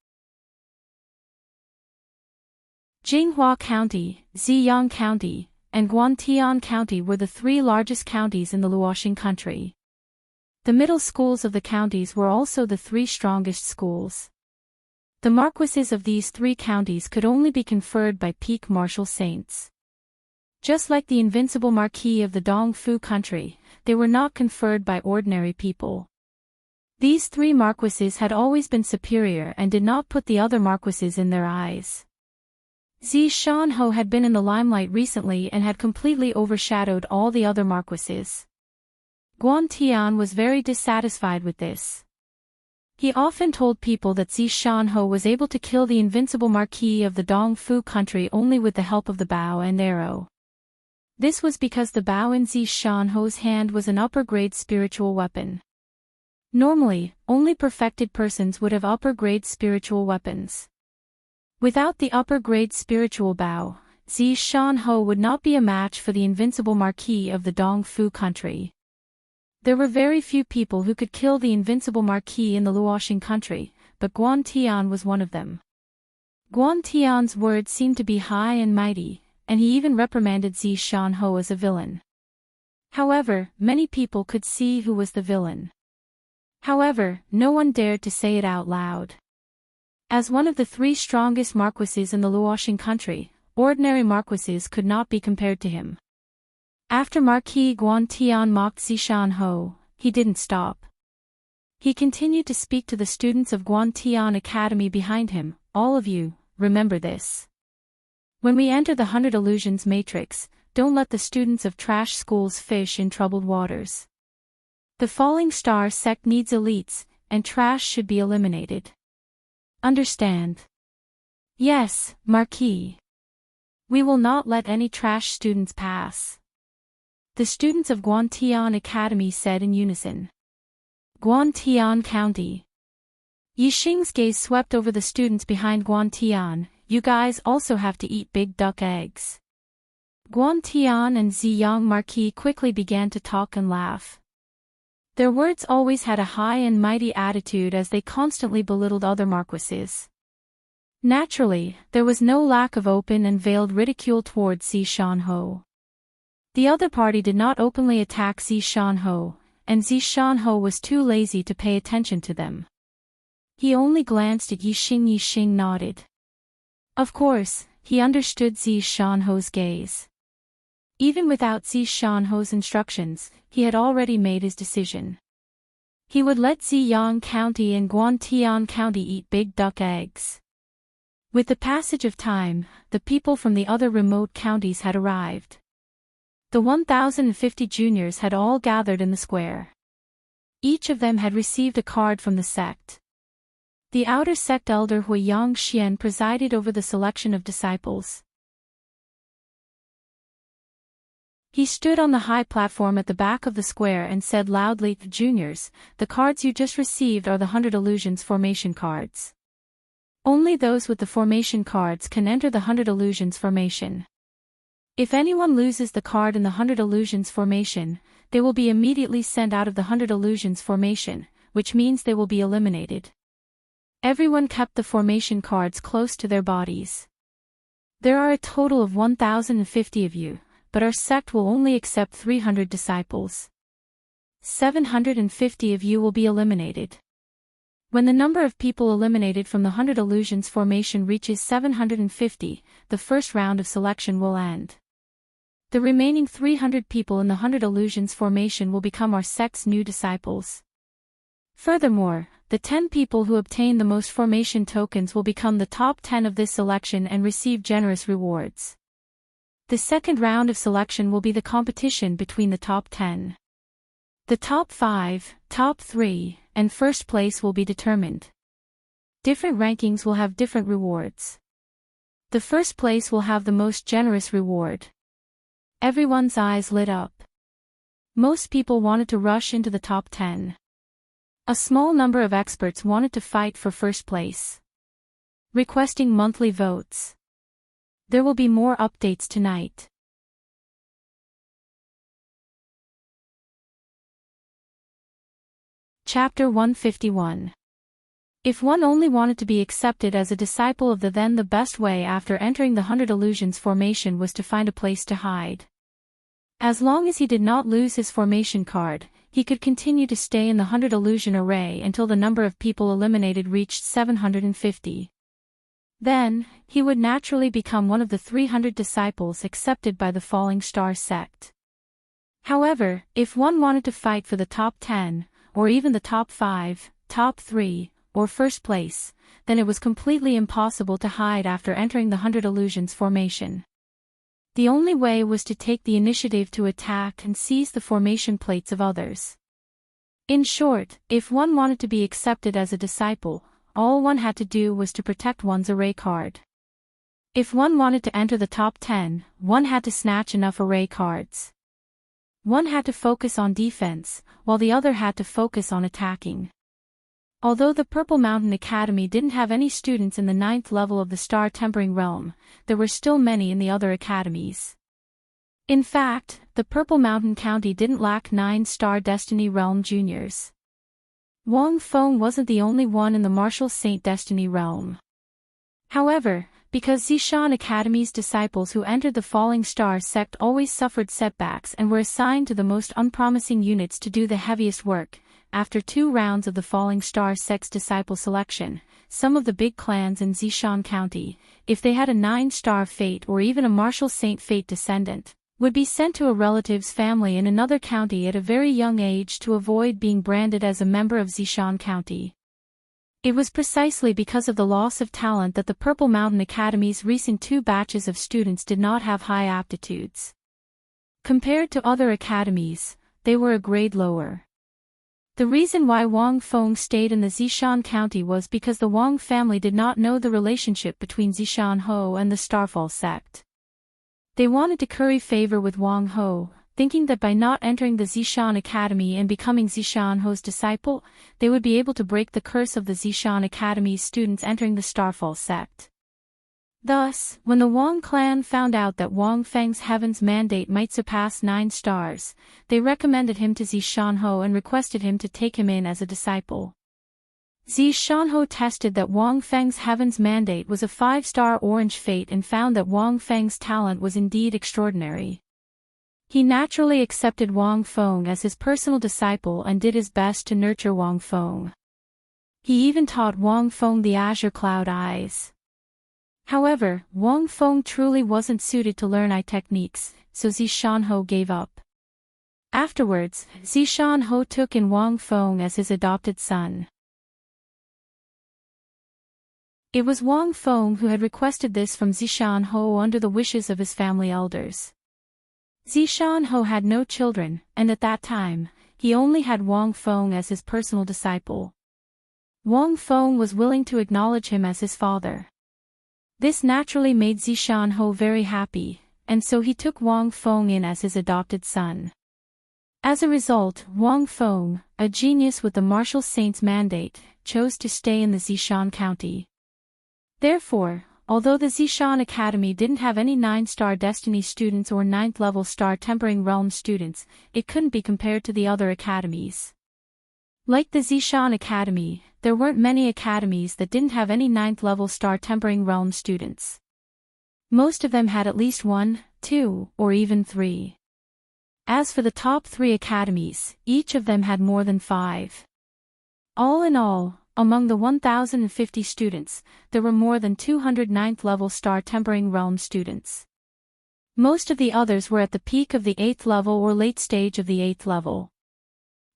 Jinghua County, Ziyang County, and Guantian County were the 3 largest counties in the Luoxing country. The middle schools of the counties were also the 3 strongest schools. The marquises of these 3 counties could only be conferred by peak martial saints. Just like the invincible marquis of the Dongfu country, they were not conferred by ordinary people. These 3 marquises had always been superior and did not put the other marquises in their eyes. Zishan had been in the limelight recently and had completely overshadowed all the other marquises. Guantian was very dissatisfied with this. He often told people that Zishan was able to kill the invincible marquis of the Dongfu country only with the help of the bow and arrow. This was because the bow in Zishan hand was an upper-grade spiritual weapon. Normally, only perfected persons would have upper-grade spiritual weapons. Without the upper-grade spiritual bow, Zishan would not be a match for the invincible marquis of the Dongfu country. There were very few people who could kill the invincible marquis in the Luoxing country, but Guantian was one of them. Guantian's words seemed to be high and mighty, and he even reprimanded Zishan as a villain. However, many people could see who was the villain. However, no one dared to say it out loud. As one of the 3 strongest marquises in the Luoxing country, ordinary marquises could not be compared to him. After Marquis Guantian mocked Zishan he didn't stop. He continued to speak to the students of Guantian Academy behind him, "All of you, remember this. When we enter the 100 Illusions Matrix, don't let the students of trash schools fish in troubled waters. The Falling Star sect needs elites, and trash should be eliminated. Understand?" "Yes, Marquis. We will not let any trash students pass," the students of Guantian Academy said in unison. Guantian County. Yixing's gaze swept over the students behind Guantian. "You guys also have to eat big duck eggs." Guantian and Ziyang Marquis quickly began to talk and laugh. Their words always had a high and mighty attitude as they constantly belittled other marquises. Naturally, there was no lack of open and veiled ridicule towards Zishan. The other party did not openly attack Zishan, and Zishan was too lazy to pay attention to them. He only glanced at Yixing. Yixing nodded. Of course, he understood Zishan gaze. Even without Zishan instructions, he had already made his decision. He would let Ziyang County and Guantian County eat big duck eggs. With the passage of time, the people from the other remote counties had arrived. The 1,050 juniors had all gathered in the square. Each of them had received a card from the sect. The outer sect elder Huiyang Xian presided over the selection of disciples. He stood on the high platform at the back of the square and said loudly, "Juniors, the cards you just received are the 100 Illusions formation cards. Only those with the formation cards can enter the 100 Illusions formation. If anyone loses the card in the 100 Illusions formation, they will be immediately sent out of the 100 Illusions formation, which means they will be eliminated." Everyone kept the formation cards close to their bodies. "There are a total of 1,050 of you, but our sect will only accept 300 disciples. 750 of you will be eliminated. When the number of people eliminated from the 100 Illusions formation reaches 750, the first round of selection will end. The remaining 300 people in the 100 Illusions formation will become our sect's new disciples. Furthermore, the 10 people who obtain the most formation tokens will become the top 10 of this selection and receive generous rewards. The second round of selection will be the competition between the top 10. The top 5, top 3, and first place will be determined. Different rankings will have different rewards. The first place will have the most generous reward." Everyone's eyes lit up. Most people wanted to rush into the top 10. A small number of experts wanted to fight for first place, requesting monthly votes. There will be more updates tonight. Chapter 151. If one only wanted to be accepted as a disciple of the best way after entering the 100 Illusions formation was to find a place to hide. As long as he did not lose his formation card, he could continue to stay in the 100 Illusion array until the number of people eliminated reached 750. Then, he would naturally become one of the 300 disciples accepted by the Falling Star sect. However, if one wanted to fight for the top 10, or even the top 5, top 3, or first place, then it was completely impossible to hide after entering the 100 Illusions formation. The only way was to take the initiative to attack and seize the formation plates of others. In short, if one wanted to be accepted as a disciple, all one had to do was to protect one's array card. If one wanted to enter the top 10, one had to snatch enough array cards. One had to focus on defense, while the other had to focus on attacking. Although the Purple Mountain Academy didn't have any students in the 9th level of the Star Tempering Realm, there were still many in the other academies. In fact, the Purple Mountain County didn't lack 9-star Destiny Realm juniors. Wang Feng wasn't the only one in the Martial Saint Destiny Realm. However, because Zishan Academy's disciples who entered the Falling Star sect always suffered setbacks and were assigned to the most unpromising units to do the heaviest work, after 2 rounds of the Falling Star sect's disciple selection, some of the big clans in Zishan County, if they had a 9-star fate or even a Martial Saint fate descendant, would be sent to a relative's family in another county at a very young age to avoid being branded as a member of Zishan County. It was precisely because of the loss of talent that the Purple Mountain Academy's recent 2 batches of students did not have high aptitudes. Compared to other academies, they were a grade lower. The reason why Wang Feng stayed in the Zishan County was because the Wang family did not know the relationship between Zishan Ho and the Starfall sect. They wanted to curry favor with Wang Ho, thinking that by not entering the Zishan Academy and becoming Zishan Ho's disciple, they would be able to break the curse of the Zishan Academy's students entering the Starfall sect. Thus, when the Wang clan found out that Wang Feng's Heaven's mandate might surpass 9 stars, they recommended him to Zishan Ho and requested him to take him in as a disciple. Zishan Ho tested that Wang Feng's Heaven's mandate was a 5-star orange fate and found that Wang Feng's talent was indeed extraordinary. He naturally accepted Wang Feng as his personal disciple and did his best to nurture Wang Feng. He even taught Wang Feng the Azure Cloud Eyes. However, Wang Feng truly wasn't suited to learn eye techniques, so Zishan Ho gave up. Afterwards, Zishan Ho took in Wang Feng as his adopted son. It was Wang Feng who had requested this from Zishan Ho under the wishes of his family elders. Zishan Ho had no children, and at that time, he only had Wang Feng as his personal disciple. Wang Feng was willing to acknowledge him as his father. This naturally made Zishan Ho very happy, and so he took Wang Feng in as his adopted son. As a result, Wang Feng, a genius with the martial saint's mandate, chose to stay in the Zishan County. Therefore, although the Zishan Academy didn't have any 9-star Destiny students or 9th-level Star Tempering Realm students, it couldn't be compared to the other academies. Like the Zishan Academy, there weren't many academies that didn't have any 9th-level Star Tempering Realm students. Most of them had at least 1, 2, or even 3. As for the top 3 academies, each of them had more than 5. All in all, among the 1,050 students, there were more than 200 9th-level Star Tempering Realm students. Most of the others were at the peak of the 8th level or late stage of the 8th level.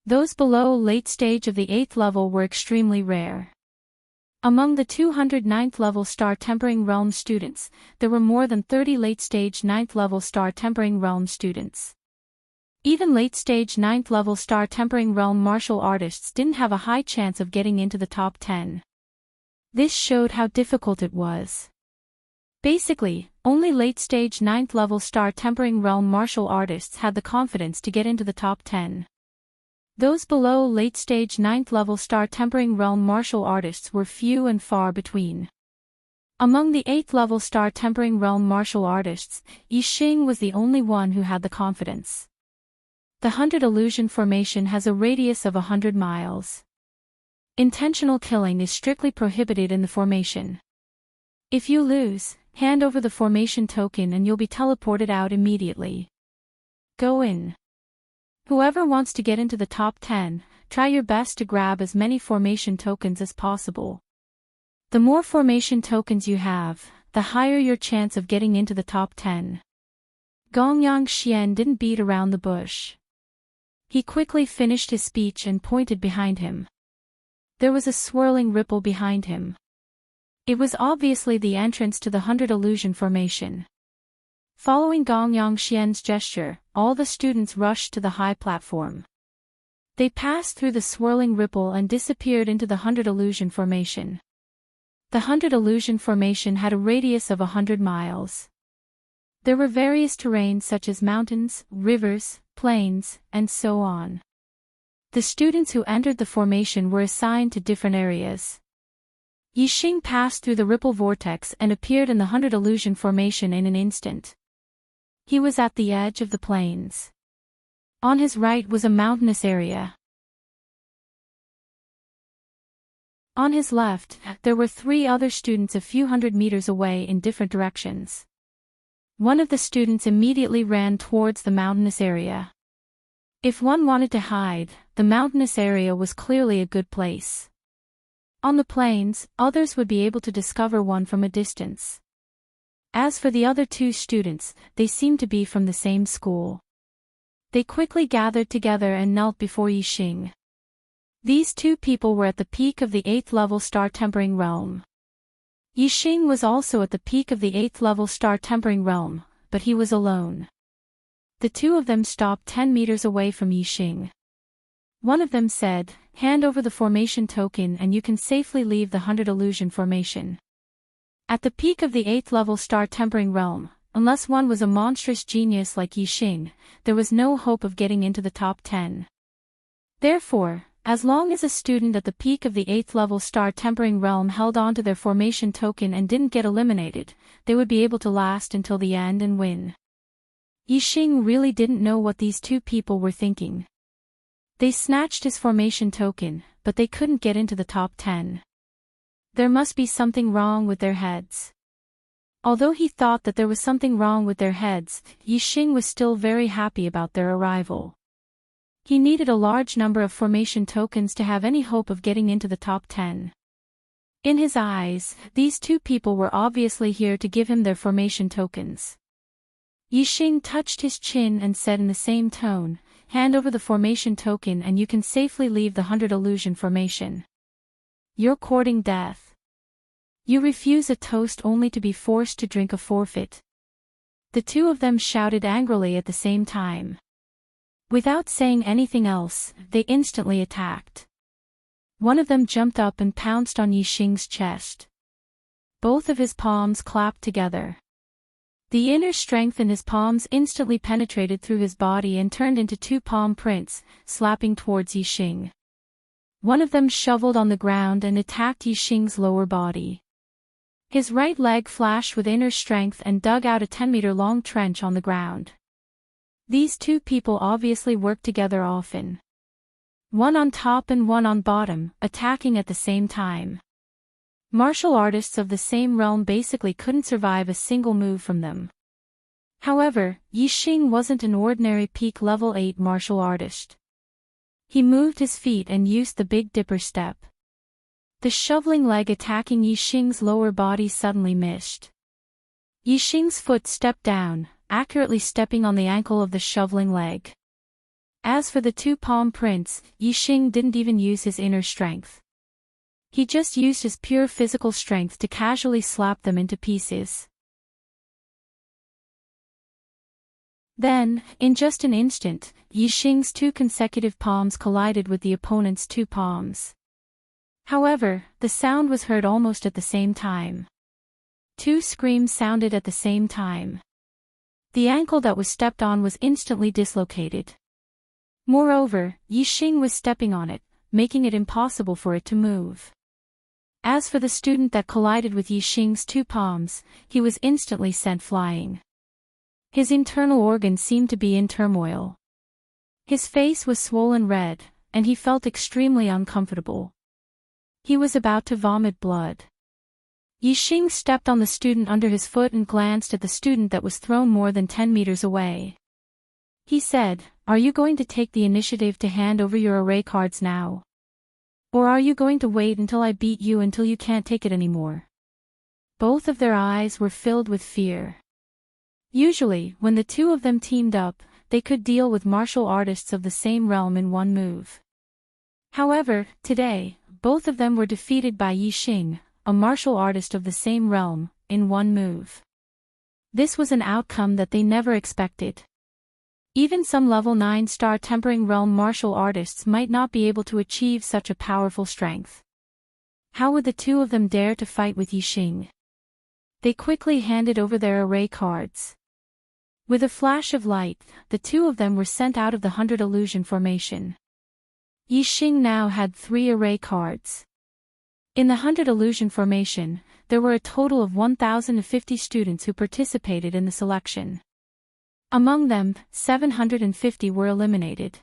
Those below late stage of the 8th level were extremely rare. Among the 200 9th-level Star Tempering Realm students, there were more than 30 late-stage 9th-level Star Tempering Realm students. Even late-stage 9th-level Star Tempering Realm martial artists didn't have a high chance of getting into the top 10. This showed how difficult it was. Basically, only late-stage 9th-level Star Tempering Realm martial artists had the confidence to get into the top 10. Those below late-stage 9th-level Star Tempering Realm martial artists were few and far between. Among the 8th-level Star Tempering Realm martial artists, Yixing was the only one who had the confidence. The 100 Illusion Formation has a radius of 100 miles. Intentional killing is strictly prohibited in the formation. If you lose, hand over the formation token and you'll be teleported out immediately. Go in. Whoever wants to get into the top 10, try your best to grab as many formation tokens as possible. The more formation tokens you have, the higher your chance of getting into the top 10. Gongyang Xian didn't beat around the bush. He quickly finished his speech and pointed behind him. There was a swirling ripple behind him. It was obviously the entrance to the 100 Illusion Formation. Following Gongyang Xian's gesture, all the students rushed to the high platform. They passed through the swirling ripple and disappeared into the 100 Illusion Formation. The 100 Illusion Formation had a radius of 100 miles. There were various terrains such as mountains, rivers, plains, and so on. The students who entered the formation were assigned to different areas. Yixing passed through the ripple vortex and appeared in the 100 Illusion Formation in an instant. He was at the edge of the plains. On his right was a mountainous area. On his left, there were 3 other students a few hundred meters away in different directions. One of the students immediately ran towards the mountainous area. If one wanted to hide, the mountainous area was clearly a good place. On the plains, others would be able to discover one from a distance. As for the other 2 students, they seemed to be from the same school. They quickly gathered together and knelt before Yixing. These 2 people were at the peak of the 8th level Star Tempering Realm. Yixing was also at the peak of the 8th level Star Tempering Realm, but he was alone. The 2 of them stopped 10 meters away from Yixing. One of them said, "Hand over the formation token and you can safely leave the 100 Illusion Formation." At the peak of the 8th level Star Tempering Realm, unless one was a monstrous genius like Yixing, there was no hope of getting into the top 10. Therefore, as long as a student at the peak of the 8th level Star Tempering Realm held on to their formation token and didn't get eliminated, they would be able to last until the end and win. Yixing really didn't know what these 2 people were thinking. They snatched his formation token, but they couldn't get into the top 10. There must be something wrong with their heads. Although he thought that there was something wrong with their heads, Yixing was still very happy about their arrival. He needed a large number of formation tokens to have any hope of getting into the top 10. In his eyes, these 2 people were obviously here to give him their formation tokens. Yixing touched his chin and said in the same tone, "Hand over the formation token and you can safely leave the 100 Illusion Formation. You're courting death. You refuse a toast only to be forced to drink a forfeit." The 2 of them shouted angrily at the same time. Without saying anything else, they instantly attacked. One of them jumped up and pounced on Yixing's chest. Both of his palms clapped together. The inner strength in his palms instantly penetrated through his body and turned into two palm prints, slapping towards Yixing. One of them shoveled on the ground and attacked Yixing's lower body. His right leg flashed with inner strength and dug out a 10-meter-long trench on the ground. These two people obviously worked together often. One on top and one on bottom, attacking at the same time. Martial artists of the same realm basically couldn't survive a single move from them. However, Yixing wasn't an ordinary peak level 8 martial artist. He moved his feet and used the Big Dipper step. The shoveling leg attacking Yixing's lower body suddenly missed. Yixing's foot stepped down, accurately stepping on the ankle of the shoveling leg. As for the two palm prints, Yixing didn't even use his inner strength. He just used his pure physical strength to casually slap them into pieces. Then, in just an instant, Yixing's two consecutive palms collided with the opponent's two palms. However, the sound was heard almost at the same time. Two screams sounded at the same time. The ankle that was stepped on was instantly dislocated. Moreover, Yixing was stepping on it, making it impossible for it to move. As for the student that collided with Yixing's two palms, he was instantly sent flying. His internal organs seemed to be in turmoil. His face was swollen red, and he felt extremely uncomfortable. He was about to vomit blood. Yixing stepped on the student under his foot and glanced at the student that was thrown more than 10 meters away. He said, "Are you going to take the initiative to hand over your array cards now? Or are you going to wait until I beat you until you can't take it anymore?" Both of their eyes were filled with fear. Usually, when the two of them teamed up, they could deal with martial artists of the same realm in one move. However, today, both of them were defeated by Yixing, a martial artist of the same realm, in one move. This was an outcome that they never expected. Even some level 9 star tempering realm martial artists might not be able to achieve such a powerful strength. How would the two of them dare to fight with Yixing? They quickly handed over their array cards. With a flash of light, the two of them were sent out of the 100 illusion formation. Yixing now had 3 array cards. In the 100 illusion formation, there were a total of 1,050 students who participated in the selection. Among them, 750 were eliminated.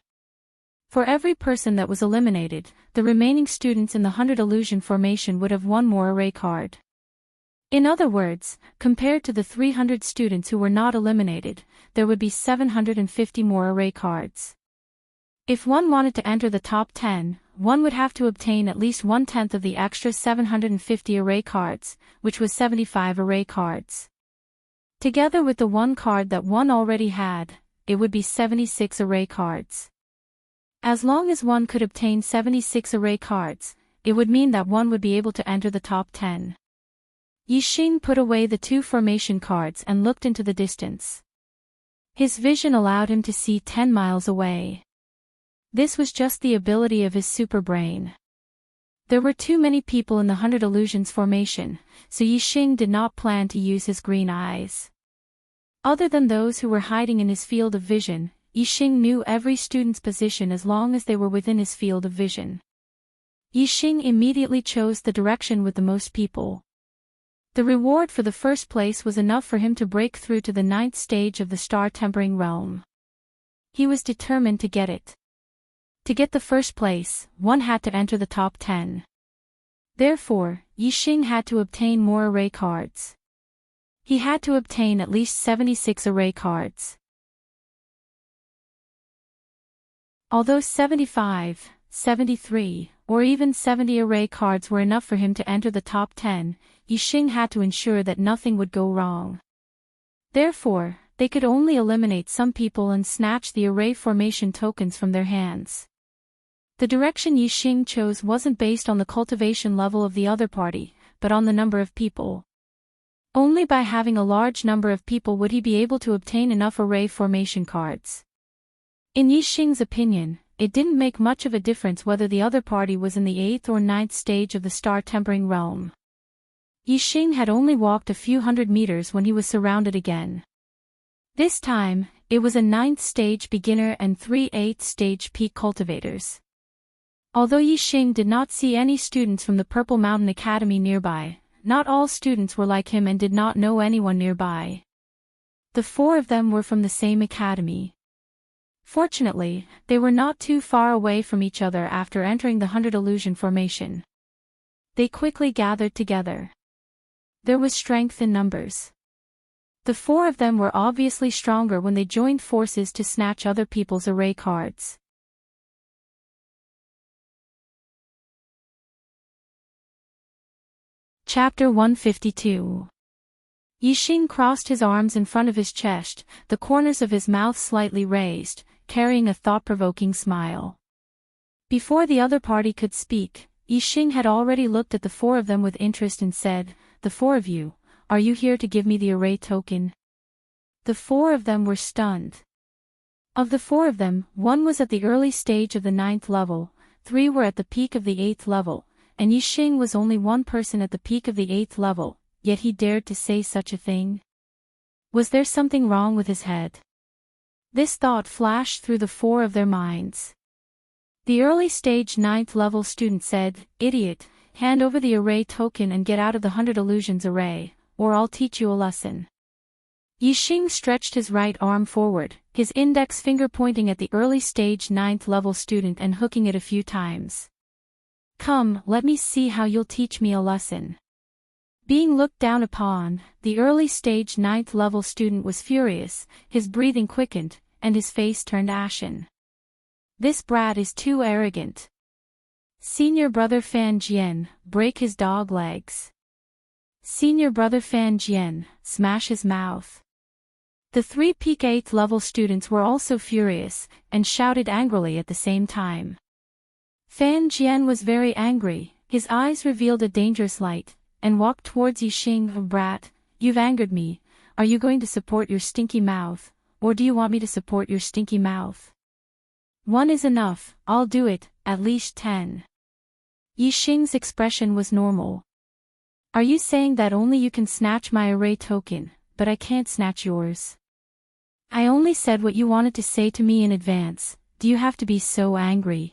For every person that was eliminated, the remaining students in the 100 illusion formation would have one more array card. In other words, compared to the 300 students who were not eliminated, there would be 750 more array cards. If one wanted to enter the top 10, one would have to obtain at least 1/10 of the extra 750 array cards, which was 75 array cards. Together with the one card that one already had, it would be 76 array cards. As long as one could obtain 76 array cards, it would mean that one would be able to enter the top 10. Yixing put away the 2 formation cards and looked into the distance. His vision allowed him to see 10 miles away. This was just the ability of his super brain. There were too many people in the 100 illusions formation, so Yixing did not plan to use his green eyes. Other than those who were hiding in his field of vision, Yixing knew every student's position as long as they were within his field of vision. Yixing immediately chose the direction with the most people. The reward for the first place was enough for him to break through to the 9th stage of the star tempering realm. He was determined to get it. To get the first place, one had to enter the top 10. Therefore, Yixing had to obtain more array cards. He had to obtain at least 76 array cards. Although 75, 73, or even 70 array cards were enough for him to enter the top 10, Yixing had to ensure that nothing would go wrong. Therefore, they could only eliminate some people and snatch the array formation tokens from their hands. The direction Yixing chose wasn't based on the cultivation level of the other party, but on the number of people. Only by having a large number of people would he be able to obtain enough array formation cards. In Yixing's opinion, it didn't make much of a difference whether the other party was in the 8th or 9th stage of the star tempering realm. Yixing had only walked a few hundred meters when he was surrounded again. This time, it was a 9th stage beginner and 3 8th stage peak cultivators. Although Yixing did not see any students from the Purple Mountain Academy nearby, not all students were like him and did not know anyone nearby. The 4 of them were from the same academy. Fortunately, they were not too far away from each other after entering the 100 illusion formation. They quickly gathered together. There was strength in numbers. The 4 of them were obviously stronger when they joined forces to snatch other people's array cards. Chapter 152. Yixing crossed his arms in front of his chest, the corners of his mouth slightly raised, carrying a thought-provoking smile. Before the other party could speak, Yixing had already looked at the 4 of them with interest and said, "The 4 of you, are you here to give me the array token?" The 4 of them were stunned. Of the 4 of them, 1 was at the early stage of the 9th level, 3 were at the peak of the 8th level, and Yixing was only 1 person at the peak of the 8th level, yet he dared to say such a thing. Was there something wrong with his head? This thought flashed through the 4 of their minds. The early stage 9th level student said, "Idiot, hand over the array token and get out of the 100 illusions array, or I'll teach you a lesson." Yixing stretched his right arm forward, his index finger pointing at the early stage 9th level student and hooking it a few times. "Come, let me see how you'll teach me a lesson." Being looked down upon, the early stage 9th level student was furious, his breathing quickened, and his face turned ashen. "This brat is too arrogant. Senior brother Fan Jian, break his dog legs. Senior brother Fan Jian, smash his mouth." The 3 peak 8th level students were also furious, and shouted angrily at the same time. Fan Jian was very angry, his eyes revealed a dangerous light, and walked towards Yixing. "Brat, you've angered me. Are you going to support your stinky mouth, or do you want me to support your stinky mouth?" "1 is enough, I'll do it, at least 10. Yixing's expression was normal. "Are you saying that only you can snatch my array token, but I can't snatch yours?" "I only said what you wanted to say to me in advance, do you have to be so angry?"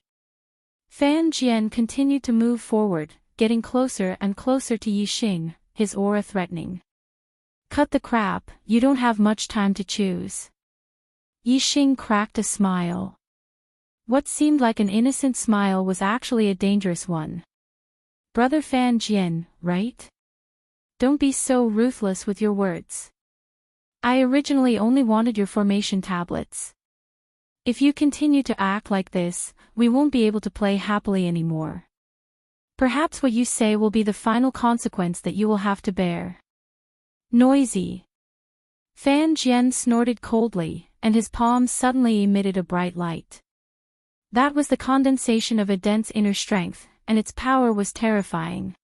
Fan Jian continued to move forward, getting closer and closer to Yixing, his aura threatening. "Cut the crap, you don't have much time to choose." Yixing cracked a smile. What seemed like an innocent smile was actually a dangerous one. "Brother Fan Jian, right? Don't be so ruthless with your words. I originally only wanted your formation tablets. If you continue to act like this, we won't be able to play happily anymore. Perhaps what you say will be the final consequence that you will have to bear." Noisy. Fan Jian snorted coldly, and his palms suddenly emitted a bright light. That was the condensation of a dense inner strength, and its power was terrifying.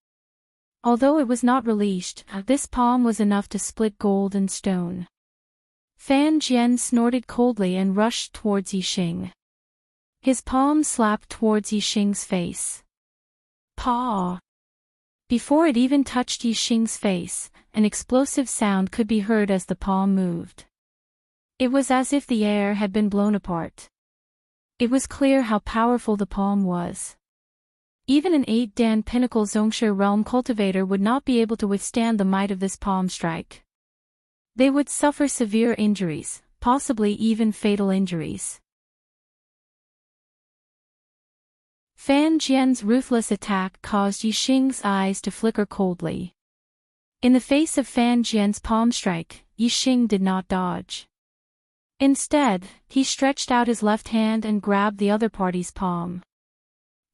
Although it was not released, this palm was enough to split gold and stone. Fan Jian snorted coldly and rushed towards Yixing. His palm slapped towards Yixing's face. Paw! Before it even touched Yixing's face, an explosive sound could be heard as the palm moved. It was as if the air had been blown apart. It was clear how powerful the palm was. Even an 8-Dan Pinnacle Zongshe Realm cultivator would not be able to withstand the might of this palm strike. They would suffer severe injuries, possibly even fatal injuries. Fan Jian's ruthless attack caused Yixing's eyes to flicker coldly. In the face of Fan Jian's palm strike, Yixing did not dodge. Instead, he stretched out his left hand and grabbed the other party's palm.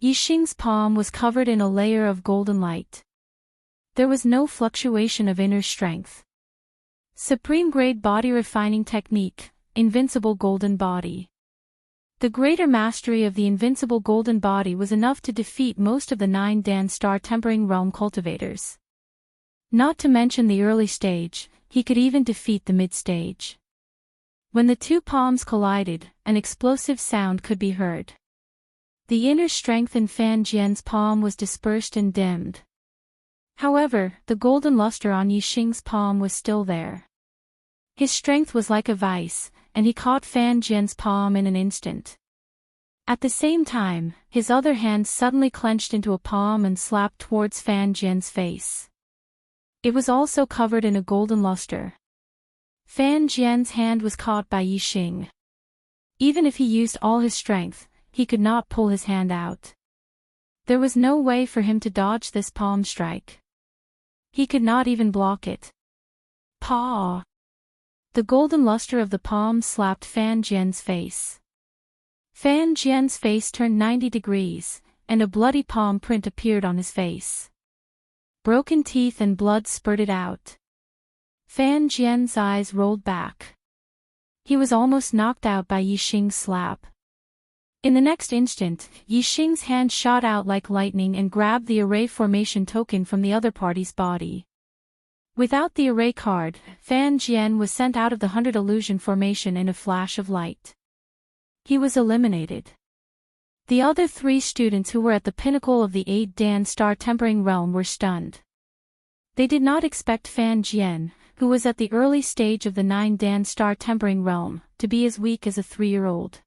Yixing's palm was covered in a layer of golden light. There was no fluctuation of inner strength. Supreme-grade body refining technique, invincible golden body. The greater mastery of the invincible golden body was enough to defeat most of the 9-Dan star tempering realm cultivators. Not to mention the early stage, he could even defeat the mid-stage. When the 2 palms collided, an explosive sound could be heard. The inner strength in Fan Jian's palm was dispersed and dimmed. However, the golden luster on Yixing's palm was still there. His strength was like a vice, and he caught Fan Jian's palm in an instant. At the same time, his other hand suddenly clenched into a palm and slapped towards Fan Jian's face. It was also covered in a golden luster. Fan Jian's hand was caught by Yixing. Even if he used all his strength, he could not pull his hand out. There was no way for him to dodge this palm strike. He could not even block it. Paw! The golden luster of the palm slapped Fan Jian's face. Fan Jian's face turned 90 degrees, and a bloody palm print appeared on his face. Broken teeth and blood spurted out. Fan Jian's eyes rolled back. He was almost knocked out by Yixing's slap. In the next instant, Yixing's hand shot out like lightning and grabbed the array formation token from the other party's body. Without the array card, Fan Jian was sent out of the 100 illusion formation in a flash of light. He was eliminated. The other 3 students who were at the pinnacle of the 8-Dan star tempering realm were stunned. They did not expect Fan Jian, who was at the early stage of the 9-Dan star tempering realm, to be as weak as a 3-year-old.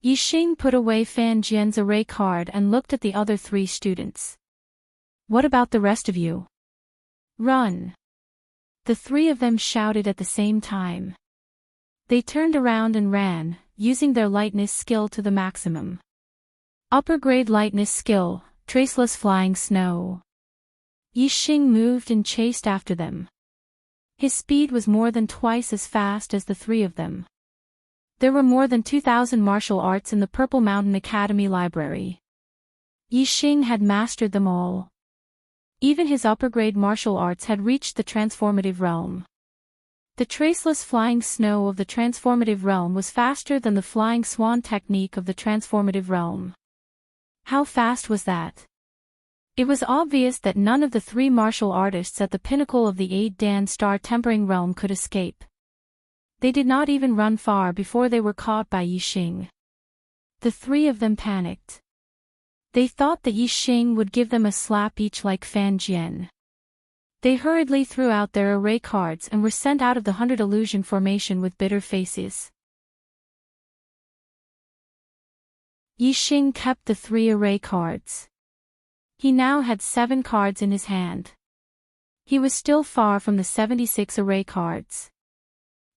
Yixing put away Fan Jian's array card and looked at the other 3 students. "What about the rest of you? Run!" The 3 of them shouted at the same time. They turned around and ran, using their lightness skill to the maximum. Upper grade lightness skill, traceless flying snow. Yixing moved and chased after them. His speed was more than twice as fast as the 3 of them. There were more than 2,000 martial arts in the Purple Mountain Academy library. Yixing had mastered them all. Even his upper-grade martial arts had reached the transformative realm. The traceless flying snow of the transformative realm was faster than the flying swan technique of the transformative realm. How fast was that? It was obvious that none of the 3 martial artists at the pinnacle of the 8-Dan star tempering realm could escape. They did not even run far before they were caught by Yixing. The 3 of them panicked. They thought that Yixing would give them a slap each like Fan Jian. They hurriedly threw out their array cards and were sent out of the 100 illusion formation with bitter faces. Yixing kept the 3 array cards. He now had 7 cards in his hand. He was still far from the 76 array cards.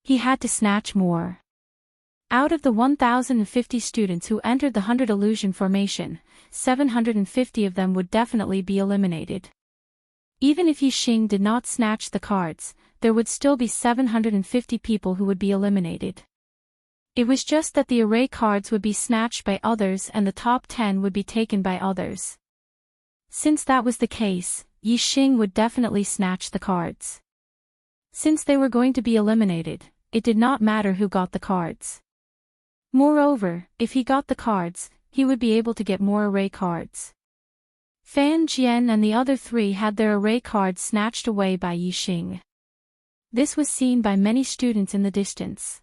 He had to snatch more. Out of the 1,050 students who entered the 100 illusion formation, 750 of them would definitely be eliminated. Even if Yixing did not snatch the cards, there would still be 750 people who would be eliminated. It was just that the array cards would be snatched by others and the top 10 would be taken by others. Since that was the case, Yixing would definitely snatch the cards. Since they were going to be eliminated, it did not matter who got the cards. Moreover, if he got the cards, he would be able to get more array cards. Fan Jian and the other 3 had their array cards snatched away by Yixing. This was seen by many students in the distance.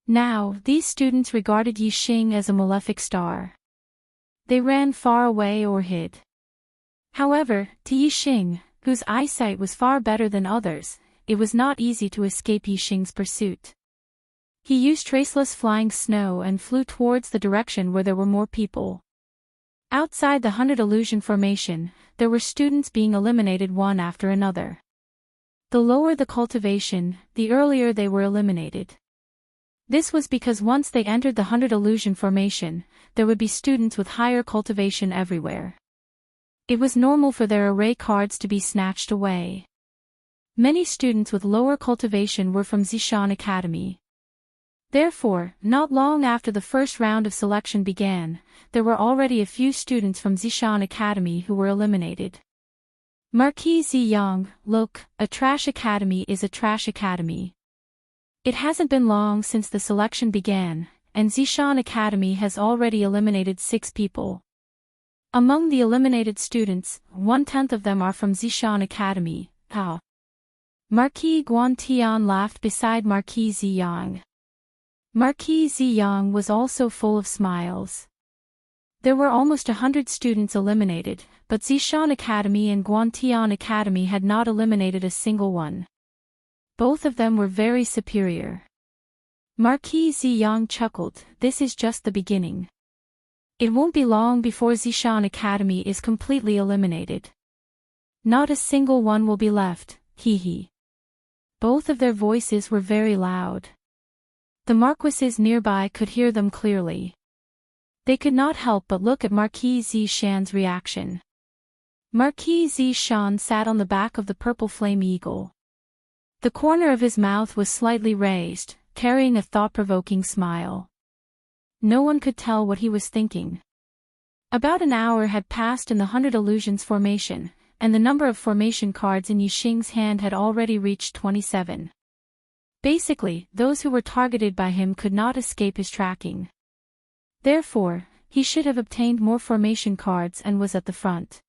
Now, these students regarded Yixing as a malefic star. They ran far away or hid. However, to Yixing, whose eyesight was far better than others, it was not easy to escape Yixing's pursuit. He used traceless flying snow and flew towards the direction where there were more people. Outside the 100 illusion formation, there were students being eliminated one after another. The lower the cultivation, the earlier they were eliminated. This was because once they entered the 100 illusion formation, there would be students with higher cultivation everywhere. It was normal for their array cards to be snatched away. Many students with lower cultivation were from Zishan Academy. Therefore, not long after the first round of selection began, there were already a few students from Zishan Academy who were eliminated. Marquis Ziyang, look, a trash academy is a trash academy. It hasn't been long since the selection began, and Zishan Academy has already eliminated 6 people. Among the eliminated students, 1/10 of them are from Zishan Academy. How? Marquis Guantian laughed beside Marquis Ziyang. Marquis Ziyang was also full of smiles. There were almost 100 students eliminated, but Zishan Academy and Guantian Academy had not eliminated a single one. Both of them were very superior. Marquis Ziyang chuckled, "This is just the beginning. It won't be long before Zishan Academy is completely eliminated. Not a single one will be left, hee hee." Both of their voices were very loud. The marquises nearby could hear them clearly. They could not help but look at Marquis Zishan's reaction. Marquis Zishan sat on the back of the purple flame eagle. The corner of his mouth was slightly raised, carrying a thought-provoking smile. No one could tell what he was thinking. About an hour had passed in the 100 illusions formation, and the number of formation cards in Yixing's hand had already reached 27. Basically, those who were targeted by him could not escape his tracking. Therefore, he should have obtained more formation cards and was at the front.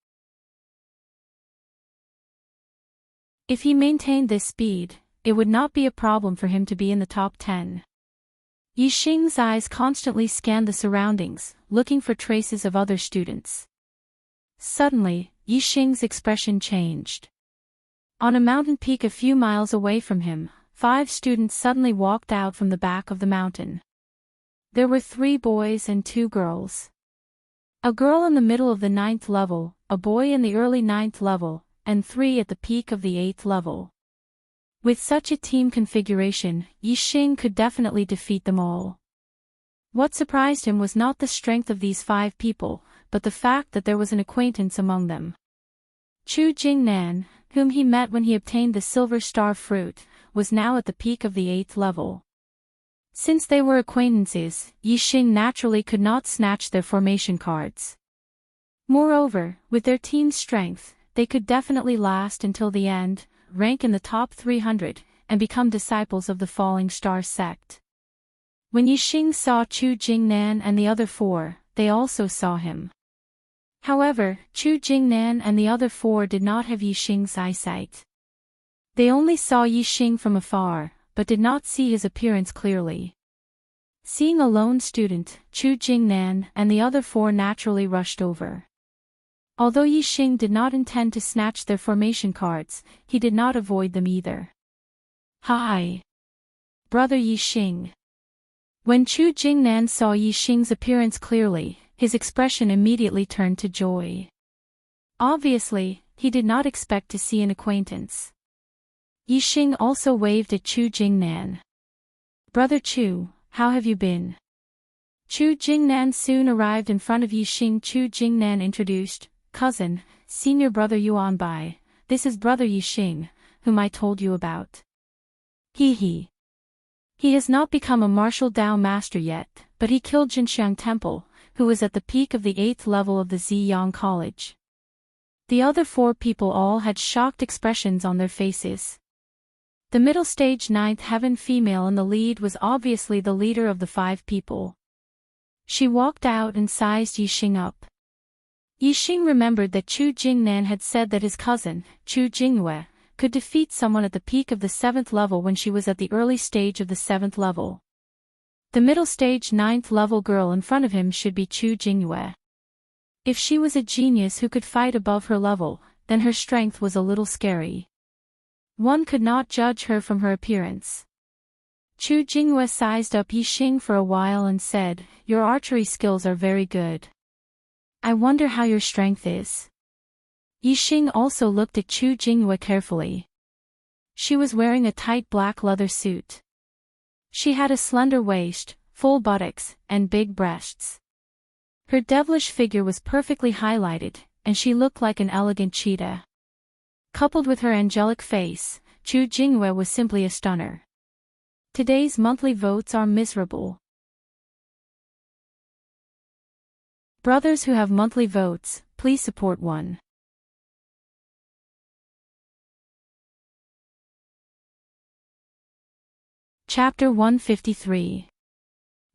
If he maintained this speed, it would not be a problem for him to be in the top 10. Yixing's eyes constantly scanned the surroundings, looking for traces of other students. Suddenly, Yixing's expression changed. On a mountain peak a few miles away from him, 5 students suddenly walked out from the back of the mountain. There were 3 boys and 2 girls. A girl in the middle of the 9th level, a boy in the early 9th level, and 3 at the peak of the 8th level. With such a team configuration, Yixing could definitely defeat them all. What surprised him was not the strength of these 5 people, but the fact that there was an acquaintance among them. Chu Jingnan, whom he met when he obtained the Silver Star Fruit, was now at the peak of the 8th level. Since they were acquaintances, Yixing naturally could not snatch their formation cards. Moreover, with their team strength, they could definitely last until the end, rank in the top 300, and become disciples of the Falling Star sect. When Yixing saw Chu Jingnan and the other 4, they also saw him. However, Chu Jingnan and the other 4 did not have Yixing's eyesight. They only saw Yixing from afar, but did not see his appearance clearly. Seeing a lone student, Chu Jingnan and the other 4 naturally rushed over. Although Yixing did not intend to snatch their formation cards, he did not avoid them either. "Hi! Brother Yixing." When Chu Jingnan saw Yixing's appearance clearly, his expression immediately turned to joy. Obviously, he did not expect to see an acquaintance. Yixing also waved at Chu Jingnan. "Brother Chu, how have you been?" Chu Jingnan soon arrived in front of Yixing. Chu Jingnan introduced, "Cousin, senior brother Yuan Bai, this is brother Yixing, whom I told you about." Hee hee. He has not become a martial Dao master yet, but he killed Jinxiang Temple, who was at the peak of the 8th level of the Ziyang College. The other 4 people all had shocked expressions on their faces. The middle stage 9th heaven female in the lead was obviously the leader of the 5 people. She walked out and sized Yixing up. Yixing remembered that Chu Jingnan had said that his cousin, Chu Jingyue, could defeat someone at the peak of the 7th level when she was at the early stage of the 7th level. The middle stage 9th level girl in front of him should be Chu Jingyue. If she was a genius who could fight above her level, then her strength was a little scary. One could not judge her from her appearance. Chu Jingyue sized up Yixing for a while and said, "Your archery skills are very good. I wonder how your strength is." Yixing also looked at Chu Jingyue carefully. She was wearing a tight black leather suit. She had a slender waist, full buttocks, and big breasts. Her devilish figure was perfectly highlighted, and she looked like an elegant cheetah. Coupled with her angelic face, Chu Jingyue was simply a stunner. Today's monthly votes are miserable. Brothers who have monthly votes, please support one. Chapter 153.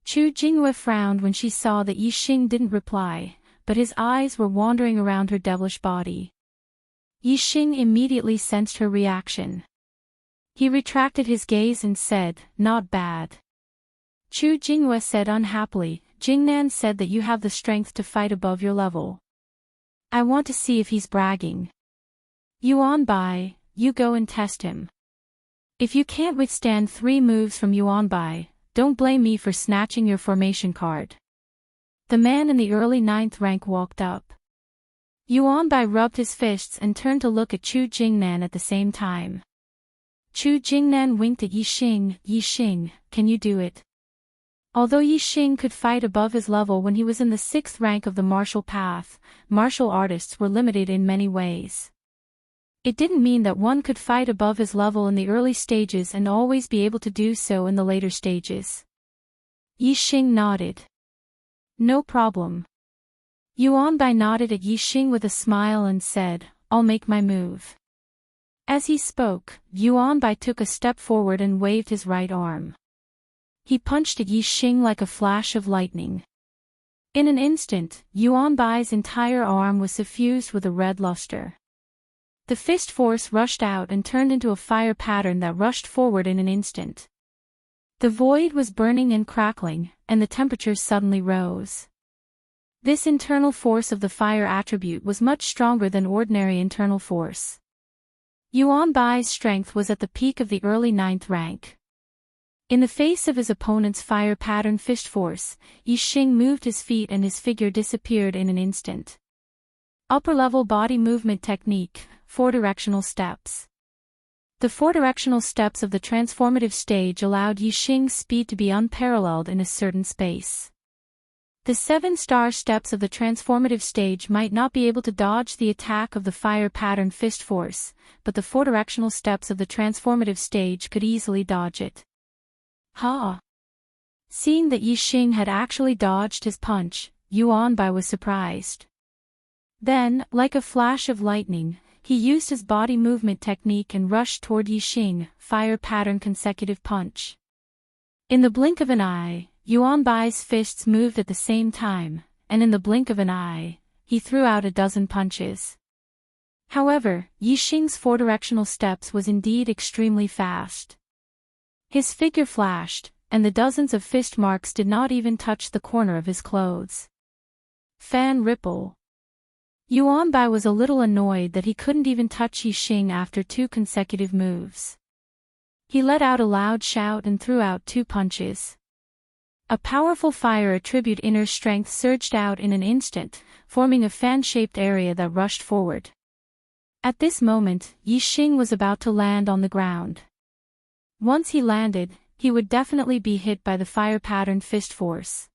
Chu Jingyue frowned when she saw that Yixing didn't reply, but his eyes were wandering around her devilish body. Yixing immediately sensed her reaction. He retracted his gaze and said, "Not bad." Chu Jingyue said unhappily, Jingnan said that you have the strength to fight above your level. I want to see if he's bragging. Yuan Bai, you go and test him. If you can't withstand 3 moves from Yuan Bai, don't blame me for snatching your formation card. The man in the early 9th rank walked up. Yuan Bai rubbed his fists and turned to look at Chu Jingnan at the same time. Chu Jingnan winked at Yixing. Yixing, can you do it? Although Yixing could fight above his level when he was in the 6th rank of the martial path, martial artists were limited in many ways. It didn't mean that one could fight above his level in the early stages and always be able to do so in the later stages. Yixing nodded. No problem. Yuan Bai nodded at Yixing with a smile and said, I'll make my move. As he spoke, Yuan Bai took a step forward and waved his right arm. He punched at Yixing like a flash of lightning. In an instant, Yuan Bai's entire arm was suffused with a red luster. The fist force rushed out and turned into a fire pattern that rushed forward in an instant. The void was burning and crackling, and the temperature suddenly rose. This internal force of the fire attribute was much stronger than ordinary internal force. Yuan Bai's strength was at the peak of the early 9th rank. In the face of his opponent's fire pattern fist force, Yixing moved his feet and his figure disappeared in an instant. Upper-level body movement technique, 4 directional steps. The 4 directional steps of the transformative stage allowed Yixing's speed to be unparalleled in a certain space. The 7-star steps of the transformative stage might not be able to dodge the attack of the fire pattern fist force, but the 4 directional steps of the transformative stage could easily dodge it. Ha! Seeing that Yixing had actually dodged his punch, Yuan Bai was surprised. Then, like a flash of lightning, he used his body movement technique and rushed toward Yixing, fire pattern consecutive punch. In the blink of an eye, Yuan Bai's fists moved at the same time, and in the blink of an eye, he threw out a dozen punches. However, Yixing's 4 directional steps was indeed extremely fast. His figure flashed, and the dozens of fist marks did not even touch the corner of his clothes. Fan ripple. Yuan Bai was a little annoyed that he couldn't even touch Yixing after 2 consecutive moves. He let out a loud shout and threw out 2 punches. A powerful fire attribute inner strength surged out in an instant, forming a fan-shaped area that rushed forward. At this moment, Yixing was about to land on the ground. Once he landed, he would definitely be hit by the fire pattern fist force.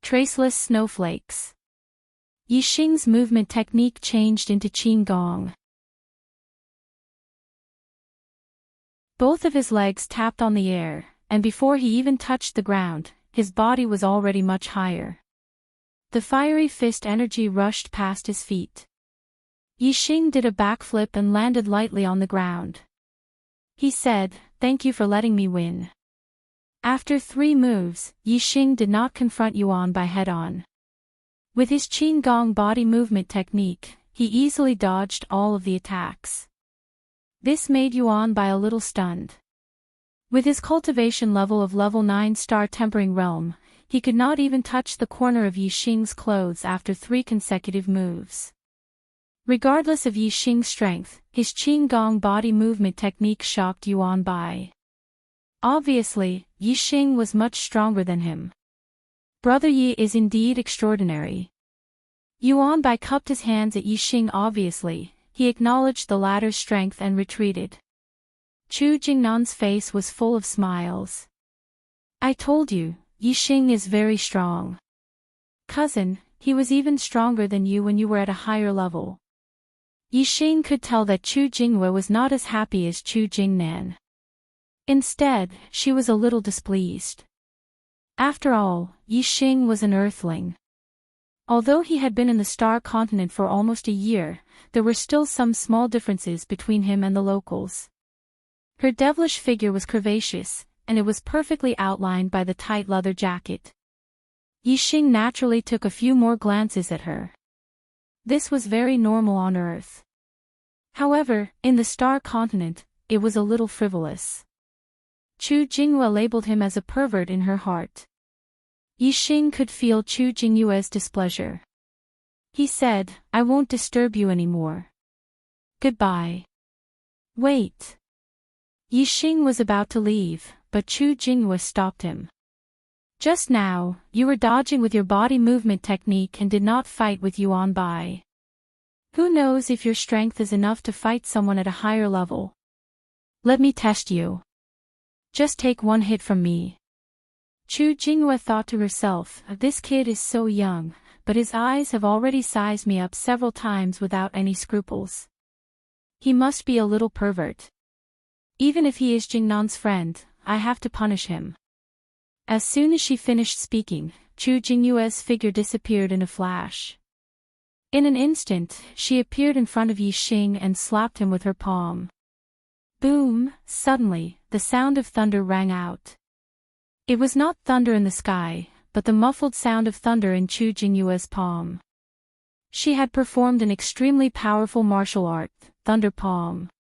Traceless snowflakes. Yixing's movement technique changed into Qin Gong. Both of his legs tapped on the air, and before he even touched the ground, his body was already much higher. The fiery fist energy rushed past his feet. Yixing did a backflip and landed lightly on the ground. He said, "Thank you for letting me win." After 3 moves, Yixing did not confront Yuan Bai head-on. With his Qin Gong body movement technique, he easily dodged all of the attacks. This made Yuan Bai a little stunned. With his cultivation level of level 9 Star Tempering Realm, he could not even touch the corner of Yixing's clothes after 3 consecutive moves. Regardless of Yixing's strength, his Qin Gong body movement technique shocked Yuan Bai. Obviously, Yixing was much stronger than him. Brother Yi is indeed extraordinary. Yuan Bai cupped his hands at Yixing. Obviously, he acknowledged the latter's strength and retreated. Chu Jingnan's face was full of smiles. "I told you, Yixing is very strong. Cousin, he was even stronger than you when you were at a higher level." Yixing could tell that Chu Jinghua was not as happy as Chu Jingnan. Instead, she was a little displeased. After all, Yixing was an earthling. Although he had been in the Star Continent for almost a year, there were still some small differences between him and the locals. Her devilish figure was curvaceous, and it was perfectly outlined by the tight leather jacket. Yixing naturally took a few more glances at her. This was very normal on Earth. However, in the Star Continent, it was a little frivolous. Chu Jinghua labeled him as a pervert in her heart. Yixing could feel Chu Jingyue's displeasure. He said, "I won't disturb you anymore. Goodbye." "Wait." Yixing was about to leave, but Chu Jingyue stopped him. "Just now, you were dodging with your body movement technique and did not fight with Yuan Bai. Who knows if your strength is enough to fight someone at a higher level? Let me test you. Just take one hit from me." Chu Jingyue thought to herself, "This kid is so young, but his eyes have already sized me up several times without any scruples. He must be a little pervert. Even if he is Jingnan's friend, I have to punish him." As soon as she finished speaking, Chu Jingyue's figure disappeared in a flash. In an instant, she appeared in front of Yixing and slapped him with her palm. Boom! Suddenly, the sound of thunder rang out. It was not thunder in the sky, but the muffled sound of thunder in Chu Jingyue's palm. She had performed an extremely powerful martial art, Thunder Palm.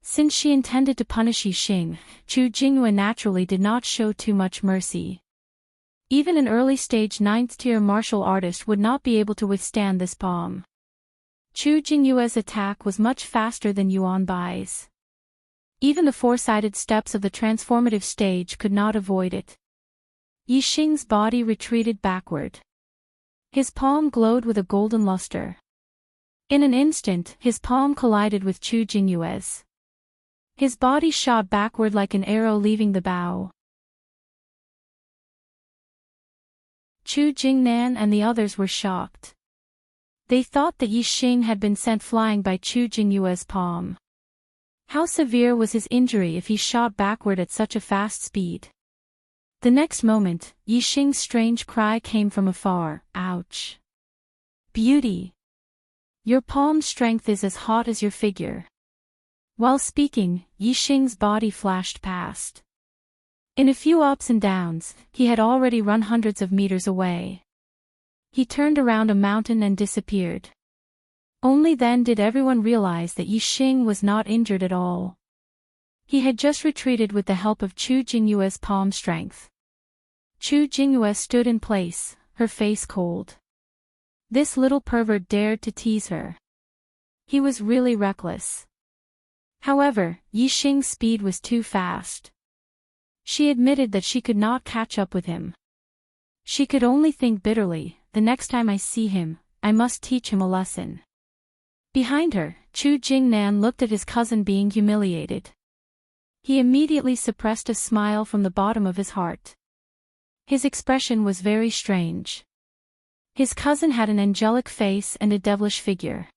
Since she intended to punish Yixing, Chu Jingyue naturally did not show too much mercy. Even an early-stage 9th-tier martial artist would not be able to withstand this palm. Chu Jingyue's attack was much faster than Yuan Bai's. Even the four-sided steps of the transformative stage could not avoid it. Yixing's body retreated backward. His palm glowed with a golden luster. In an instant, his palm collided with Chu Jingyue's. His body shot backward like an arrow leaving the bow. Chu Jingnan and the others were shocked. They thought that Yixing had been sent flying by Chu Jingyue's palm. How severe was his injury if he shot backward at such a fast speed? The next moment, Yixing's strange cry came from afar, "Ouch! Beauty! Your palm strength is as hot as your figure." While speaking, Yixing's body flashed past. In a few ups and downs, he had already run hundreds of meters away. He turned around a mountain and disappeared. Only then did everyone realize that Yixing was not injured at all. He had just retreated with the help of Chu Jingyue's palm strength. Chu Jingyue stood in place, her face cold. This little pervert dared to tease her. He was really reckless. However, Yixing's speed was too fast. She admitted that she could not catch up with him. She could only think bitterly, "The next time I see him, I must teach him a lesson." Behind her, Chu Jingnan looked at his cousin being humiliated. He immediately suppressed a smile from the bottom of his heart. His expression was very strange. His cousin had an angelic face and a devilish figure.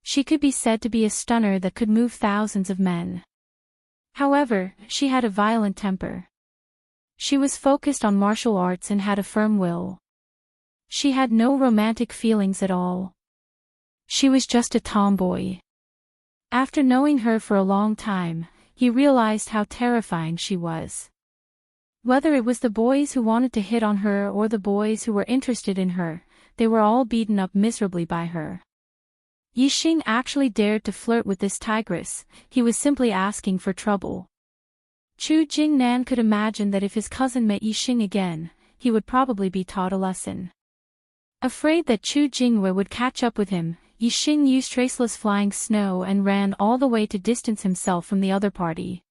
She could be said to be a stunner that could move thousands of men. However, she had a violent temper. She was focused on martial arts and had a firm will. She had no romantic feelings at all. She was just a tomboy. After knowing her for a long time, he realized how terrifying she was. Whether it was the boys who wanted to hit on her or the boys who were interested in her, they were all beaten up miserably by her. Yixing actually dared to flirt with this tigress. He was simply asking for trouble. Chu Jingnan could imagine that if his cousin met Yixing again, he would probably be taught a lesson. Afraid that Chu Jingyue would catch up with him, Yixing used traceless flying snow and ran all the way to distance himself from the other party.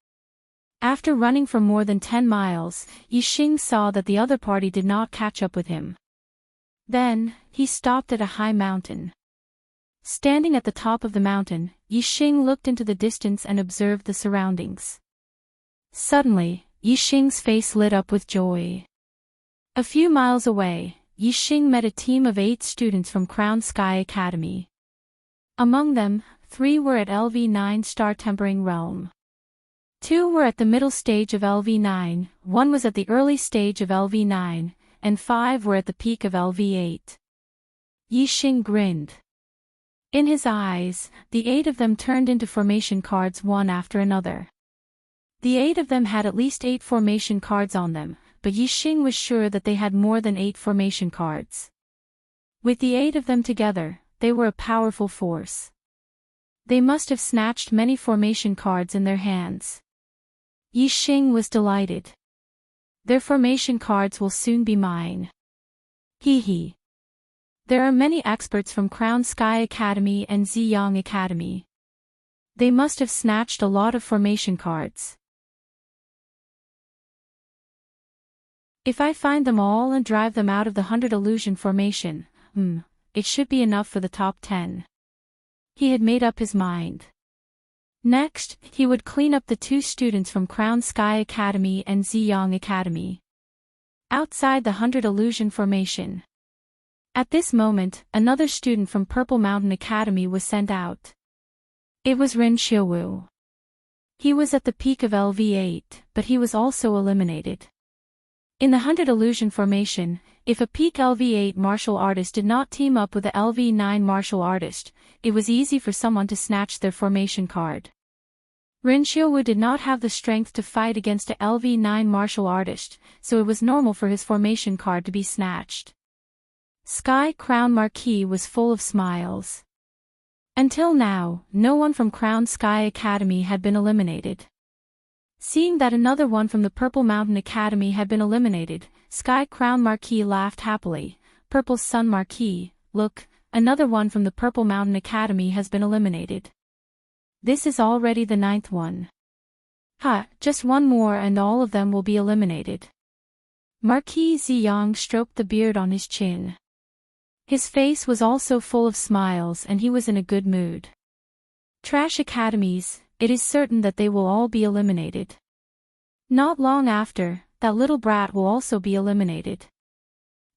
After running for more than 10 miles, Yixing saw that the other party did not catch up with him. Then, he stopped at a high mountain. Standing at the top of the mountain, Yixing looked into the distance and observed the surroundings. Suddenly, Yixing's face lit up with joy. A few miles away, Yixing met a team of 8 students from Crown Sky Academy. Among them, 3 were at LV9 Star Tempering Realm. 2 were at the middle stage of LV9, 1 was at the early stage of LV9, and 5 were at the peak of LV8. Yixing grinned. In his eyes, the 8 of them turned into formation cards one after another. The 8 of them had at least 8 formation cards on them, but Yixing was sure that they had more than 8 formation cards. With the 8 of them together, they were a powerful force. They must have snatched many formation cards in their hands. Yixing was delighted. Their formation cards will soon be mine. Hee hee. There are many experts from Crown Sky Academy and Ziyang Academy. They must have snatched a lot of formation cards. If I find them all and drive them out of the 100 illusion formation, it should be enough for the top 10. He had made up his mind. Next, he would clean up the 2 students from Crown Sky Academy and Ziyang Academy. Outside the 100 illusion formation. At this moment, another student from Purple Mountain Academy was sent out. It was Rin Xiaowu. He was at the peak of LV8, but he was also eliminated. In the 100 illusion formation, if a peak LV8 martial artist did not team up with a LV9 martial artist, it was easy for someone to snatch their formation card. Rin Xiaowu did not have the strength to fight against a LV9 martial artist, so it was normal for his formation card to be snatched. Sky Crown Marquis was full of smiles. Until now, no one from Crown Sky Academy had been eliminated. Seeing that another one from the Purple Mountain Academy had been eliminated, Sky Crown Marquis laughed happily. Purple Sun Marquis, look, another one from the Purple Mountain Academy has been eliminated. This is already the 9th one. Just one more and all of them will be eliminated. Marquis Ziyang stroked the beard on his chin. His face was also full of smiles and he was in a good mood. Trash academies, it is certain that they will all be eliminated. Not long after, that little brat will also be eliminated.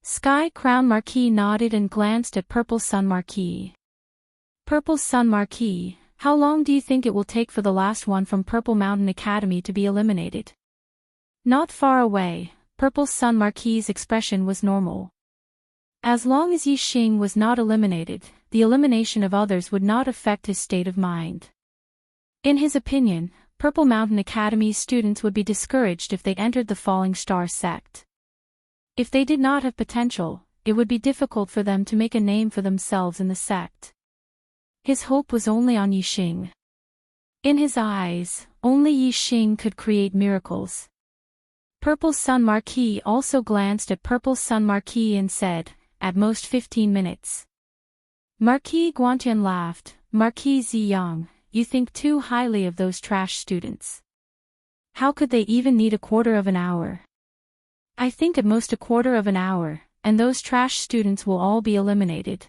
Sky Crown Marquis nodded and glanced at Purple Sun Marquis. Purple Sun Marquis, how long do you think it will take for the last one from Purple Mountain Academy to be eliminated? Not far away, Purple Sun Marquis' expression was normal. As long as Yi Xing was not eliminated, the elimination of others would not affect his state of mind. In his opinion, Purple Mountain Academy students would be discouraged if they entered the Falling Star sect. If they did not have potential, it would be difficult for them to make a name for themselves in the sect. His hope was only on Yi Xing. In his eyes, only Yi Xing could create miracles. Purple Sun Marquis also glanced at Purple Sun Marquis and said, at most 15 minutes. Marquis Guantian laughed. Marquis Ziyang, you think too highly of those trash students. How could they even need a quarter of an hour? I think at most a quarter of an hour, and those trash students will all be eliminated.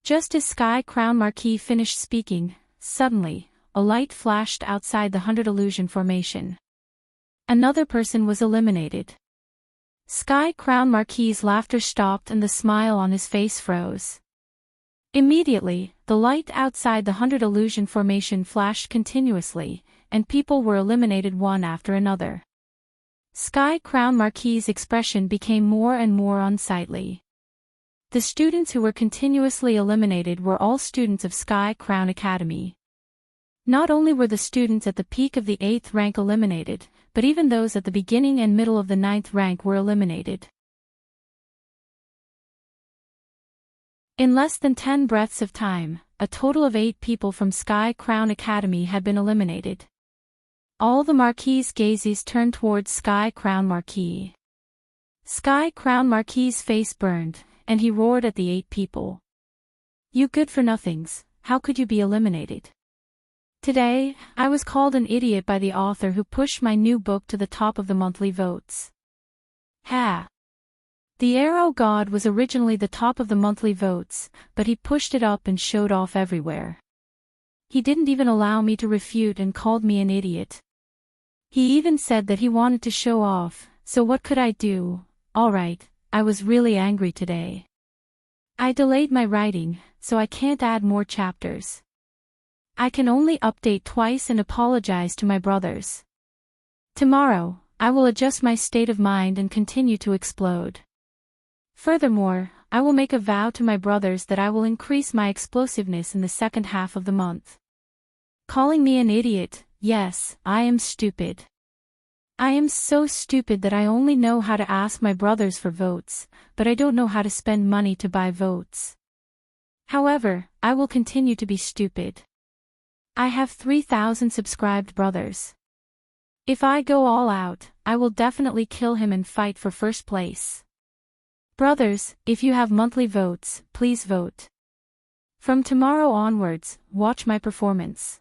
Just as Sky Crown Marquis finished speaking, suddenly, a light flashed outside the 100 illusion formation. Another person was eliminated. Sky Crown Marquis' laughter stopped and the smile on his face froze. Immediately, the light outside the 100 illusion formation flashed continuously, and people were eliminated one after another. Sky Crown Marquis' expression became more and more unsightly. The students who were continuously eliminated were all students of Sky Crown Academy. Not only were the students at the peak of the 8th rank eliminated, but even those at the beginning and middle of the 9th rank were eliminated. In less than 10 breaths of time, a total of 8 people from Sky Crown Academy had been eliminated. All the Marquis' gazes turned towards Sky Crown Marquis. Sky Crown Marquis' face burned, and he roared at the 8 people. You good-for-nothings, how could you be eliminated? Today, I was called an idiot by the author who pushed my new book to the top of the monthly votes. Ha! The Arrow God was originally the top of the monthly votes, but he pushed it up and showed off everywhere. He didn't even allow me to refute and called me an idiot. He even said that he wanted to show off, so what could I do? Alright, I was really angry today. I delayed my writing, so I can't add more chapters. I can only update twice and apologize to my brothers. Tomorrow, I will adjust my state of mind and continue to explode. Furthermore, I will make a vow to my brothers that I will increase my explosiveness in the second half of the month. Calling me an idiot, yes, I am stupid. I am so stupid that I only know how to ask my brothers for votes, but I don't know how to spend money to buy votes. However, I will continue to be stupid. I have 3,000 subscribed brothers. If I go all out, I will definitely kill him and fight for first place. Brothers, if you have monthly votes, please vote. From tomorrow onwards, watch my performance.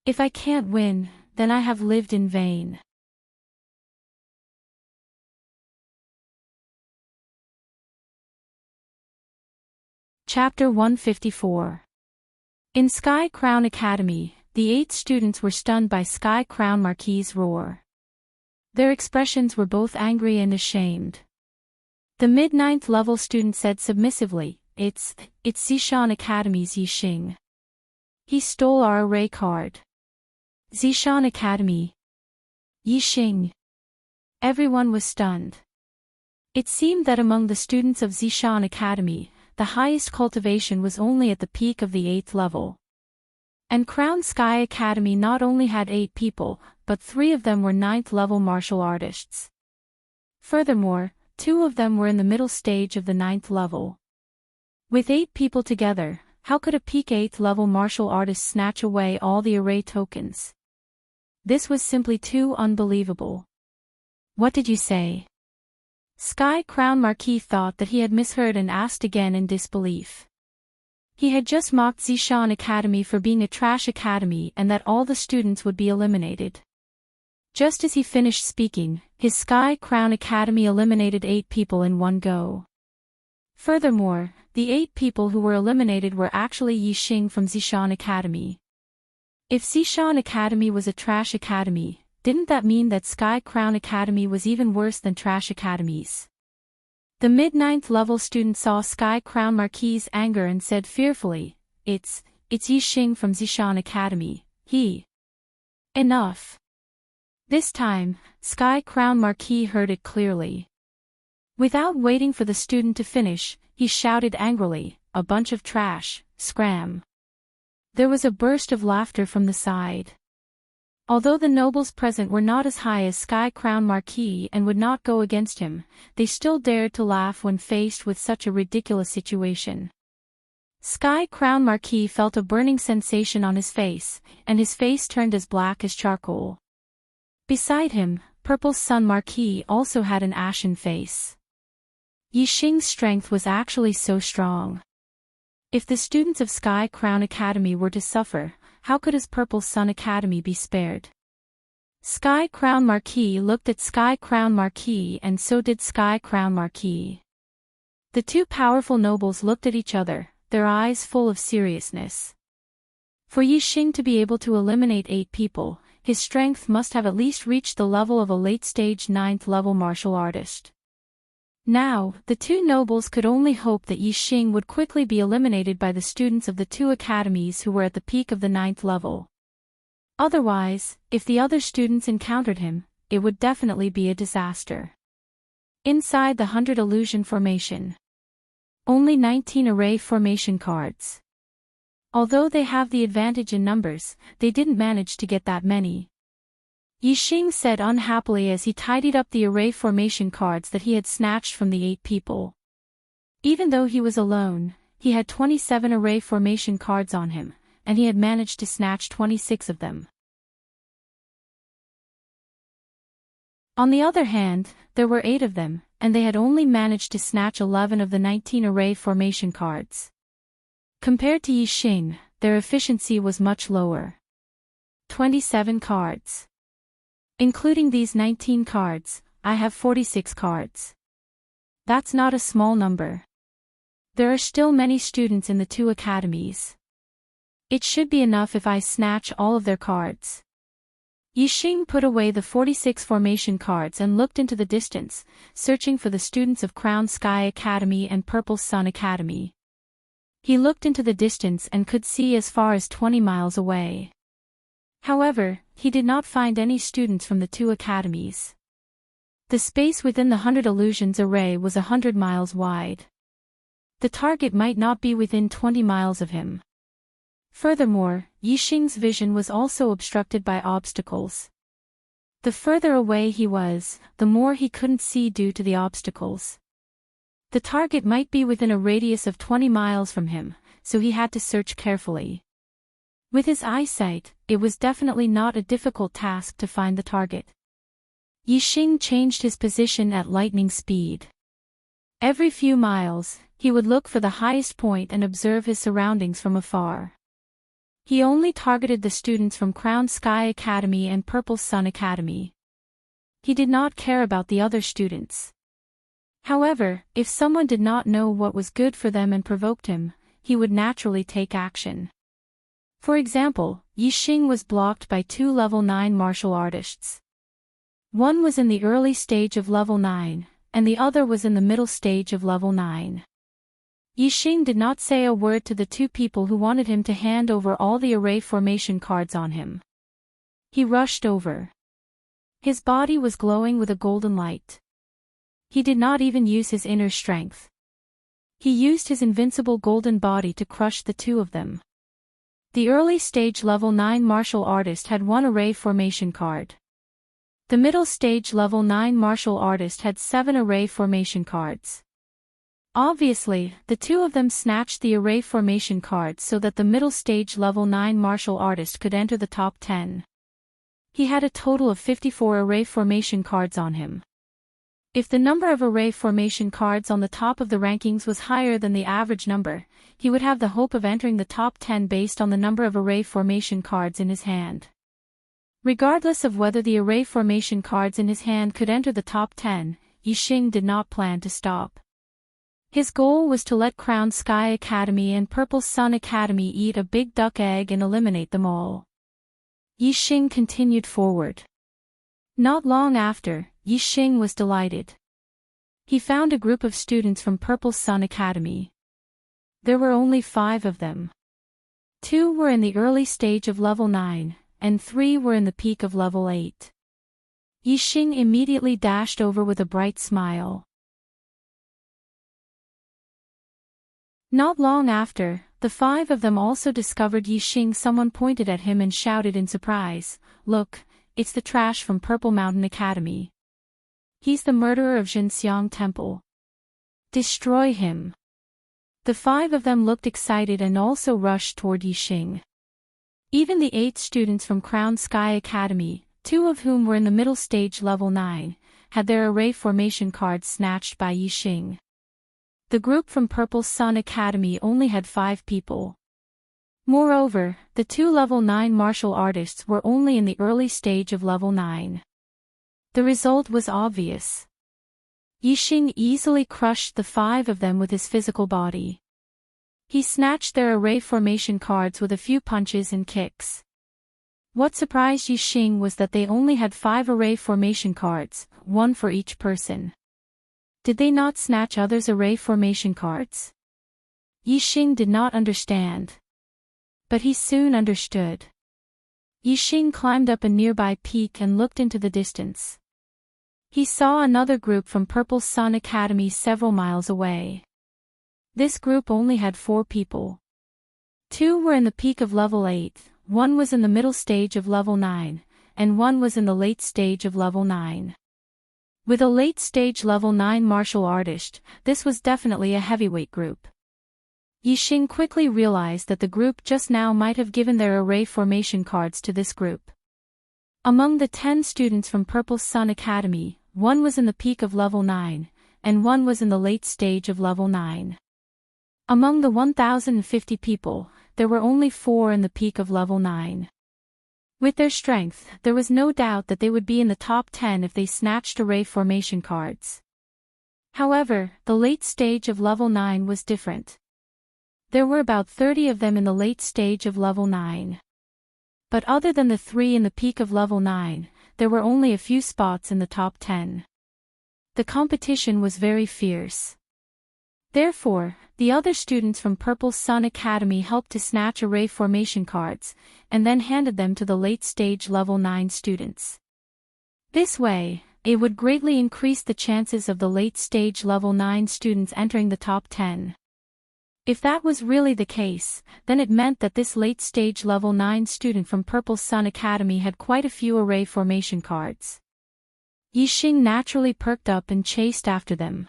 If I can't win, then I have lived in vain. Chapter 154. In Sky Crown Academy, the 8 students were stunned by Sky Crown Marquis's roar. Their expressions were both angry and ashamed. The mid-9th level student said submissively, It's Zishan Academy's Yixing. He stole our array card. Zishan Academy. Yixing. Everyone was stunned. It seemed that among the students of Zishan Academy, the highest cultivation was only at the peak of the 8th level. And Crown Sky Academy not only had 8 people, but 3 of them were 9th level martial artists. Furthermore, 2 of them were in the middle stage of the 9th level. With 8 people together, how could a peak 8th level martial artist snatch away all the array tokens? This was simply too unbelievable. What did you say? Sky Crown Marquis thought that he had misheard and asked again in disbelief. He had just mocked Zishan Academy for being a trash academy and that all the students would be eliminated. Just as he finished speaking, his Sky Crown Academy eliminated 8 people in one go. Furthermore, the 8 people who were eliminated were actually Yixing from Zishan Academy. If Zishan Academy was a trash academy, didn't that mean that Sky Crown Academy was even worse than trash academies? The mid-9th level student saw Sky Crown Marquis's anger and said fearfully, It's Yixing from Zishan Academy, he. Enough. This time, Sky Crown Marquis heard it clearly. Without waiting for the student to finish, he shouted angrily, A bunch of trash, scram. There was a burst of laughter from the side. Although the nobles present were not as high as Sky Crown Marquis and would not go against him, they still dared to laugh when faced with such a ridiculous situation. Sky Crown Marquis felt a burning sensation on his face, and his face turned as black as charcoal. Beside him, Purple Sun Marquis also had an ashen face. Yixing's strength was actually so strong. If the students of Sky Crown Academy were to suffer, how could his Purple Sun Academy be spared? Sky Crown Marquis looked at Sky Crown Marquis and so did Sky Crown Marquis. The 2 powerful nobles looked at each other, their eyes full of seriousness. For Yixing to be able to eliminate 8 people, his strength must have at least reached the level of a late-stage 9th level martial artist. Now, the 2 nobles could only hope that Yixing would quickly be eliminated by the students of the 2 academies who were at the peak of the 9th level. Otherwise, if the other students encountered him, it would definitely be a disaster. Inside the 100 illusion formation. Only 19 array formation cards. Although they have the advantage in numbers, they didn't manage to get that many. Yixing said unhappily as he tidied up the array formation cards that he had snatched from the 8 people. Even though he was alone, he had 27 array formation cards on him, and he had managed to snatch 26 of them. On the other hand, there were 8 of them, and they had only managed to snatch 11 of the 19 array formation cards. Compared to Yixing, their efficiency was much lower. 27 cards. Including these 19 cards, I have 46 cards. That's not a small number. There are still many students in the 2 academies. It should be enough if I snatch all of their cards. Yixing put away the 46 formation cards and looked into the distance, searching for the students of Crown Sky Academy and Purple Sun Academy. He looked into the distance and could see as far as 20 miles away. However, he did not find any students from the 2 academies. The space within the 100 illusions array was 100 miles wide. The target might not be within 20 miles of him. Furthermore, Yixing's vision was also obstructed by obstacles. The further away he was, the more he couldn't see due to the obstacles. The target might be within a radius of 20 miles from him, so he had to search carefully. With his eyesight, it was definitely not a difficult task to find the target. Yixing changed his position at lightning speed. Every few miles, he would look for the highest point and observe his surroundings from afar. He only targeted the students from Crown Sky Academy and Purple Sun Academy. He did not care about the other students. However, if someone did not know what was good for them and provoked him, he would naturally take action. For example, Yixing was blocked by 2 level 9 martial artists. One was in the early stage of level 9, and the other was in the middle stage of level 9. Yixing did not say a word to the 2 people who wanted him to hand over all the array formation cards on him. He rushed over. His body was glowing with a golden light. He did not even use his inner strength. He used his invincible golden body to crush the 2 of them. The early stage level 9 martial artist had 1 array formation card. The middle stage level 9 martial artist had 7 array formation cards. Obviously, the 2 of them snatched the array formation cards so that the middle stage level 9 martial artist could enter the top 10. He had a total of 54 array formation cards on him. If the number of array formation cards on the top of the rankings was higher than the average number, he would have the hope of entering the top 10 based on the number of array formation cards in his hand. Regardless of whether the array formation cards in his hand could enter the top 10, Yixing did not plan to stop. His goal was to let Crown Sky Academy and Purple Sun Academy eat a big duck egg and eliminate them all. Yixing continued forward. Not long after, Yixing was delighted. He found a group of students from Purple Sun Academy. There were only 5 of them. 2 were in the early stage of level 9, and 3 were in the peak of level 8. Yixing immediately dashed over with a bright smile. Not long after, the 5 of them also discovered Yixing. Someone pointed at him and shouted in surprise, "Look, it's the trash from Purple Mountain Academy. He's the murderer of Jinxiang Temple. Destroy him." The 5 of them looked excited and also rushed toward Yixing. Even the 8 students from Crown Sky Academy, 2 of whom were in the middle stage level 9, had their array formation cards snatched by Yixing. The group from Purple Sun Academy only had 5 people. Moreover, the 2 level 9 martial artists were only in the early stage of level 9. The result was obvious. Yixing easily crushed the 5 of them with his physical body. He snatched their array formation cards with a few punches and kicks. What surprised Yixing was that they only had 5 array formation cards, 1 for each person. Did they not snatch others' array formation cards? Yixing did not understand. But he soon understood. Yixing climbed up a nearby peak and looked into the distance. He saw another group from Purple Sun Academy several miles away. This group only had 4 people. 2 were in the peak of level 8, 1 was in the middle stage of level 9, and 1 was in the late stage of level 9. With a late-stage level 9 martial artist, this was definitely a heavyweight group. Yixing quickly realized that the group just now might have given their array formation cards to this group. Among the 10 students from Purple Sun Academy, 1 was in the peak of level 9, and 1 was in the late stage of level 9. Among the 1,050 people, there were only 4 in the peak of level 9. With their strength, there was no doubt that they would be in the top 10 if they snatched array formation cards. However, the late stage of level 9 was different. There were about 30 of them in the late stage of level 9. But other than the 3 in the peak of level 9, there were only a few spots in the top 10. The competition was very fierce. Therefore, the other students from Purple Sun Academy helped to snatch array formation cards, and then handed them to the late-stage level 9 students. This way, it would greatly increase the chances of the late-stage level 9 students entering the top 10. If that was really the case, then it meant that this late-stage level 9 student from Purple Sun Academy had quite a few array formation cards. Yixing naturally perked up and chased after them.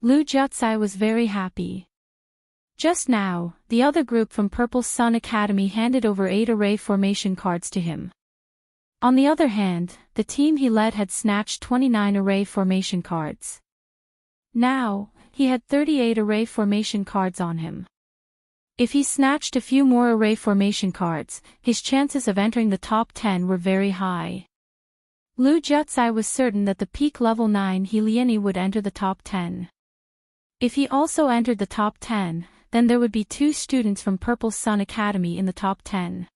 Lu Jiaocai was very happy. Just now, the other group from Purple Sun Academy handed over 8 array formation cards to him. On the other hand, the team he led had snatched 29 array formation cards. Now, he had 38 array formation cards on him. If he snatched a few more array formation cards, his chances of entering the top 10 were very high. Lu Jiaocai was certain that the peak level 9 He Liani would enter the top 10. If he also entered the top 10, then there would be 2 students from Purple Sun Academy in the top 10.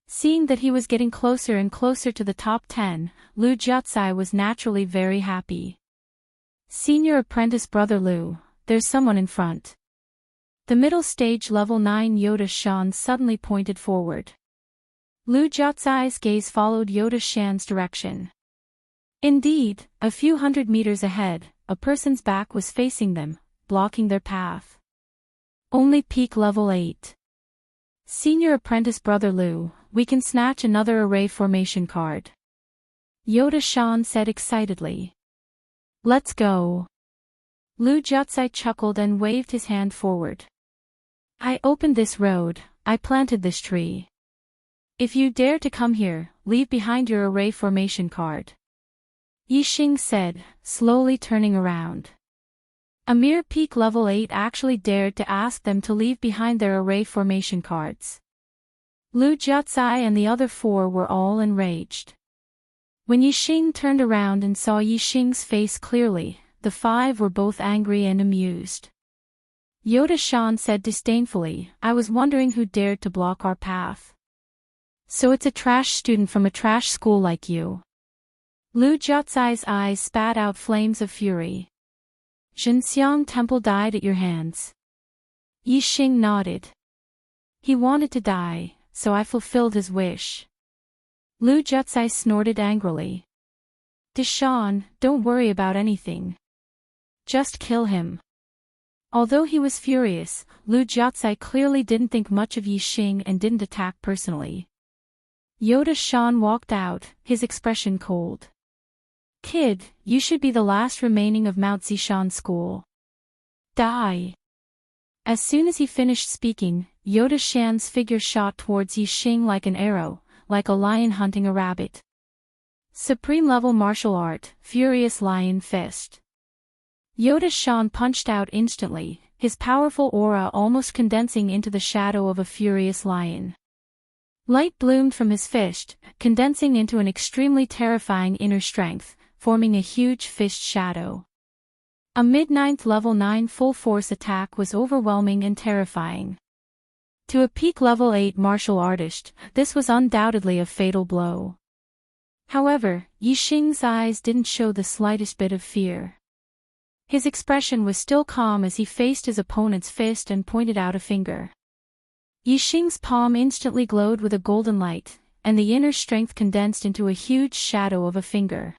Seeing that he was getting closer and closer to the top 10, Lu Jiaocai was naturally very happy. Senior apprentice brother Lu, there's someone in front. The middle stage level 9 Yoda Shan suddenly pointed forward. Lu Jiaocai's gaze followed Yoda Shan's direction. Indeed, a few hundred meters ahead, a person's back was facing them, blocking their path. Only peak level 8. Senior apprentice brother Lu, we can snatch another array formation card. Yoda Shan said excitedly. Let's go. Lu Jiaocai chuckled and waved his hand forward. I opened this road, I planted this tree. If you dare to come here, leave behind your array formation card. Yixing said, slowly turning around. A mere peak level 8 actually dared to ask them to leave behind their array formation cards. Lu Jiaocai and the other 4 were all enraged. When Yixing turned around and saw Yixing's face clearly, the 5 were both angry and amused. Yoda Shan said disdainfully, I was wondering who dared to block our path. So it's a trash student from a trash school like you. Lu Jiaocai's eyes spat out flames of fury. Zhenxiang Temple died at your hands. Yixing nodded. He wanted to die, so I fulfilled his wish. Lu Jiaocai snorted angrily. Deshan, don't worry about anything. Just kill him. Although he was furious, Lu Jiaocai clearly didn't think much of Yixing and didn't attack personally. Yoda Shan walked out, his expression cold. Kid, you should be the last remaining of Mount Zishan School. Die. As soon as he finished speaking, Yoda Shan's figure shot towards Yixing like an arrow, like a lion hunting a rabbit. Supreme level martial art, Furious Lion Fist. Yoda Shan punched out instantly, his powerful aura almost condensing into the shadow of a furious lion. Light bloomed from his fist, condensing into an extremely terrifying inner strength, forming a huge fist shadow. A mid-9th level 9 full-force attack was overwhelming and terrifying. To a peak level 8 martial artist, this was undoubtedly a fatal blow. However, Yixing's eyes didn't show the slightest bit of fear. His expression was still calm as he faced his opponent's fist and pointed out a finger. Yixing's palm instantly glowed with a golden light, and the inner strength condensed into a huge shadow of a finger.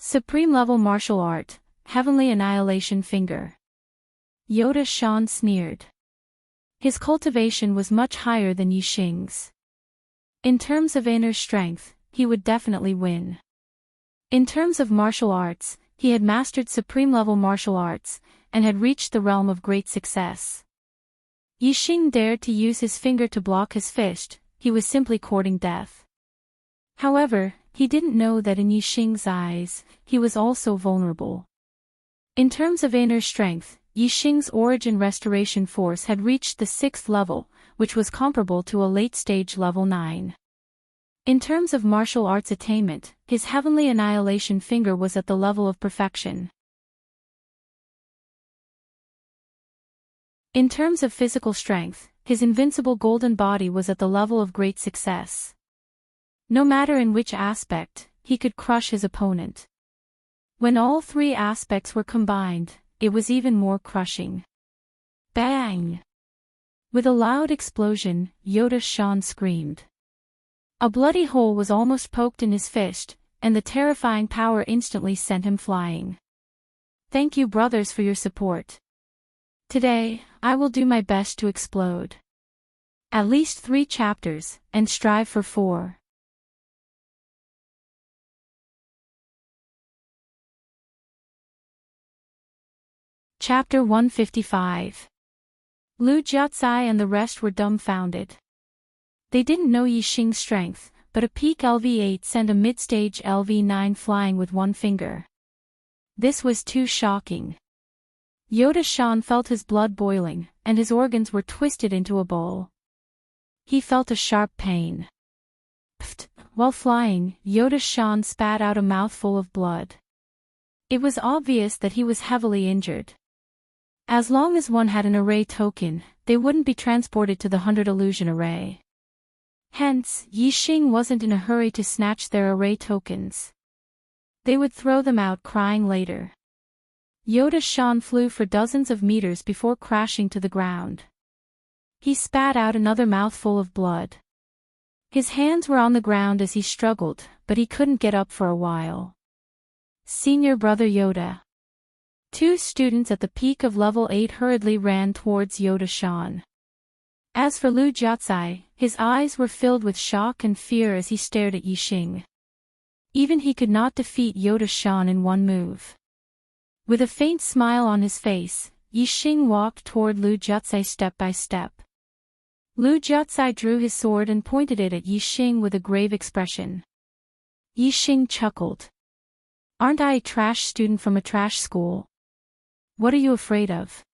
Supreme level martial art, Heavenly Annihilation Finger. Yoda Shan sneered. His cultivation was much higher than Yixing's. In terms of inner strength, he would definitely win. In terms of martial arts, he had mastered supreme level martial arts, and had reached the realm of great success. Yixing dared to use his finger to block his fist, he was simply courting death. However, he didn't know that in Yixing's eyes, he was also vulnerable. In terms of inner strength, Yixing's origin restoration force had reached the 6th level, which was comparable to a late-stage level 9. In terms of martial arts attainment, his Heavenly Annihilation Finger was at the level of perfection. In terms of physical strength, his invincible golden body was at the level of great success. No matter in which aspect, he could crush his opponent. When all 3 aspects were combined, it was even more crushing. Bang! With a loud explosion, Yoda Shan screamed. A bloody hole was almost poked in his fist, and the terrifying power instantly sent him flying. Thank you brothers for your support. Today, I will do my best to explode. At least 3 chapters, and strive for 4. Chapter 155. Lu Jiaocai and the rest were dumbfounded. They didn't know Yixing's strength, but a peak LV8 sent a mid-stage LV9 flying with one finger. This was too shocking. Yoda Shan felt his blood boiling, and his organs were twisted into a bowl. He felt a sharp pain. Pfft! While flying, Yoda Shan spat out a mouthful of blood. It was obvious that he was heavily injured. As long as one had an array token, they wouldn't be transported to the 100 illusion array. Hence, Yixing wasn't in a hurry to snatch their array tokens. They would throw them out crying later. Yoda Shan flew for dozens of meters before crashing to the ground. He spat out another mouthful of blood. His hands were on the ground as he struggled, but he couldn't get up for a while. Senior Brother Yoda. Two students at the peak of level 8 hurriedly ran towards Yoda Shan. As for Lu Jiaocai, his eyes were filled with shock and fear as he stared at Yixing. Even he could not defeat Yoda Shan in one move. With a faint smile on his face, Yixing walked toward Lu Jiaocai step by step. Lu Jiaocai drew his sword and pointed it at Yixing with a grave expression. Yixing chuckled. "Aren't I a trash student from a trash school? What are you afraid of?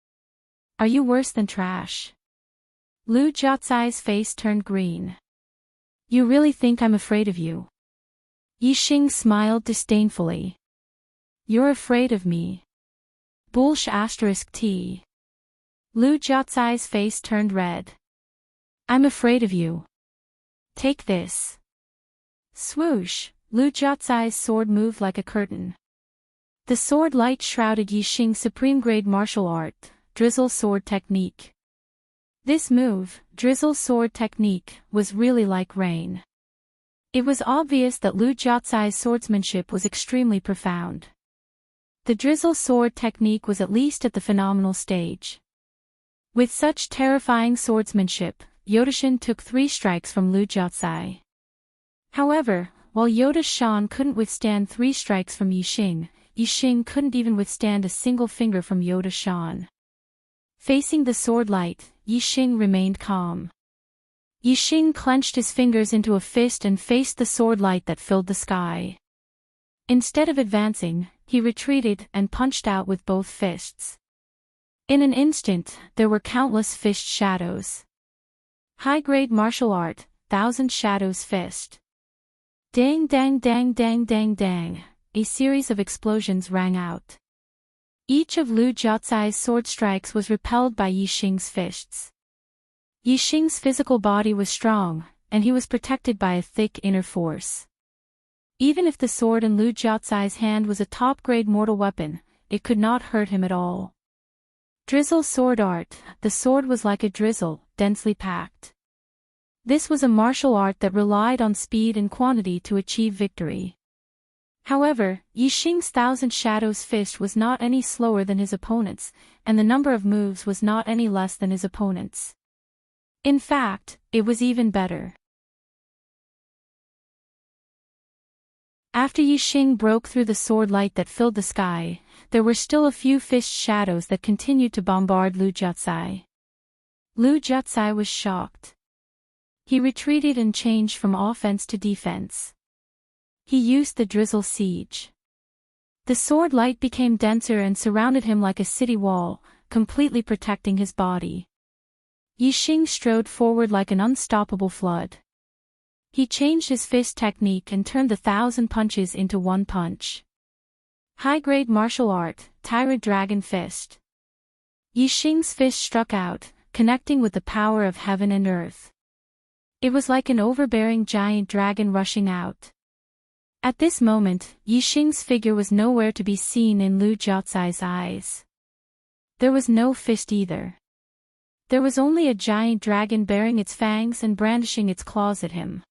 Are you worse than trash?" Lu Jiaocai's face turned green. "You really think I'm afraid of you?" Yixing smiled disdainfully. "You're afraid of me. Bullsh *t. Lu Jiaocai's face turned red. "I'm afraid of you. Take this." Swoosh! Lu Jiaocai's sword moved like a curtain. The sword light shrouded Yixing's supreme grade martial art, Drizzle Sword Technique. This move, Drizzle Sword Technique, was really like rain. It was obvious that Lu Jiaocai's swordsmanship was extremely profound. The Drizzle Sword Technique was at least at the phenomenal stage. With such terrifying swordsmanship, Yodashan took 3 strikes from Lu Jiaocai. However, while Yoda Shan couldn't withstand 3 strikes from Yixing, Yixing couldn't even withstand a single finger from Yoda Shan. Facing the sword light, Yixing remained calm. Yixing clenched his fingers into a fist and faced the sword light that filled the sky. Instead of advancing, he retreated and punched out with both fists. In an instant, there were countless fist shadows. High-grade martial art, Thousand Shadows Fist. Dang dang dang dang dang dang. A series of explosions rang out. Each of Lu Jiaocai's sword strikes was repelled by Yixing's fists. Yixing's physical body was strong, and he was protected by a thick inner force. Even if the sword in Lu Jiaocai's hand was a top-grade mortal weapon, it could not hurt him at all. Drizzle Sword Art, the sword was like a drizzle, densely packed. This was a martial art that relied on speed and quantity to achieve victory. However, Yixing's Thousand Shadows fist was not any slower than his opponent's, and the number of moves was not any less than his opponent's. In fact, it was even better. After Yixing broke through the sword light that filled the sky, there were still a few fist shadows that continued to bombard Lu Jiaocai. Lu Jiaocai was shocked. He retreated and changed from offense to defense. He used the Drizzle Siege. The sword light became denser and surrounded him like a city wall, completely protecting his body. Yixing strode forward like an unstoppable flood. He changed his fist technique and turned the 1,000 punches into one punch. High-grade martial art, Tyrant Dragon Fist. Yixing's fist struck out, connecting with the power of heaven and earth. It was like an overbearing giant dragon rushing out. At this moment, Yixing's figure was nowhere to be seen in Lu Jiaocai's eyes. There was no fist either. There was only a giant dragon baring its fangs and brandishing its claws at him.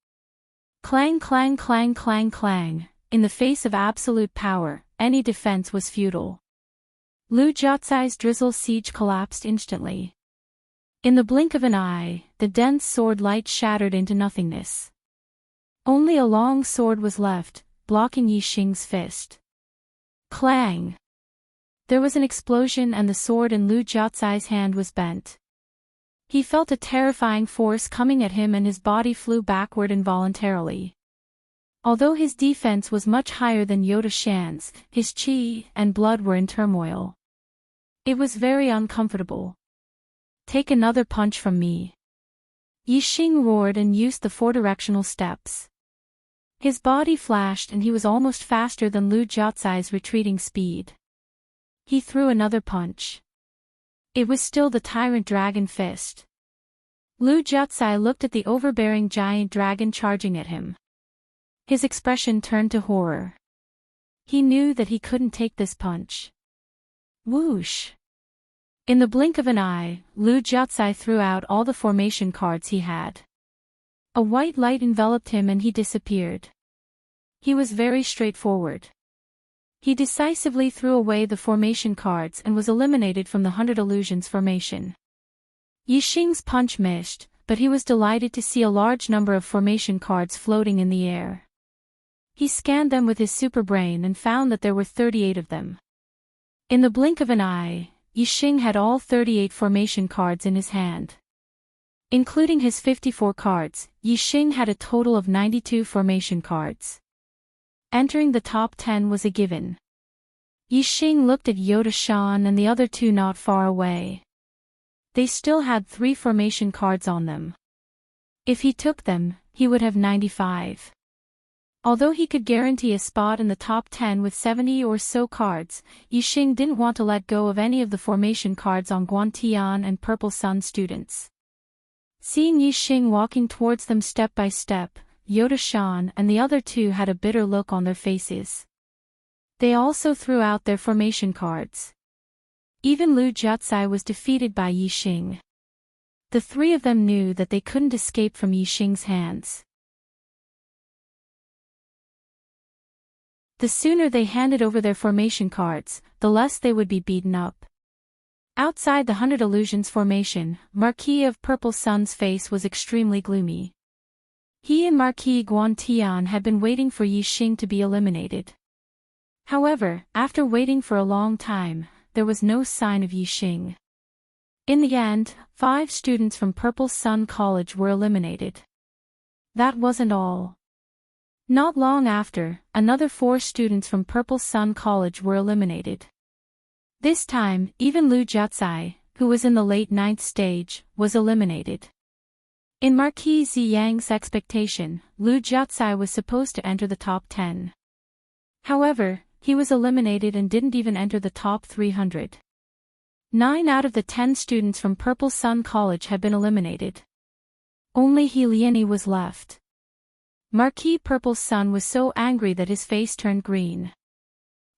Clang clang clang clang clang. In the face of absolute power, any defense was futile. Lu Jiaocai's Drizzle Siege collapsed instantly. In the blink of an eye, the dense sword light shattered into nothingness. Only a long sword was left, blocking Yixing's fist. Clang! There was an explosion and the sword in Lu Jiaocai's hand was bent. He felt a terrifying force coming at him and his body flew backward involuntarily. Although his defense was much higher than Yoda Shan's, his qi and blood were in turmoil. It was very uncomfortable. "Take another punch from me." Yixing roared and used the 4-directional steps. His body flashed and he was almost faster than Lu Jiaocai's retreating speed. He threw another punch. It was still the tyrant dragon fist. Lu Jiaocai looked at the overbearing giant dragon charging at him. His expression turned to horror. He knew that he couldn't take this punch. Whoosh! In the blink of an eye, Lu Jiaocai threw out all the formation cards he had. A white light enveloped him and he disappeared. He was very straightforward. He decisively threw away the formation cards and was eliminated from the 100 Illusions formation. Yixing's punch missed, but he was delighted to see a large number of formation cards floating in the air. He scanned them with his super brain and found that there were 38 of them. In the blink of an eye, Yixing had all 38 formation cards in his hand. Including his 54 cards, Yixing had a total of 92 formation cards. Entering the top 10 was a given. Yixing looked at Yoda Shan and the other two not far away. They still had 3 formation cards on them. If he took them, he would have 95. Although he could guarantee a spot in the top 10 with 70 or so cards, Yixing didn't want to let go of any of the formation cards on Guantian and Purple Sun students. Seeing Yixing walking towards them step by step, Yoda Shan and the other two had a bitter look on their faces. They also threw out their formation cards. Even Lu Jiaocai was defeated by Yixing. The 3 of them knew that they couldn't escape from Yixing's hands. The sooner they handed over their formation cards, the less they would be beaten up. Outside the 100 Illusions formation, Marquis of Purple Sun's face was extremely gloomy. He and Marquis Guantian had been waiting for Yixing to be eliminated. However, after waiting for a long time, there was no sign of Yixing. In the end, 5 students from Purple Sun College were eliminated. That wasn't all. Not long after, another 4 students from Purple Sun College were eliminated. This time, even Lu Jiaocai, who was in the late 9th stage, was eliminated. In Marquis Ziyang's expectation, Lu Jiaocai was supposed to enter the top 10. However, he was eliminated and didn't even enter the top 300. 9 out of the 10 students from Purple Sun College had been eliminated. Only He Lianyi was left. Marquis Purple Sun was so angry that his face turned green.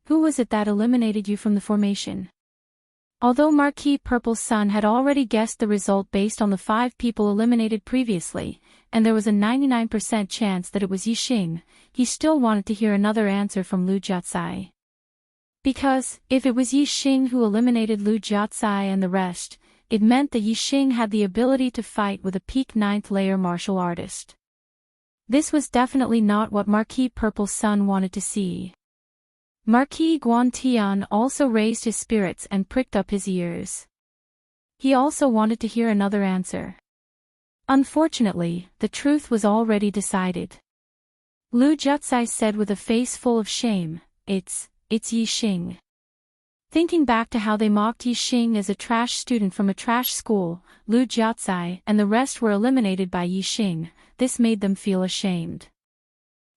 Who was it that eliminated you from the formation? Although Marquis Purple Sun had already guessed the result based on the 5 people eliminated previously, and there was a 99% chance that it was Yixing, he still wanted to hear another answer from Lu Jiaocai. Because, if it was Yixing who eliminated Lu Jiaocai and the rest, it meant that Yixing had the ability to fight with a peak 9th layer martial artist. This was definitely not what Marquis Purple Sun wanted to see. Marquis Guantian also raised his spirits and pricked up his ears. He also wanted to hear another answer. Unfortunately, the truth was already decided. Lu Jiaocai said with a face full of shame, It's Yixing. Thinking back to how they mocked Yixing as a trash student from a trash school, Lu Jiaocai and the rest were eliminated by Yixing. This made them feel ashamed.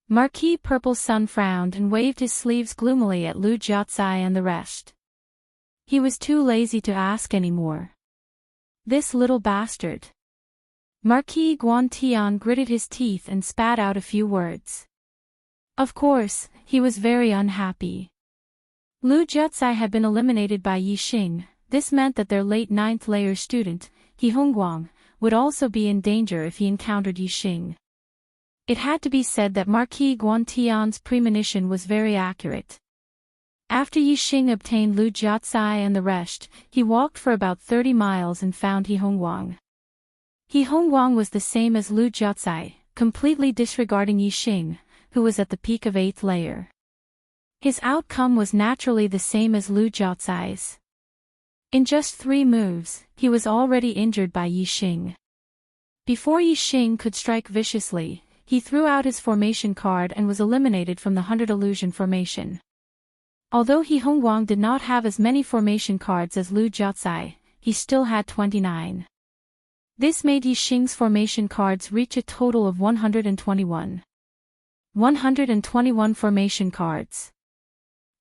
Marquis Purple Sun frowned and waved his sleeves gloomily at Lu Jiaocai and the rest. He was too lazy to ask anymore. This little bastard. Marquis Guantian gritted his teeth and spat out a few words. Of course, he was very unhappy. Lu Jiaocai had been eliminated by Yixing. This meant that their late 9th layer student, He Hongguang, would also be in danger if he encountered Yixing. It had to be said that Marquis Guantian's premonition was very accurate. After Yixing obtained Lu Jiaocai and the rest, he walked for about 30 miles and found He Hongguang. He Hongguang was the same as Lu Jiaocai, completely disregarding Yixing, who was at the peak of 8th layer. His outcome was naturally the same as Lu Jiaocai's. In just 3 moves, he was already injured by Yi Xing. Before Yi Xing could strike viciously, he threw out his formation card and was eliminated from the 100 illusion formation. Although He Hongguang did not have as many formation cards as Lu Jiaocai, he still had 29. This made Yi Xing's formation cards reach a total of 121. 121 formation cards.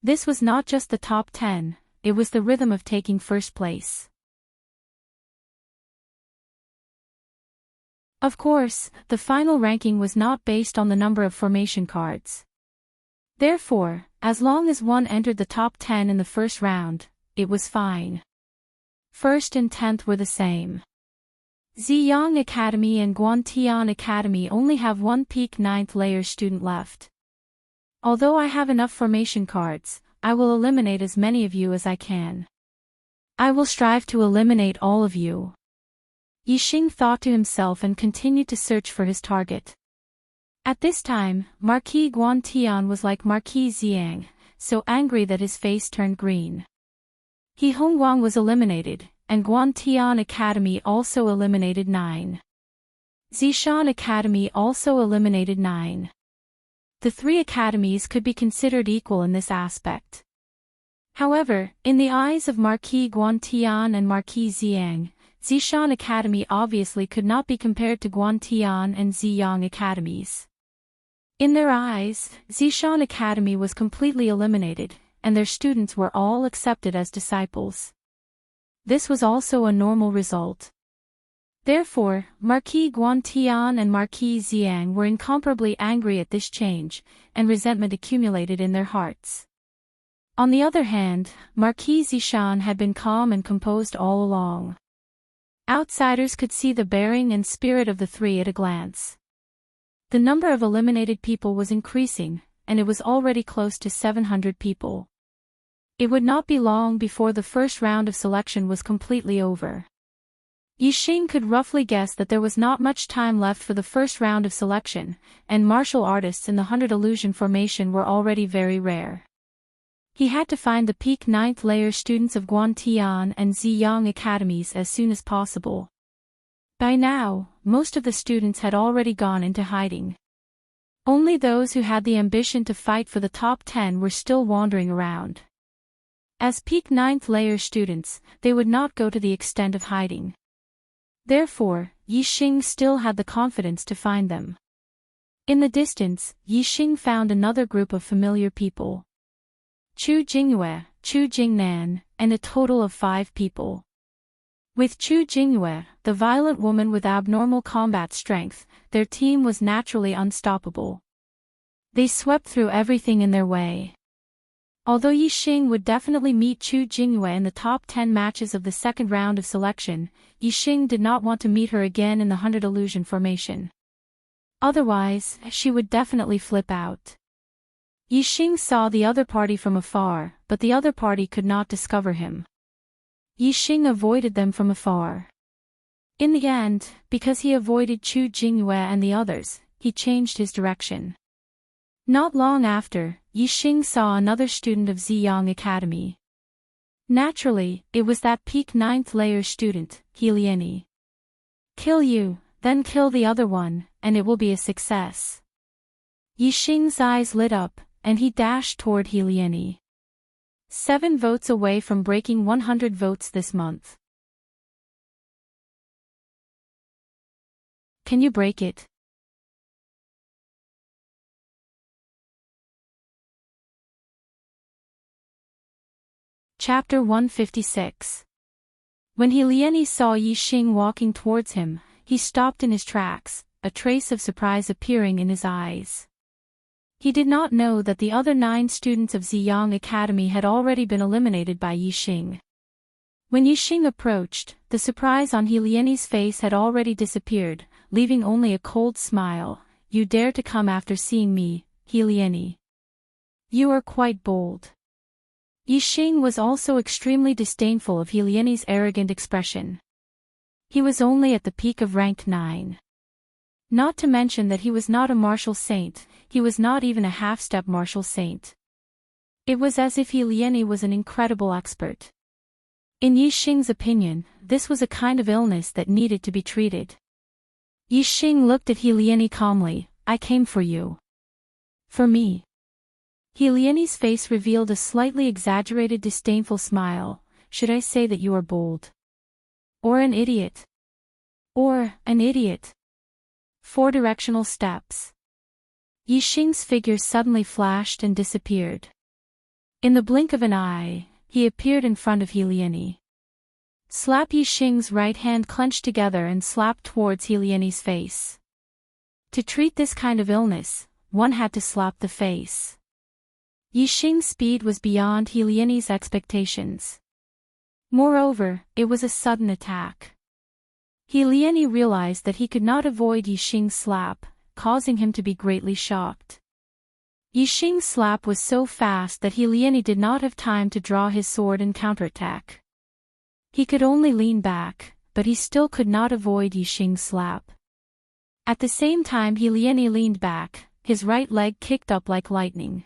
This was not just the top 10, it was the rhythm of taking first place. Of course, the final ranking was not based on the number of formation cards. Therefore, as long as one entered the top 10 in the first round, it was fine. First and 10th were the same. Ziyang Academy and Guantian Academy only have one peak 9th layer student left. Although I have enough formation cards, I will eliminate as many of you as I can. I will strive to eliminate all of you. Yi Xing thought to himself and continued to search for his target. At this time, Marquis Guantian was like Marquis Ziyang, so angry that his face turned green. He Hongguang was eliminated, and Guantian Academy also eliminated 9. Zishan Academy also eliminated 9. The 3 academies could be considered equal in this aspect. However, in the eyes of Marquis Guantian and Marquis Ziyang, Zishan Academy obviously could not be compared to Guantian and Ziyang academies. In their eyes, Zishan Academy was completely eliminated, and their students were all accepted as disciples. This was also a normal result. Therefore, Marquis Guantian and Marquis Ziyang were incomparably angry at this change, and resentment accumulated in their hearts. On the other hand, Marquis Zishan had been calm and composed all along. Outsiders could see the bearing and spirit of the 3 at a glance. The number of eliminated people was increasing, and it was already close to 700 people. It would not be long before the first round of selection was completely over. Yi Xing could roughly guess that there was not much time left for the first round of selection, and martial artists in the 100 illusion formation were already very rare. He had to find the peak 9th layer students of Guantian and Ziyang academies as soon as possible. By now, most of the students had already gone into hiding. Only those who had the ambition to fight for the top 10 were still wandering around. As peak 9th layer students, they would not go to the extent of hiding. Therefore, Yi Xing still had the confidence to find them. In the distance, Yi Xing found another group of familiar people. Chu Jingyue, Chu Jingnan, and a total of 5 people. With Chu Jingyue, the violent woman with abnormal combat strength, their team was naturally unstoppable. They swept through everything in their way. Although Yi Xing would definitely meet Chu Jingyue in the top 10 matches of the second round of selection, Yi Xing did not want to meet her again in the 100 illusion formation. Otherwise, she would definitely flip out. Yi Xing saw the other party from afar, but the other party could not discover him. Yi Xing avoided them from afar. In the end, because he avoided Chu Jingyue and the others, he changed his direction. Not long after, Yi Xing saw another student of Ziyang Academy. Naturally, it was that peak 9th layer student, He Liani. Kill you, then kill the other one, and it will be a success. Yi Xing's eyes lit up, and he dashed toward He Liani. 7 votes away from breaking 100 votes this month. Can you break it? Chapter 156. When He Liani saw Yi Xing walking towards him, he stopped in his tracks, a trace of surprise appearing in his eyes. He did not know that the other 9 students of Ziyang Academy had already been eliminated by Yi Xing. When Yi Xing approached, the surprise on He Liani's face had already disappeared, leaving only a cold smile. You dare to come after seeing me, He Liani. You are quite bold. Yi Xing was also extremely disdainful of He Liani's arrogant expression. He was only at the peak of rank 9. Not to mention that he was not a martial saint, he was not even a half-step martial saint. It was as if Lieni was an incredible expert. In Yixing's opinion, this was a kind of illness that needed to be treated. Yixing looked at Lieni calmly. I came for you. For me. Lieni's face revealed a slightly exaggerated disdainful smile. Should I say that you are bold? Or an idiot? Or an idiot? 4 directional steps. Yixing's figure suddenly flashed and disappeared. In the blink of an eye, he appeared in front of Lieni. Slap Yixing's right hand clenched together and slapped towards Lieni's face. To treat this kind of illness, one had to slap the face. Yixing's speed was beyond Lieni's expectations. Moreover, it was a sudden attack. Lieni realized that he could not avoid Yixing's slap, causing him to be greatly shocked. Yixing's slap was so fast that Lieni did not have time to draw his sword and counterattack. He could only lean back, but he still could not avoid Yixing's slap. At the same time Lieni leaned back, his right leg kicked up like lightning.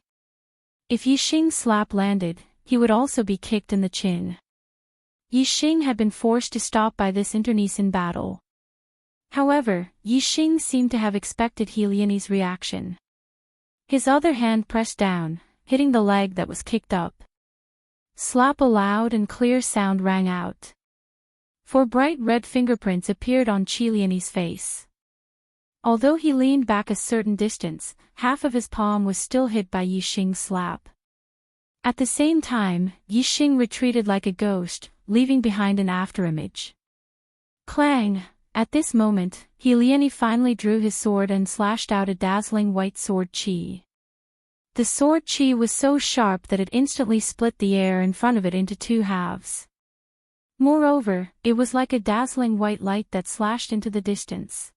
If Yixing's slap landed, he would also be kicked in the chin. Yixing had been forced to stop by this internecine battle. However, Yixing seemed to have expected Lieni's reaction. His other hand pressed down, hitting the leg that was kicked up. Slap! A loud and clear sound rang out. 4 bright red fingerprints appeared on Lieni's face. Although he leaned back a certain distance, half of his palm was still hit by Yixing's slap. At the same time, Yixing retreated like a ghost, leaving behind an afterimage. Clang! At this moment, Lieni finally drew his sword and slashed out a dazzling white sword chi. The sword chi was so sharp that it instantly split the air in front of it into 2 halves. Moreover, it was like a dazzling white light that slashed into the distance.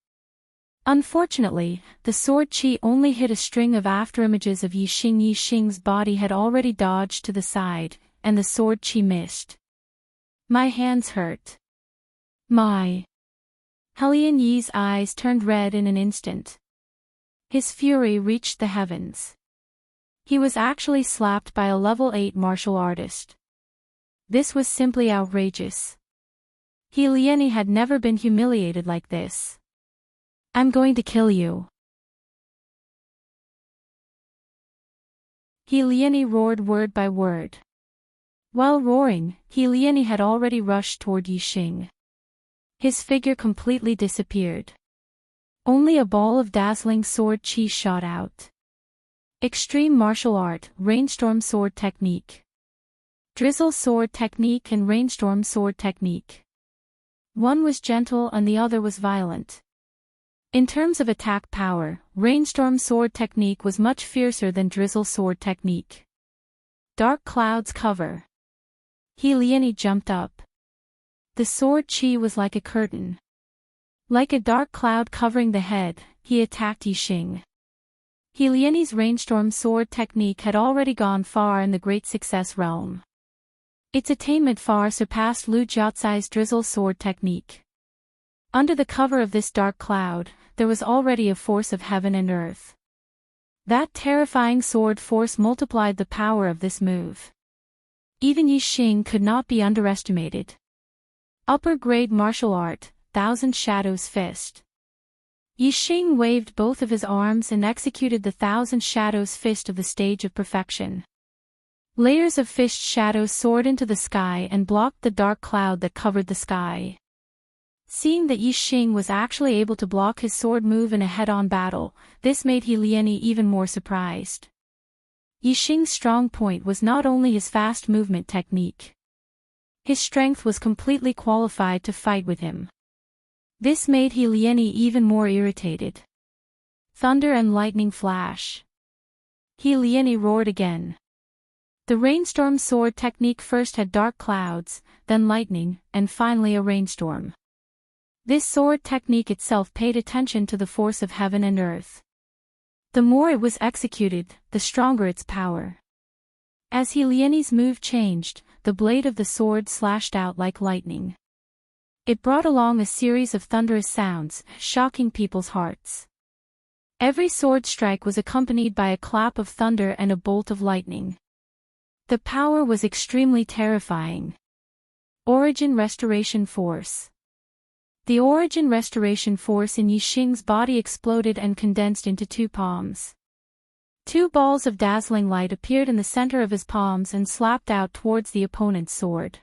Unfortunately, the sword chi only hit a string of afterimages of Yixing. Yixing's body had already dodged to the side, and the sword chi missed. My hands hurt. My. Lian Yi's eyes turned red in an instant. His fury reached the heavens. He was actually slapped by a level 8 martial artist. This was simply outrageous. Lieni had never been humiliated like this. I'm going to kill you. Lieni roared word by word. While roaring, Lieni had already rushed toward Yixing. His figure completely disappeared. Only a ball of dazzling sword chi shot out. Extreme martial art, rainstorm sword technique. Drizzle sword technique and rainstorm sword technique. One was gentle and the other was violent. In terms of attack power, rainstorm sword technique was much fiercer than drizzle sword technique. Dark clouds cover. Lieni jumped up. The sword chi was like a curtain. Like a dark cloud covering the head, he attacked Yixing. Lieni's rainstorm sword technique had already gone far in the great success realm. Its attainment far surpassed Lu Jiaocai's drizzle sword technique. Under the cover of this dark cloud, there was already a force of heaven and earth. That terrifying sword force multiplied the power of this move. Even Yixing could not be underestimated. Upper grade martial art, Thousand Shadows Fist. Yixing waved both of his arms and executed the Thousand Shadows Fist of the stage of perfection. Layers of fist shadows soared into the sky and blocked the dark cloud that covered the sky. Seeing that Yixing was actually able to block his sword move in a head-on battle, this made Lieni even more surprised. Yixing's strong point was not only his fast movement technique. His strength was completely qualified to fight with him. This made Lieni even more irritated. Thunder and lightning flash. Lieni roared again. The rainstorm sword technique first had dark clouds, then lightning, and finally a rainstorm. This sword technique itself paid attention to the force of heaven and earth. The more it was executed, the stronger its power. As Lieni's move changed, the blade of the sword slashed out like lightning. It brought along a series of thunderous sounds, shocking people's hearts. Every sword strike was accompanied by a clap of thunder and a bolt of lightning. The power was extremely terrifying. Origin Restoration Force. The origin restoration force in Yixing's body exploded and condensed into 2 palms. 2 balls of dazzling light appeared in the center of his palms and slapped out towards the opponent's sword.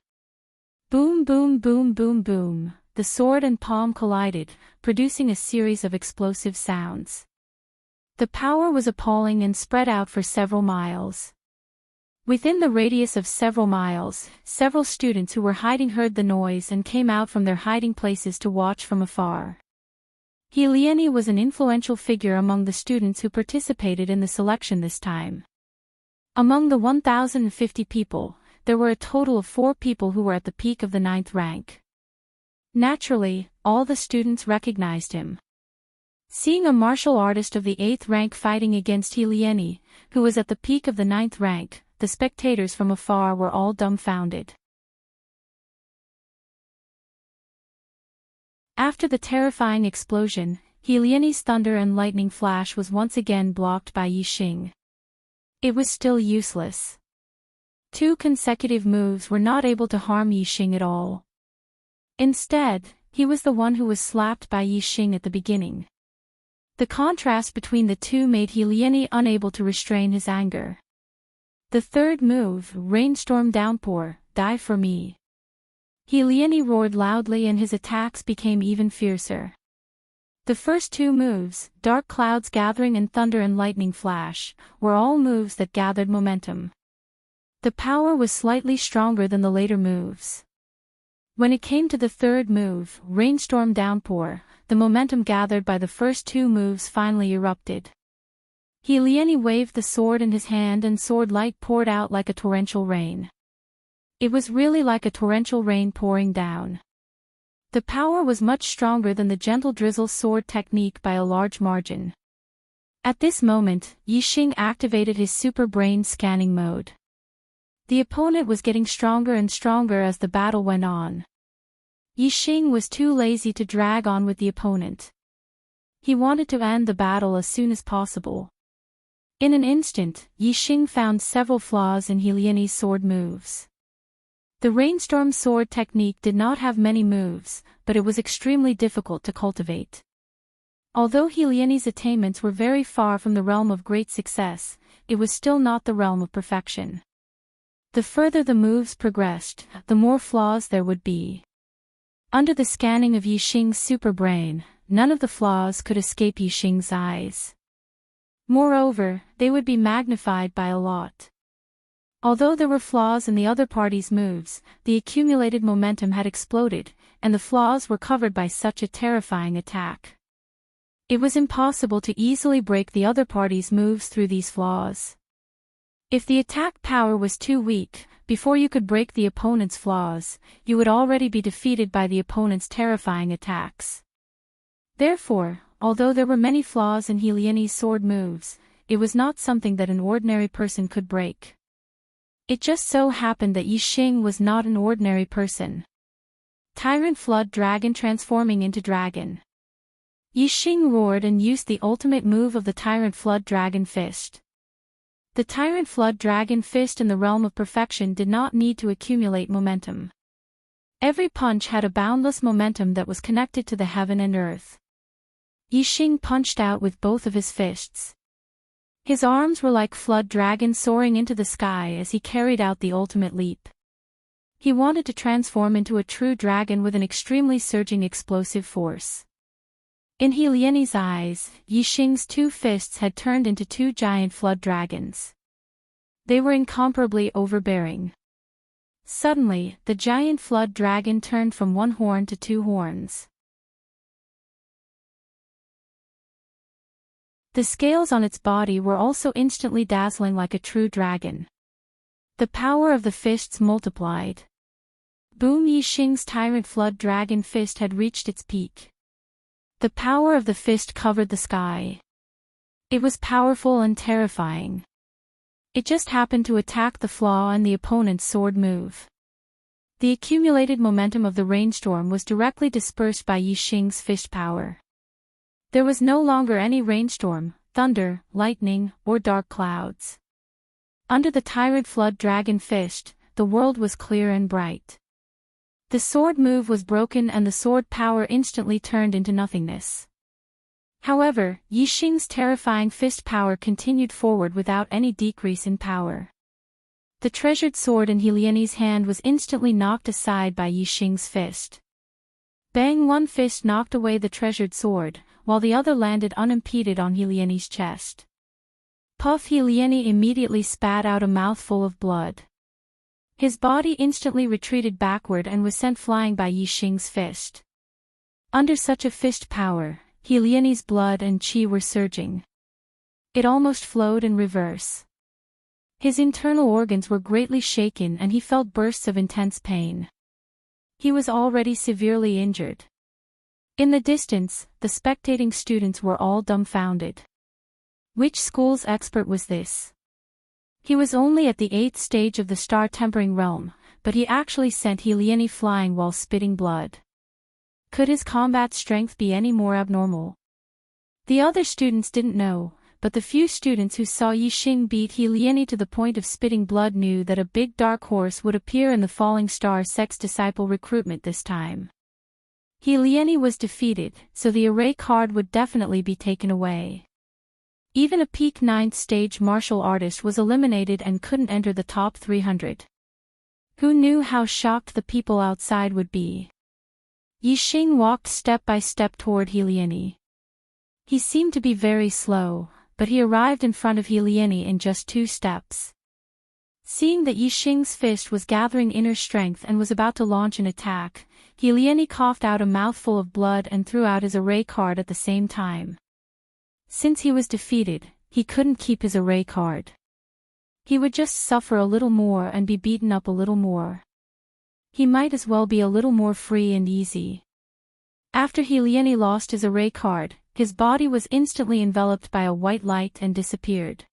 Boom, boom, boom, boom, boom. The sword and palm collided, producing a series of explosive sounds. The power was appalling and spread out for several miles. Within the radius of several miles, several students who were hiding heard the noise and came out from their hiding places to watch from afar. He Lieni was an influential figure among the students who participated in the selection this time. Among the 1,050 people, there were a total of 4 people who were at the peak of the 9th rank. Naturally, all the students recognized him. Seeing a martial artist of the 8th rank fighting against He Lieni, who was at the peak of the 9th rank, the spectators from afar were all dumbfounded. After the terrifying explosion, He Lieni's thunder and lightning flash was once again blocked by Yixing. It was still useless. 2 consecutive moves were not able to harm Yixing at all. Instead, he was the one who was slapped by Yixing at the beginning. The contrast between the two made He Lieni unable to restrain his anger. The 3rd move, Rainstorm Downpour, die for me. He Lieni roared loudly and his attacks became even fiercer. The first 2 moves, Dark Clouds Gathering and Thunder and Lightning Flash, were all moves that gathered momentum. The power was slightly stronger than the later moves. When it came to the 3rd move, Rainstorm Downpour, the momentum gathered by the first 2 moves finally erupted. He Lieni waved the sword in his hand and sword light poured out like a torrential rain. It was really like a torrential rain pouring down. The power was much stronger than the gentle drizzle sword technique by a large margin. At this moment, Yixing activated his super brain scanning mode. The opponent was getting stronger and stronger as the battle went on. Yixing was too lazy to drag on with the opponent. He wanted to end the battle as soon as possible. In an instant, Yixing found several flaws in He Lieni's sword moves. The Rainstorm sword technique did not have many moves, but it was extremely difficult to cultivate. Although He Lieni's attainments were very far from the realm of great success, it was still not the realm of perfection. The further the moves progressed, the more flaws there would be. Under the scanning of Yixing's super brain, none of the flaws could escape Yixing's eyes. Moreover, they would be magnified by a lot. Although there were flaws in the other party's moves, the accumulated momentum had exploded, and the flaws were covered by such a terrifying attack. It was impossible to easily break the other party's moves through these flaws. If the attack power was too weak, before you could break the opponent's flaws, you would already be defeated by the opponent's terrifying attacks. Therefore, although there were many flaws in He Lieni's sword moves, it was not something that an ordinary person could break. It just so happened that Yixing was not an ordinary person. Tyrant Flood Dragon transforming into dragon. Yixing roared and used the ultimate move of the Tyrant Flood Dragon Fist. The Tyrant Flood Dragon Fist in the realm of perfection did not need to accumulate momentum. Every punch had a boundless momentum that was connected to the heaven and earth. Yixing punched out with both of his fists. His arms were like flood dragons soaring into the sky as he carried out the ultimate leap. He wanted to transform into a true dragon with an extremely surging explosive force. In He Lieni's eyes, Yixing's 2 fists had turned into 2 giant flood dragons. They were incomparably overbearing. Suddenly, the giant flood dragon turned from 1 horn to 2 horns. The scales on its body were also instantly dazzling like a true dragon. The power of the fists multiplied. Boom! Yixing's Tyrant Flood Dragon Fist had reached its peak. The power of the fist covered the sky. It was powerful and terrifying. It just happened to attack the flaw in the opponent's sword move. The accumulated momentum of the rainstorm was directly dispersed by Yixing's fist power. There was no longer any rainstorm, thunder, lightning, or dark clouds. Under the tyrant flood dragon fist, the world was clear and bright. The sword move was broken and the sword power instantly turned into nothingness. However, Yixing's terrifying fist power continued forward without any decrease in power. The treasured sword in Helieni's hand was instantly knocked aside by Yixing's fist. Bang! One fist knocked away the treasured sword, while the other landed unimpeded on Helieni's chest. Puff! Helieni immediately spat out a mouthful of blood. His body instantly retreated backward and was sent flying by Yixing's fist. Under such a fist power, Helieni's blood and qi were surging. It almost flowed in reverse. His internal organs were greatly shaken and he felt bursts of intense pain. He was already severely injured. In the distance, the spectating students were all dumbfounded. Which school's expert was this? He was only at the 8th stage of the star-tempering realm, but he actually sent Helieni flying while spitting blood. Could his combat strength be any more abnormal? The other students didn't know, but the few students who saw Yixing beat Helieni to the point of spitting blood knew that a big dark horse would appear in the Falling Star Sect's disciple recruitment this time. Helieni was defeated, so the array card would definitely be taken away. Even a peak 9th stage martial artist was eliminated and couldn't enter the top 300. Who knew how shocked the people outside would be? Yixing walked step by step toward Helieni. He seemed to be very slow, but he arrived in front of Helieni in just 2 steps. Seeing that Yixing's fist was gathering inner strength and was about to launch an attack, Helieni coughed out a mouthful of blood and threw out his array card at the same time. Since he was defeated, he couldn't keep his array card. He would just suffer a little more and be beaten up a little more. He might as well be a little more free and easy. After Helieni lost his array card, his body was instantly enveloped by a white light and disappeared.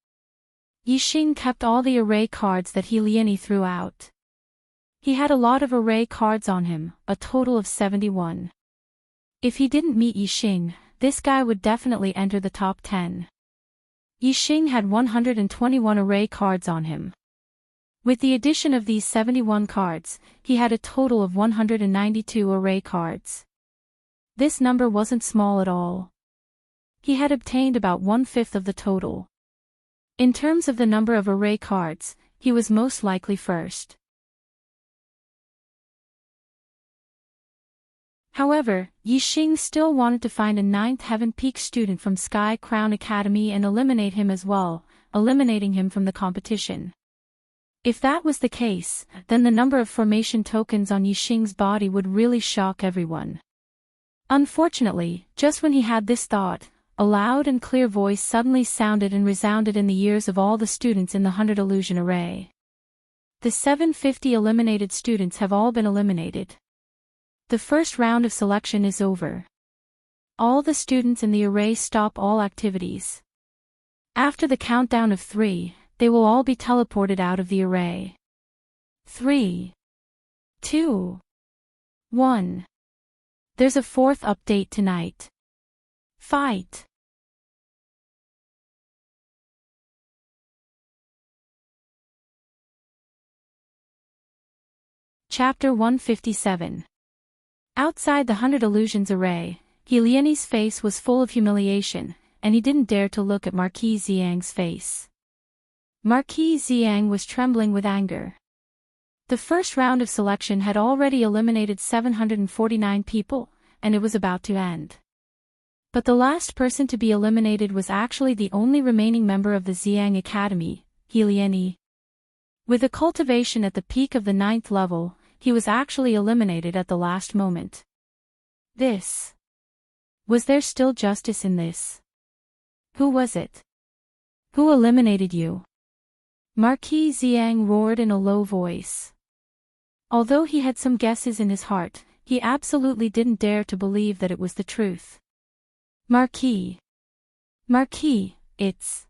Yixing kept all the array cards that Helieni threw out. He had a lot of array cards on him, a total of 71. If he didn't meet Yixing, this guy would definitely enter the top 10. Yixing had 121 array cards on him. With the addition of these 71 cards, he had a total of 192 array cards. This number wasn't small at all. He had obtained about 1/5 of the total. In terms of the number of array cards, he was most likely first. However, Yixing still wanted to find a 9th Heaven Peak student from Sky Crown Academy and eliminate him as well, eliminating him from the competition. If that was the case, then the number of formation tokens on Yixing's body would really shock everyone. Unfortunately, just when he had this thought, a loud and clear voice suddenly sounded and resounded in the ears of all the students in the 100 illusion array. The 750 eliminated students have all been eliminated. The first round of selection is over. All the students in the array stop all activities. After the countdown of 3, they will all be teleported out of the array. 3, 2, 1. There's a 4th update tonight. Fight! Chapter 157. Outside the 100 Illusions array, Helieni's face was full of humiliation, and he didn't dare to look at Marquis Xiang's face. Marquis Xiang was trembling with anger. The first round of selection had already eliminated 749 people, and it was about to end. But the last person to be eliminated was actually the only remaining member of the Xiang Academy, Helieni. With a cultivation at the peak of the 9th level, he was actually eliminated at the last moment. Was there still justice in this? Who was it? Who eliminated you? Marquis Xiang roared in a low voice. Although he had some guesses in his heart, he absolutely didn't dare to believe that it was the truth. Marquis, it's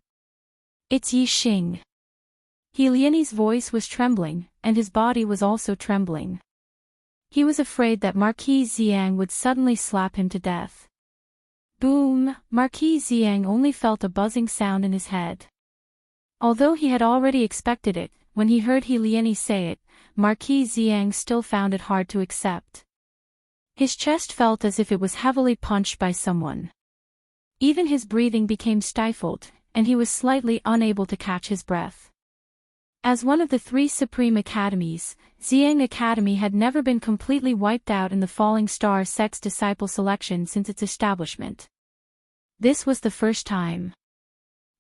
Yixing. Helieni's voice was trembling, and his body was also trembling. He was afraid that Marquis Xiang would suddenly slap him to death. Boom! Marquis Xiang only felt a buzzing sound in his head. Although he had already expected it, when he heard He Lieni say it, Marquis Xiang still found it hard to accept. His chest felt as if it was heavily punched by someone. Even his breathing became stifled, and he was slightly unable to catch his breath. As one of the 3 supreme academies, Xiang Academy had never been completely wiped out in the Falling Star sect's disciple selection since its establishment. This was the first time.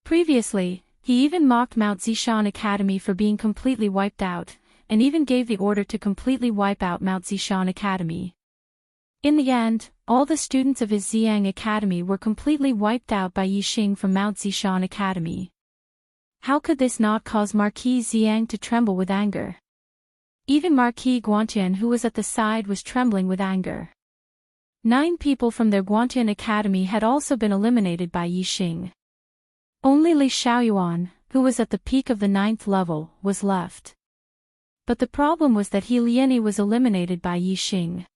Previously, he even mocked Mount Zishan Academy for being completely wiped out, and even gave the order to completely wipe out Mount Zishan Academy. In the end, all the students of his Xiang Academy were completely wiped out by Yixing from Mount Zishan Academy. How could this not cause Marquis Xiang to tremble with anger? Even Marquis Guantian, who was at the side, was trembling with anger. 9 people from their Guantian Academy had also been eliminated by Yixing. Only Li Xiaoyuan, who was at the peak of the 9th level, was left. But the problem was that He Lieni was eliminated by Yixing.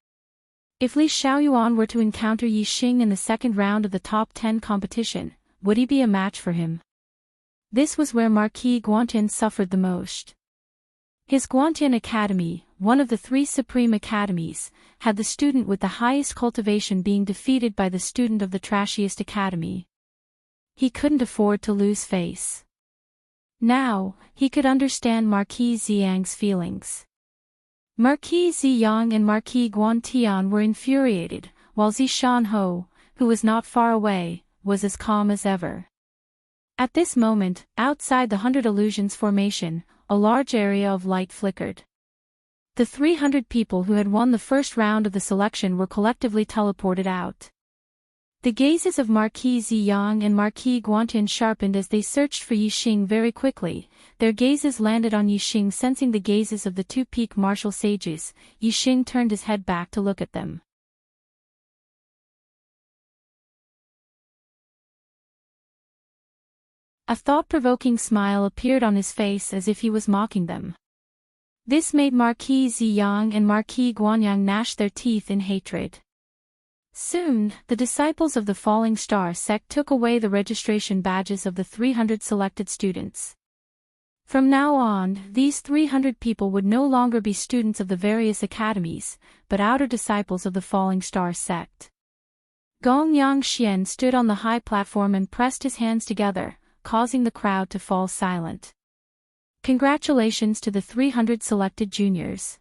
If Li Xiaoyuan were to encounter Yixing in the second round of the top 10 competition, would he be a match for him? This was where Marquis Guantian suffered the most. His Guantian Academy, one of the 3 supreme academies, had the student with the highest cultivation being defeated by the student of the trashiest academy. He couldn't afford to lose face. Now, he could understand Marquis Xiang's feelings. Marquis Ziyang and Marquis Guantian were infuriated, while Zishan Ho, who was not far away, was as calm as ever. At this moment, outside the 100 Illusions formation, a large area of light flickered. The 300 people who had won the first round of the selection were collectively teleported out. The gazes of Marquis Ziyang and Marquis Guantian sharpened as they searched for Yixing very quickly. Their gazes landed on Yixing. Sensing the gazes of the 2 peak martial sages, Yixing turned his head back to look at them. A thought-provoking smile appeared on his face as if he was mocking them. This made Marquis Ziyang and Marquis Guanyang gnash their teeth in hatred. Soon, the disciples of the Falling Star sect took away the registration badges of the 300 selected students. From now on, these 300 people would no longer be students of the various academies, but outer disciples of the Falling Star sect. Gong Yangxian stood on the high platform and pressed his hands together, causing the crowd to fall silent. Congratulations to the 300 selected juniors.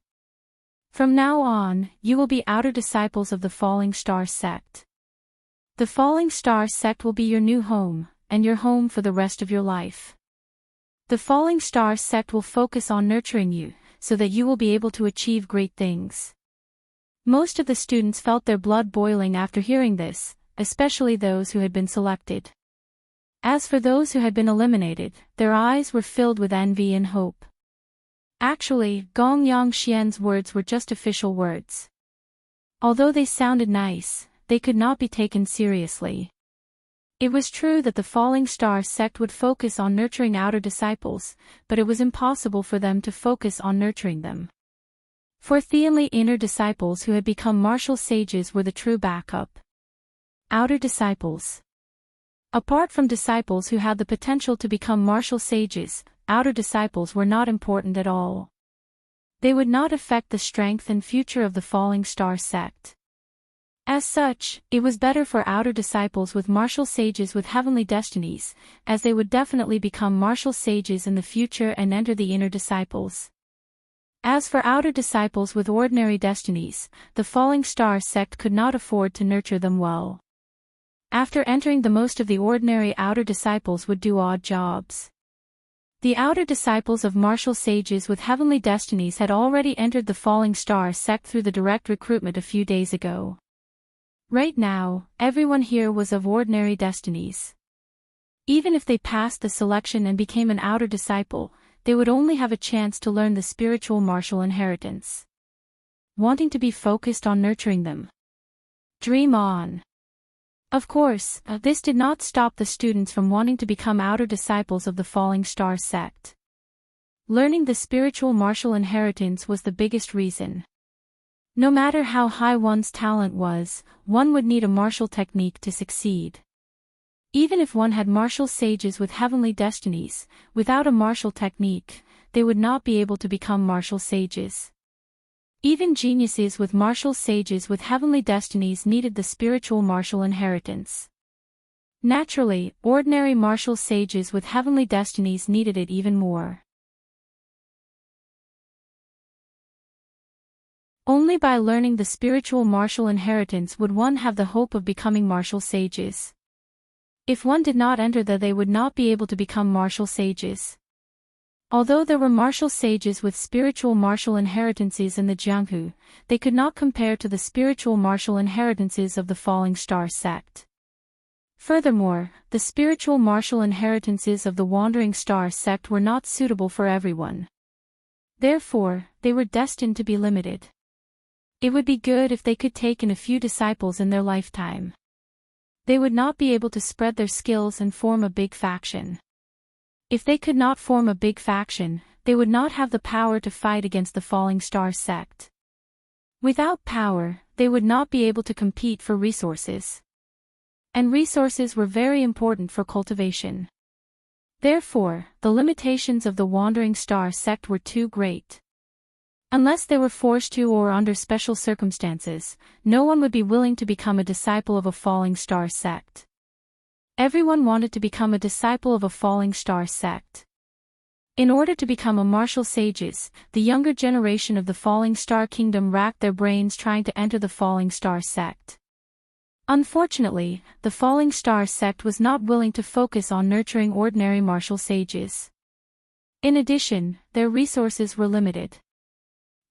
From now on, you will be outer disciples of the Falling Star sect. The Falling Star sect will be your new home, and your home for the rest of your life. The Falling Star sect will focus on nurturing you, so that you will be able to achieve great things. Most of the students felt their blood boiling after hearing this, especially those who had been selected. As for those who had been eliminated, their eyes were filled with envy and hope. Actually, Gong Yangxian's words were just official words. Although they sounded nice, they could not be taken seriously. It was true that the Falling Star sect would focus on nurturing outer disciples, but it was impossible for them to focus on nurturing them. For Theonly, inner disciples who had become martial sages were the true backup. Outer disciples. Apart from disciples who had the potential to become martial sages, outer disciples were not important at all. They would not affect the strength and future of the Falling Star sect. As such, it was better for outer disciples with martial sages with heavenly destinies, as they would definitely become martial sages in the future and enter the inner disciples. As for outer disciples with ordinary destinies, the Falling Star sect could not afford to nurture them well. After entering, the most of the ordinary outer disciples would do odd jobs. The outer disciples of martial sages with heavenly destinies had already entered the Falling Star sect through the direct recruitment a few days ago. Right now, everyone here was of ordinary destinies. Even if they passed the selection and became an outer disciple, they would only have a chance to learn the spiritual martial inheritance. Wanting to be focused on nurturing them. Dream on. Of course, this did not stop the students from wanting to become outer disciples of the Falling Star sect. Learning the spiritual martial inheritance was the biggest reason. No matter how high one's talent was, one would need a martial technique to succeed. Even if one had martial sages with heavenly destinies, without a martial technique, they would not be able to become martial sages. Even geniuses with martial sages with heavenly destinies needed the spiritual martial inheritance. Naturally, ordinary martial sages with heavenly destinies needed it even more. Only by learning the spiritual martial inheritance would one have the hope of becoming martial sages. If one did not enter they would not be able to become martial sages. Although there were martial sages with spiritual martial inheritances in the Jianghu, they could not compare to the spiritual martial inheritances of the Falling Star sect. Furthermore, the spiritual martial inheritances of the Wandering Star sect were not suitable for everyone. Therefore, they were destined to be limited. It would be good if they could take in a few disciples in their lifetime. They would not be able to spread their skills and form a big faction. If they could not form a big faction, they would not have the power to fight against the Falling Star sect. Without power, they would not be able to compete for resources. And resources were very important for cultivation. Therefore, the limitations of the Wandering Star sect were too great. Unless they were forced to or under special circumstances, no one would be willing to become a disciple of a Falling Star sect. Everyone wanted to become a disciple of a Falling Star sect. In order to become a martial sages, the younger generation of the Falling Star Kingdom racked their brains trying to enter the Falling Star sect. Unfortunately, the Falling Star sect was not willing to focus on nurturing ordinary martial sages. In addition, their resources were limited.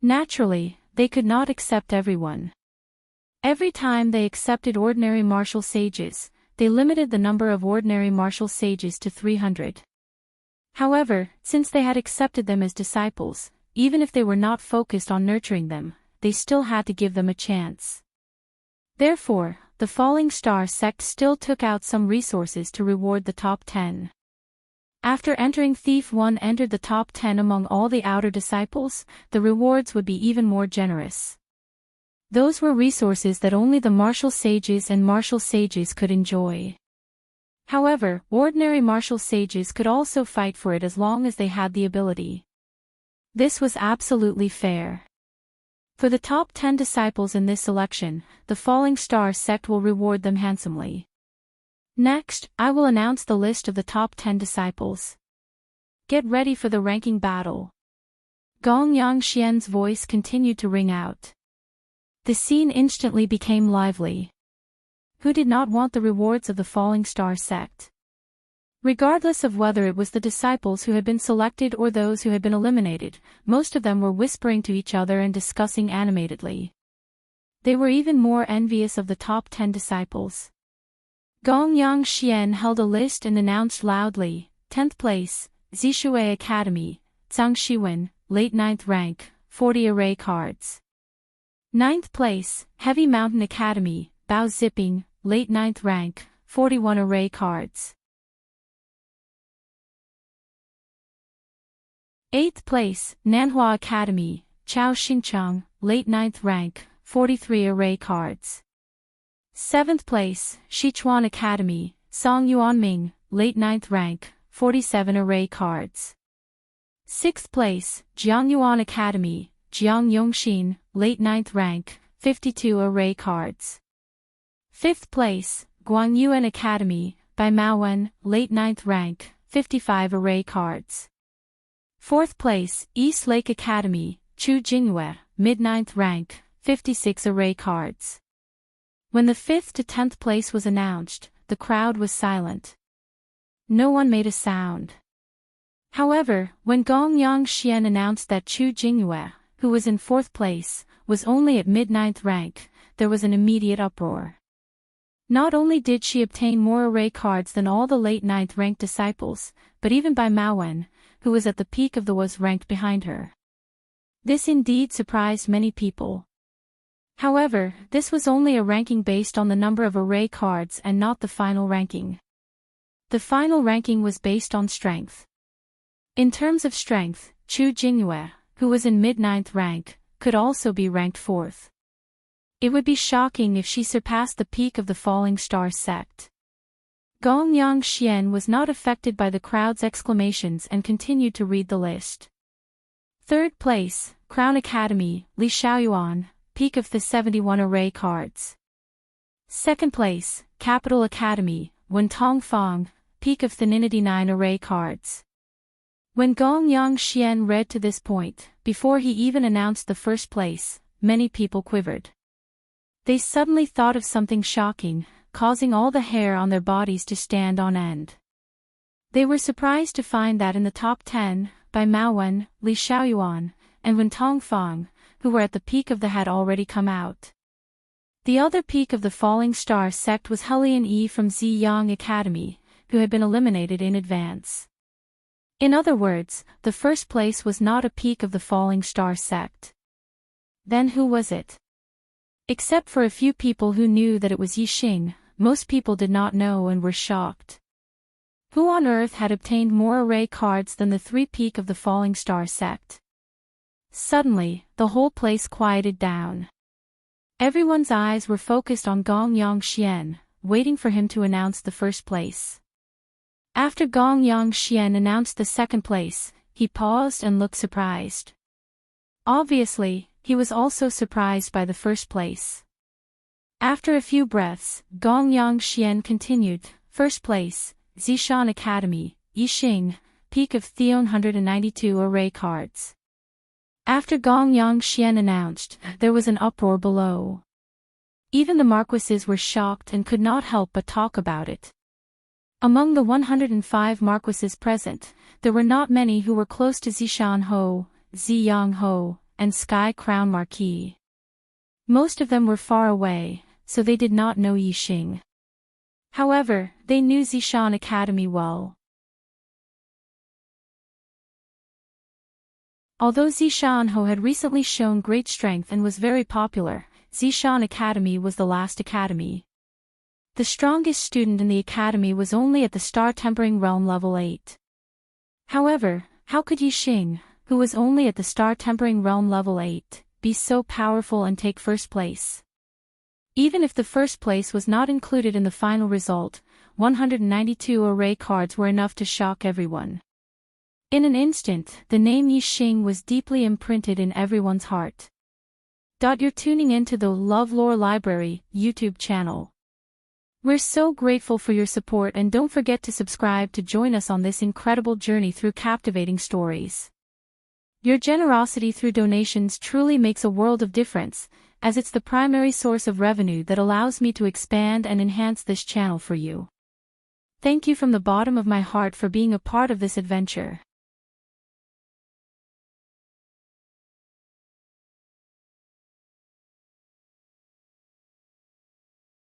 Naturally, they could not accept everyone. Every time they accepted ordinary martial sages, they limited the number of ordinary martial sages to 300. However, since they had accepted them as disciples, even if they were not focused on nurturing them, they still had to give them a chance. Therefore, the Falling Star sect still took out some resources to reward the top 10. After entering Thief 1 entered the top 10 among all the outer disciples, the rewards would be even more generous. Those were resources that only the martial sages and martial sages could enjoy. However, ordinary martial sages could also fight for it as long as they had the ability. This was absolutely fair. For the top 10 disciples in this selection, the Falling Star sect will reward them handsomely. Next, I will announce the list of the top 10 disciples. Get ready for the ranking battle. Gong Yangxian's voice continued to ring out. The scene instantly became lively. Who did not want the rewards of the Falling Star sect? Regardless of whether it was the disciples who had been selected or those who had been eliminated, most of them were whispering to each other and discussing animatedly. They were even more envious of the top 10 disciples. Gong Yangxian held a list and announced loudly, 10th place, Zishui Academy, Zhang Shiwen, late 9th rank, 40 array cards. 9th place, Heavy Mountain Academy, Bao Zipping, late 9th rank, 41 array cards. 8th place, Nanhua Academy, Chao Xingcheng, late 9th rank, 43 array cards. 7th place, Sichuan Academy, Song Yuanming, late 9th rank, 47 array cards. 6th place, Jiangyuan Academy, Jiang Yongxin, late 9th rank, 52 array cards. 5th place, Guangyuan Academy, by Maowen, late 9th rank, 55 array cards. 4th place, East Lake Academy, Chu Jingyue, mid 9th rank, 56 array cards. When the 5th to 10th place was announced, the crowd was silent. No one made a sound. However, when Gong Yangxian announced that Chu Jingyue, who was in 4th place, was only at mid-9th rank, there was an immediate uproar. Not only did she obtain more array cards than all the late 9th rank disciples, but even by Maowen, who was at the peak of the was ranked behind her. This indeed surprised many people. However, this was only a ranking based on the number of array cards and not the final ranking. The final ranking was based on strength. In terms of strength, Chu Jingyue, who was in mid-9th rank, could also be ranked 4th. It would be shocking if she surpassed the peak of the Falling Star sect. Gong Yang Xian was not affected by the crowd's exclamations and continued to read the list. Third place, Crown Academy, Li Xiaoyuan, peak of the 71 array cards. Second place, Capital Academy, Wen Tongfang, peak of the 99 array cards. When Gong Yang Xian read to this point, before he even announced the first place, many people quivered. They suddenly thought of something shocking, causing all the hair on their bodies to stand on end. They were surprised to find that in the top 10, by Mao Wen, Li Xiaoyuan, and Wen Tongfang, who were at the peak of the had already come out. The other peak of the Falling Star sect was Helian Yi from Ziyang Academy, who had been eliminated in advance. In other words, the first place was not a peak of the Falling Star sect. Then who was it? Except for a few people who knew that it was Yi Xing, most people did not know and were shocked. Who on earth had obtained more array cards than the 3 peak of the Falling Star sect? Suddenly, the whole place quieted down. Everyone's eyes were focused on Gong Yang Xian, waiting for him to announce the first place. After Gong Yang Xian announced the second place, he paused and looked surprised. Obviously, he was also surprised by the first place. After a few breaths, Gong Yang Xian continued, first place, Zishan Academy, Yi Xing, peak of the 192 array cards. After Gong Yang Xian announced, there was an uproar below. Even the marquises were shocked and could not help but talk about it. Among the 105 marquises present, there were not many who were close to Zishan Ho, Ziyang Ho, and Sky Crown Marquis. Most of them were far away, so they did not know Yi Xing. However, they knew Zishan Academy well. Although Zishan Ho had recently shown great strength and was very popular, Zishan Academy was the last academy. The strongest student in the academy was only at the Star Tempering Realm level 8. However, how could Yi Xing, who was only at the Star Tempering Realm level 8, be so powerful and take first place? Even if the first place was not included in the final result, 192 array cards were enough to shock everyone. In an instant, the name Yi Xing was deeply imprinted in everyone's heart. You're tuning into the LoveLore Library YouTube channel. We're so grateful for your support, and don't forget to subscribe to join us on this incredible journey through captivating stories. Your generosity through donations truly makes a world of difference, as it's the primary source of revenue that allows me to expand and enhance this channel for you. Thank you from the bottom of my heart for being a part of this adventure.